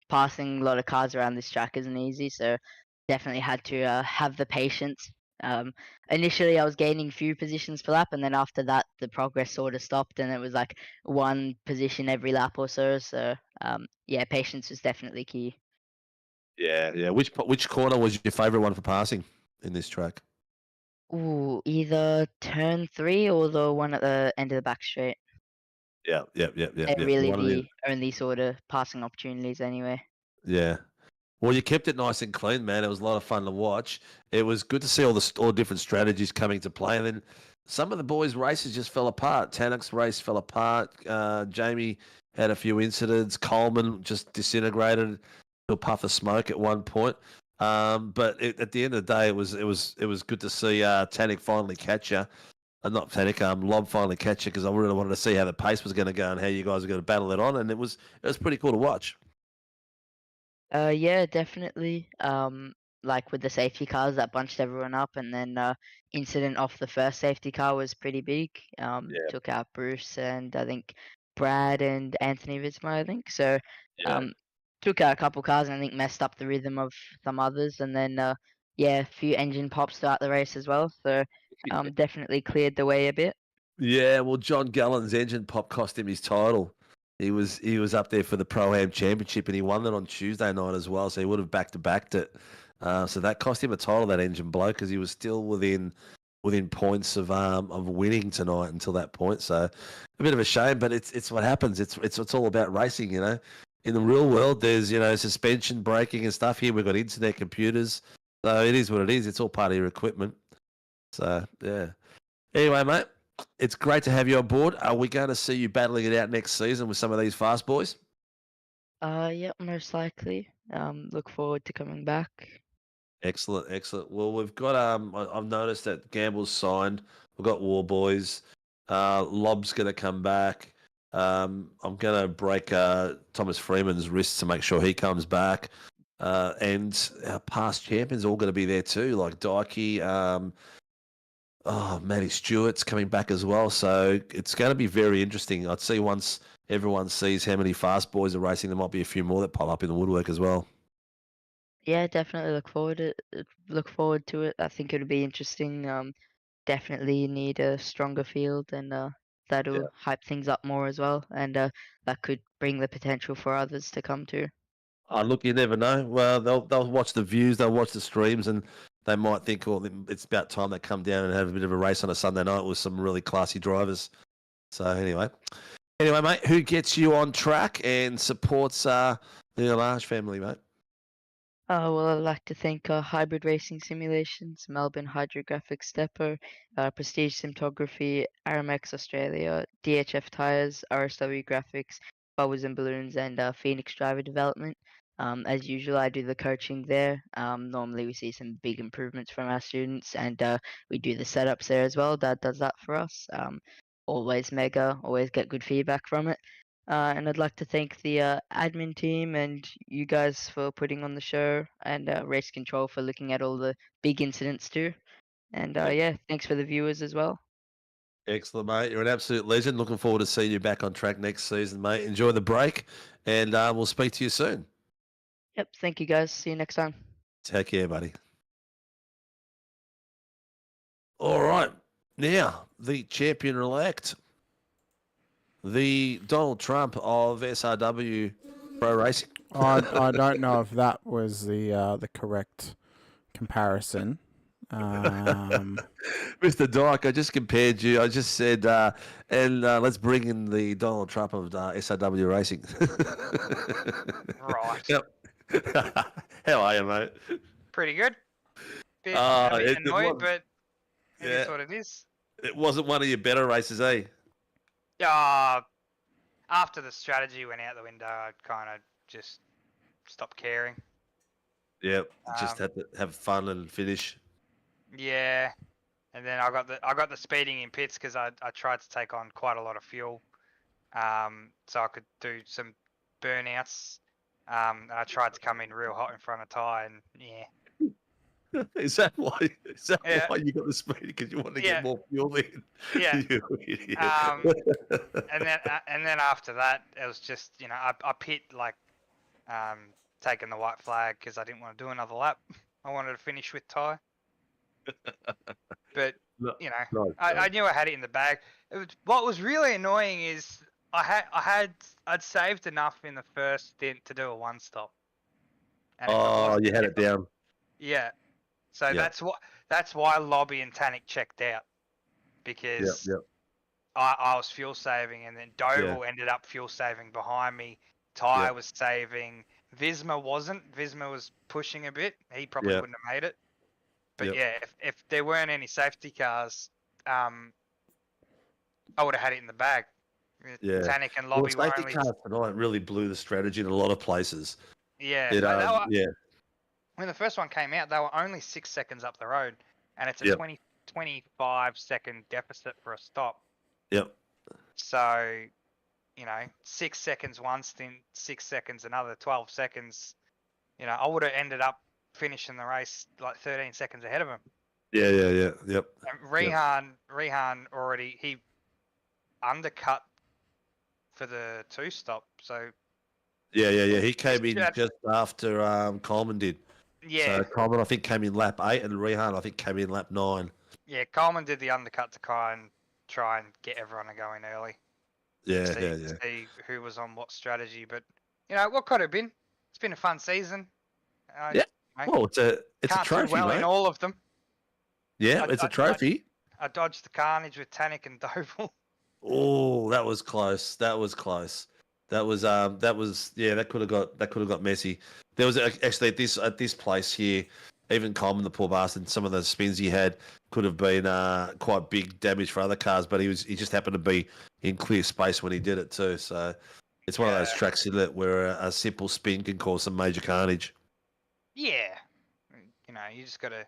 R: Passing a lot of cars around this track isn't easy, so definitely had to have the patience. Initially, I was gaining few positions per lap, and then after that, the progress sort of stopped, and it was like one position every lap or so. So yeah, patience was definitely key.
O: Yeah. Which corner was your favourite one for passing in this track?
R: Ooh, either turn 3 or the one at the end of the back straight.
O: Yeah.
R: They're really the only sort of passing opportunities anyway.
O: Yeah. Well, you kept it nice and clean, man. It was a lot of fun to watch. It was good to see all the different strategies coming to play. And then some of the boys' races just fell apart. Tannock's race fell apart. Jamie had a few incidents. Coleman just disintegrated to a puff of smoke at one point. But at the end of the day, it was good to see Tannock finally catch you. Not Tannock, Lob finally catch you because I really wanted to see how the pace was going to go and how you guys were going to battle it on. And it was pretty cool to watch.
R: Yeah, definitely. like with the safety cars that bunched everyone up, and then incident off the first safety car was pretty big. Took out Bruce and I think Brad and Anthony Visma, I think. So took out a couple cars and I think messed up the rhythm of some others, and then a few engine pops throughout the race as well. So definitely cleared the way a bit.
O: Yeah, well, John Gallen's engine pop cost him his title. He was up there for the Pro-Am Championship, and he won it on Tuesday night as well, so he would have back-to-backed it. So that cost him a title, that engine blow, because he was still within points of winning tonight until that point. So a bit of a shame, but it's what happens. It's all about racing, you know. In the real world, there's suspension, braking, and stuff. Here we've got internet, computers, so it is what it is. It's all part of your equipment. So yeah. Anyway, mate, it's great to have you on board. Are we going to see you battling it out next season with some of these fast boys?
R: Yeah, most likely. Look forward to coming back.
O: Excellent. Well, we've got I've noticed that Gamble's signed. We've got War Boys. Lob's going to come back. I'm going to break Thomas Freeman's wrist to make sure he comes back. And our past champions are all going to be there too, like Dykey. Matty Stewart's coming back as well. So it's going to be very interesting. I'd see once everyone sees how many fast boys are racing, there might be a few more that pop up in the woodwork as well.
R: Yeah, definitely look forward to it. I think it'll be interesting. Definitely need a stronger field, and that'll hype things up more as well, and that could bring the potential for others to come too.
O: Oh, look, you never know. Well, they'll watch the views, they'll watch the streams, and they might think, well, it's about time they come down and have a bit of a race on a Sunday night with some really classy drivers. So anyway, mate, who gets you on track and supports the Large family, mate?
R: Well, I'd like to thank Hybrid Racing Simulations, Melbourne Hydrographic Stepper, Prestige Cinematography, Aramex Australia, DHF Tires, RSW Graphics, Bubbles and Balloons, and Phoenix Driver Development. As usual, I do the coaching there. Normally, we see some big improvements from our students, and we do the setups there as well. Dad does that for us. Always mega, always get good feedback from it. And I'd like to thank the admin team and you guys for putting on the show, and Race Control for looking at all the big incidents too. And thanks for the viewers as well.
O: Excellent, mate. You're an absolute legend. Looking forward to seeing you back on track next season, mate. Enjoy the break, and we'll speak to you soon.
R: Yep, thank you guys. See you next time.
O: Take care, buddy. All right. Now, the champion-elect, the Donald Trump of SRW Pro Racing.
L: I don't know if that was the correct comparison.
O: Mr. Dyke, I just compared you. I just said, let's bring in the Donald Trump of SRW Racing.
S: Right.
O: Yep. How are you, mate?
S: Pretty good. Bit annoyed, but it is what it is.
O: It wasn't one of your better races, eh?
S: After the strategy went out the window, I kind of just stopped caring.
O: Yep. Just had to have fun and finish.
S: Yeah, and then I got the speeding in pits because I tried to take on quite a lot of fuel, so I could do some burnouts. And I tried to come in real hot in front of Ty, and yeah.
O: Is that why you got the speed? Because you want to get more fuel in?
S: Yeah.
O: You idiot.
S: And then after that, it was just I pit like taking the white flag because I didn't want to do another lap. I wanted to finish with Ty. But I knew I had it in the bag. What was really annoying is I'd saved enough in the first stint to do a one stop.
O: You had it down.
S: Yeah. So that's why Lobby and Tannic checked out, because I was fuel saving, and then Doble ended up fuel saving behind me. Ty was saving. Visma wasn't. Visma was pushing a bit. He probably wouldn't have made it. But if there weren't any safety cars, I would have had it in the bag.
O: Yeah.
S: Tannic and Lobby were
O: safety
S: only...
O: cars tonight really blew the strategy in a lot of places.
S: Yeah. When the first one came out, they were only 6 seconds up the road, and it's a 25-second deficit for a stop.
O: Yep.
S: So, 6 seconds one stint, 6 seconds another, 12 seconds. I would have ended up finishing the race like 13 seconds ahead of him.
O: Yeah, yep.
S: And Rehan already he undercut for the 2-stop. So
O: Yeah. He came in just after Coleman did.
S: yeah,
O: So Coleman, I think, came in lap 8, and Rehan, I think, came in lap 9.
S: yeah. Coleman did the undercut to try and get everyone to go in early.
O: Yeah.
S: See who was on what strategy, but what could have been. It's been a fun season.
O: Yeah. Well, it's a
S: Can't
O: trophy,
S: do well
O: mate.
S: in all of them.
O: Yeah, it's a trophy.
S: I dodged the carnage with Tannic and Doval.
O: Oh, that was close. That was yeah. That could have got messy. There was actually at this place here, even Coleman, the poor bastard, some of the spins he had could have been quite big damage for other cars, but he just happened to be in clear space when he did it too. So it's one of those tracks, isn't it, where a simple spin can cause some major carnage.
S: Yeah, you just gotta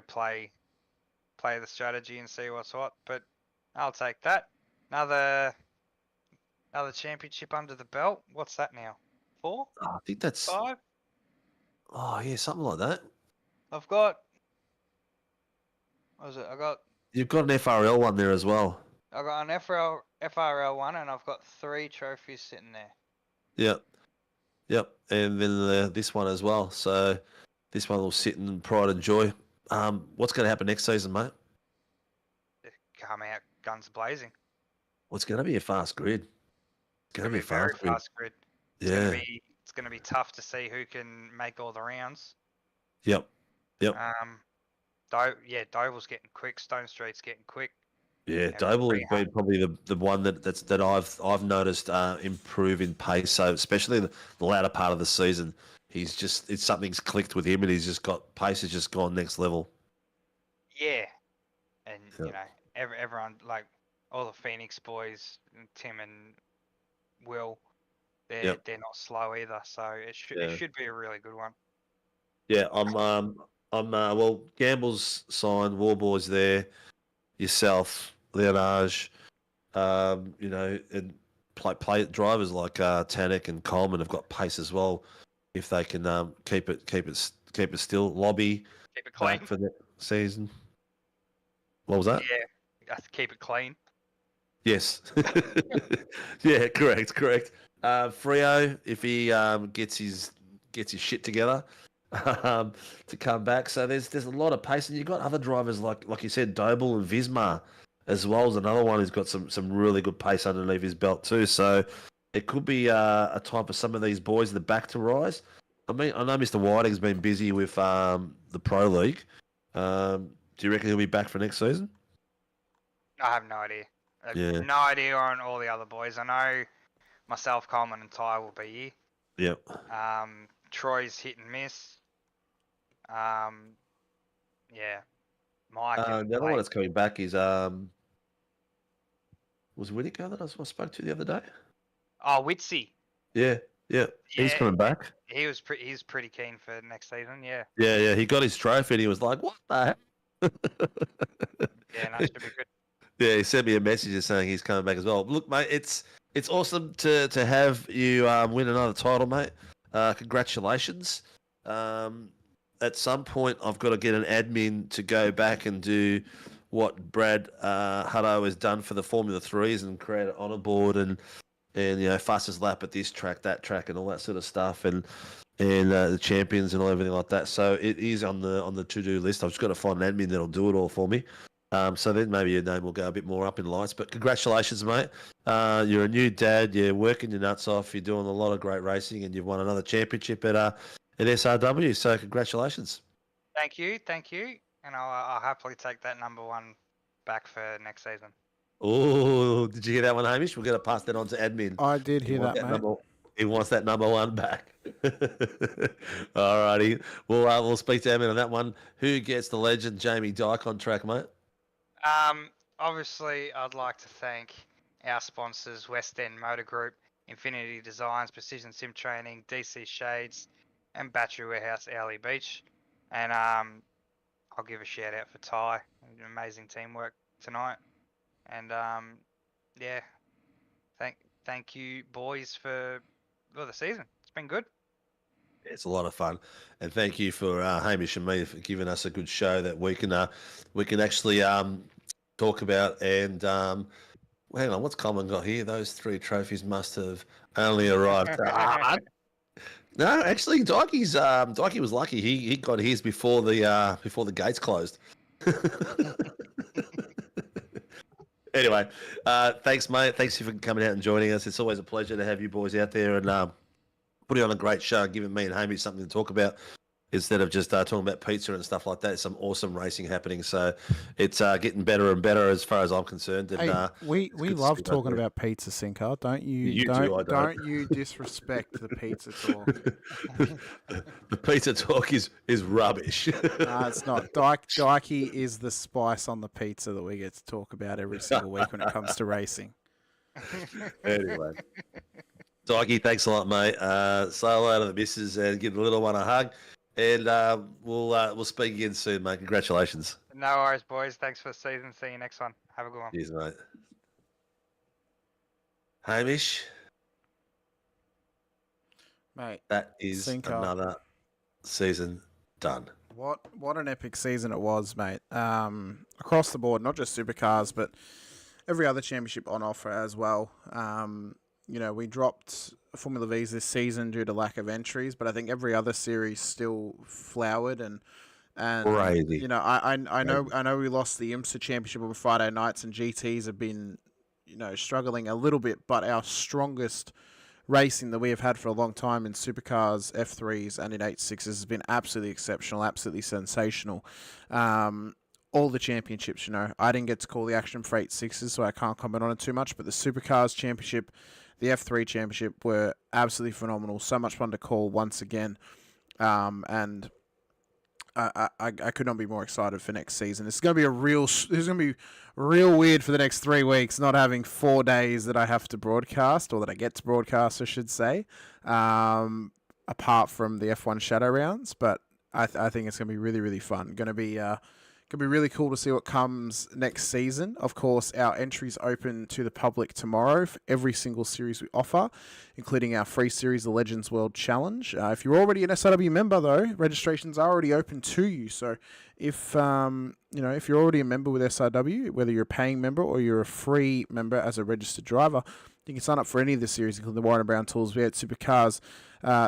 S: play the strategy and see what's what. But I'll take that. Another championship under the belt. What's that now? 4?
O: I think that's
S: 5.
O: Oh yeah, something like that.
S: I've got. What was it?
O: You've got an FRL one there as well.
S: I got an FRL one, and I've got 3 trophies sitting there.
O: Yep, and then this one as well. So this one will sit in pride and joy. What's going to happen next season, mate?
S: Come out guns blazing.
O: Well, it's going to be a fast grid. It's going to be a fast
S: grid.
O: Yeah.
S: It's going to be tough to see who can make all the rounds.
O: Yep.
S: Doval's getting quick. Stone Street's getting quick.
O: Yeah, Doval has been probably the one that I've noticed improve in pace. So especially the latter part of the season, something's clicked with him, and he's just got pace has just gone next level.
S: Yeah, and everyone like all the Phoenix boys, Tim and Will, they're not slow either. So it should be a really good one.
O: Yeah, well, Gamble's signed, Warboy's there, yourself, Leonage, and play drivers like Tannic and Coleman have got pace as well. If they can keep it still, Lobby
S: keep it clean
O: for the season. What was that?
S: Yeah, you have to keep it clean.
O: Yes. Yeah, correct. Freo, if he gets his shit together, to come back. So there's a lot of pace, and you've got other drivers like you said, Doble and Visma, as well as another one who's got some really good pace underneath his belt too. So it could be a time for some of these boys in the back to rise. I mean, I know Mr. Whiting's been busy with the Pro League. Do you reckon he'll be back for next season?
S: I have no idea. No idea on all the other boys. I know myself, Coleman, and Ty will be here.
O: Yep.
S: Troy's hit and miss. Mike.
O: The other one that's coming back is was Whittaker that I spoke to the other day?
S: Oh, Witsy.
O: Yeah. He's coming back.
S: He's pretty keen for next season. Yeah.
O: Yeah. He got his trophy and he was like, "What the heck?"
S: Yeah, no, should be good.
O: Yeah, he sent me a message saying he's coming back as well. Look, mate, it's awesome to have you win another title, mate. Congratulations. At some point, I've got to get an admin to go back and do what Brad Hutto has done for the Formula 3s and create an honour board and fastest lap at this track, that track, and all that sort of stuff, and the champions and everything like that. So it is on the to-do list. I've just got to find an admin that'll do it all for me. So then maybe your name will go a bit more up in lights. But congratulations, mate. You're a new dad. You're working your nuts off. You're doing a lot of great racing, and you've won another championship at SRW. So congratulations.
S: Thank you, and I'll happily take that number 1 back for next season.
O: Oh, did you hear that one, Hamish? We're going to pass that on to admin.
L: I did hear that, mate.
O: He wants that number 1 back. Alrighty. We'll speak to admin on that one. Who gets the legend Jamie Dyke on track, mate?
S: Obviously, I'd like to thank our sponsors, West End Motor Group, Infinity Designs, Precision Sim Training, DC Shades, and Battery Warehouse, Owley Beach. And I'll give a shout out for Ty. Amazing teamwork tonight. And thank you boys for the season. It's been good.
O: It's a lot of fun, and thank you for Hamish and me for giving us a good show that we can actually talk about. And hang on, what's Coleman got here? Those 3 trophies must have only arrived. No, actually, Dikey was lucky. He got his before the gates closed. Anyway, thanks, mate. Thanks for coming out and joining us. It's always a pleasure to have you boys out there and putting on a great show and giving me and Hamish something to talk about instead of just talking about pizza and stuff like that. Some awesome racing happening. So it's getting better and better as far as I'm concerned. And,
L: hey, we love talking about pizza, Sinker. Don't you? Don't you disrespect the pizza talk?
O: The pizza talk is rubbish.
L: No, it's not. Dikey is the spice on the pizza that we get to talk about every single week when it comes to racing.
O: Anyway. Dikey, thanks a lot, mate. Say hello to the missus and give the little one a hug. And we'll speak again soon, mate. Congratulations.
S: No worries, boys. Thanks for the season. See you next one. Have a good one.
O: Cheers, mate. Hamish?
L: Mate,
O: that is another season done.
L: What an epic season it was, mate. Across the board, not just Supercars, but every other championship on offer as well. We dropped Formula V's this season due to lack of entries, but I think every other series still flowered and
O: crazy.
L: I know we lost the IMSA championship on Friday nights, and GTs have been struggling a little bit, but our strongest racing that we have had for a long time in Supercars, F3s, and in 86s has been absolutely exceptional, absolutely sensational. All the championships, I didn't get to call the action for 86s, so I can't comment on it too much, but the Supercars championship, the F3 championship were absolutely phenomenal. So much fun to call once again. And I could not be more excited for next season. It's going to be real weird for the next 3 weeks, not having 4 days that I have to broadcast, or that I get to broadcast, I should say, apart from the F1 shadow rounds. But I think it's going to be really, really fun. Going to be really cool to see what comes next season. Of course, our entries open to the public tomorrow for every single series we offer, including our free series, the Legends World Challenge. If you're already an SRW member, though, registrations are already open to you. So if if you're already a member with SRW, whether you're a paying member or you're a free member as a registered driver, you can sign up for any of the series, including the Warren Brown Tools V8 Supercars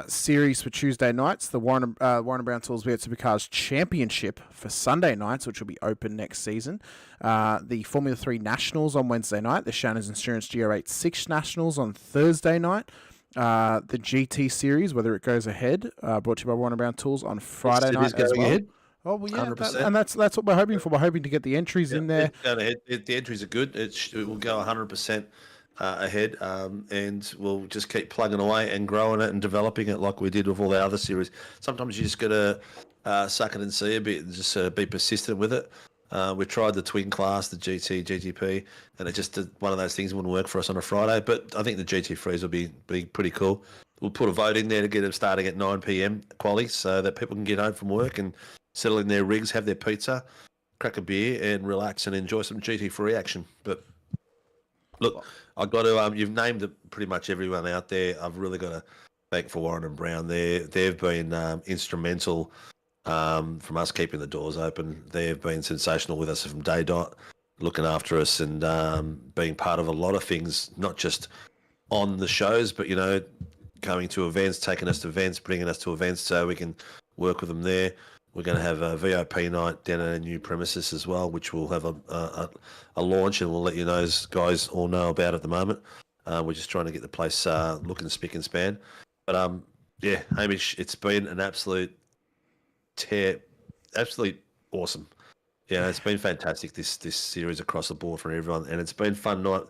L: series for Tuesday nights, the Warren Brown Tools V8 Supercars Championship for Sunday nights, which will be open next season, the Formula 3 Nationals on Wednesday night, the Shannon's Insurance GR86 Nationals on Thursday night, the GT series, whether it goes ahead, brought to you by Warren Brown Tools on Friday night as well. Ahead. Oh, well, yeah, and that's what we're hoping for. We're hoping to get the entries in there.
O: The entries are good. It will go 100%. Ahead, and we'll just keep plugging away and growing it and developing it like we did with all the other series. Sometimes you just got to suck it and see a bit and just be persistent with it. We tried the twin class, the GT, GTP, and it just one of those things wouldn't work for us on a Friday, but I think the GT3s will be pretty cool. We'll put a vote in there to get them starting at 9 p.m. quali so that people can get home from work and settle in their rigs, have their pizza, crack a beer and relax and enjoy some GT3 action. But look, I've got to. You've named pretty much everyone out there. I've really got to thank for Warren and Brown. They've been instrumental from us keeping the doors open. They've been sensational with us from day dot, looking after us and being part of a lot of things, not just on the shows, but coming to events, taking us to events, bringing us to events so we can work with them there. We're going to have a VIP night down at our new premises as well, which we'll have a launch, and we'll let you guys all know about at the moment. We're just trying to get the place looking spick and span. But yeah, Hamish, it's been an absolute tear, absolutely awesome. Yeah, it's been fantastic this series across the board for everyone, and it's been fun night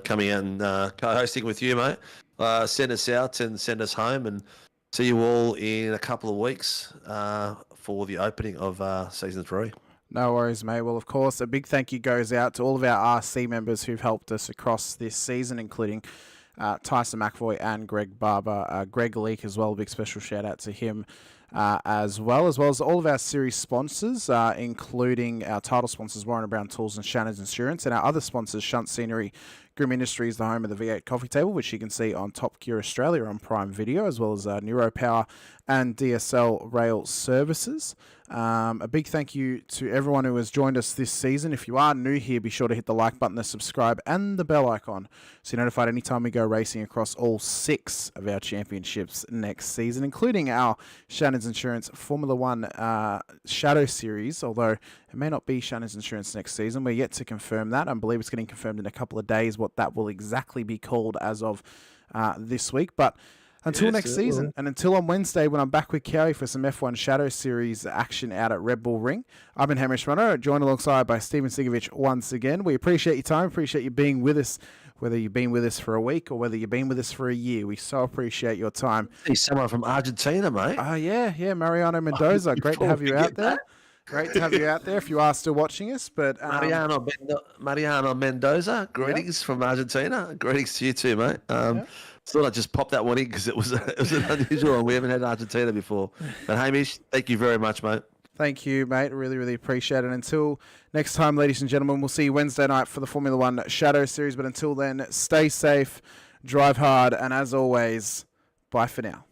O: coming out and co-hosting with you, mate. Send us out and send us home, and see you all in a couple of weeks for the opening of Season 3.
L: No worries, mate. Well, of course, a big thank you goes out to all of our RC members who've helped us across this season, including Tyson McAvoy and Greg Barber. Greg Leake as well, a big special shout out to him. as well as all of our series sponsors, including our title sponsors, Warren & Brown Tools and Shannon's Insurance, and our other sponsors, Shunt Scenery, Grim Industries, the home of the V8 coffee table, which you can see on Top Gear Australia on Prime Video, as well as NeuroPower and DSL Rail Services. A big thank you to everyone who has joined us this season. If you are new here, be sure to hit the like button, the subscribe, and the bell icon so you're notified anytime we go racing across all 6 of our championships next season, including our Shannon's Insurance Formula One Shadow Series, although it may not be Shannon's Insurance next season. We're yet to confirm that. I believe it's getting confirmed in a couple of days what that will exactly be called as of this week. But until next season, and until on Wednesday when I'm back with Cowie for some F1 Shadow Series action out at Red Bull Ring, I've been Hamish Munro, joined alongside by Stephen Sinkovic once again. We appreciate your time, appreciate you being with us, whether you've been with us for a week or whether you've been with us for a year. We so appreciate your time.
O: He's someone from Argentina, mate.
L: Yeah, Mariano Mendoza. Great to have you out there. Great to have you out there if you are still watching us. But
O: Mariano Mendoza, greetings from Argentina. Greetings to you too, mate. Thought I'd just pop that one in because it was an unusual one. We haven't had Argentina before. But Hamish, thank you very much, mate.
L: Thank you, mate. Really, really appreciate it. Until next time, ladies and gentlemen, we'll see you Wednesday night for the Formula One Shadow Series. But until then, stay safe, drive hard, and as always, bye for now.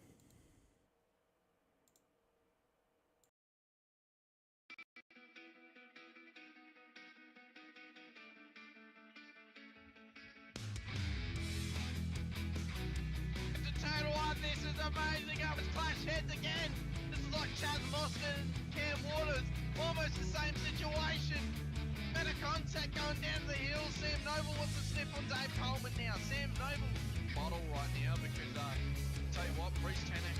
A: Amazing, I was clash heads again. This is like Chaz Mostert and Cam Waters, almost the same situation. Better contact going down the hill. Sam Noble wants to sniff on Dave Coleman now. Sam Noble bottle right now because tell you what, Bruce Tanak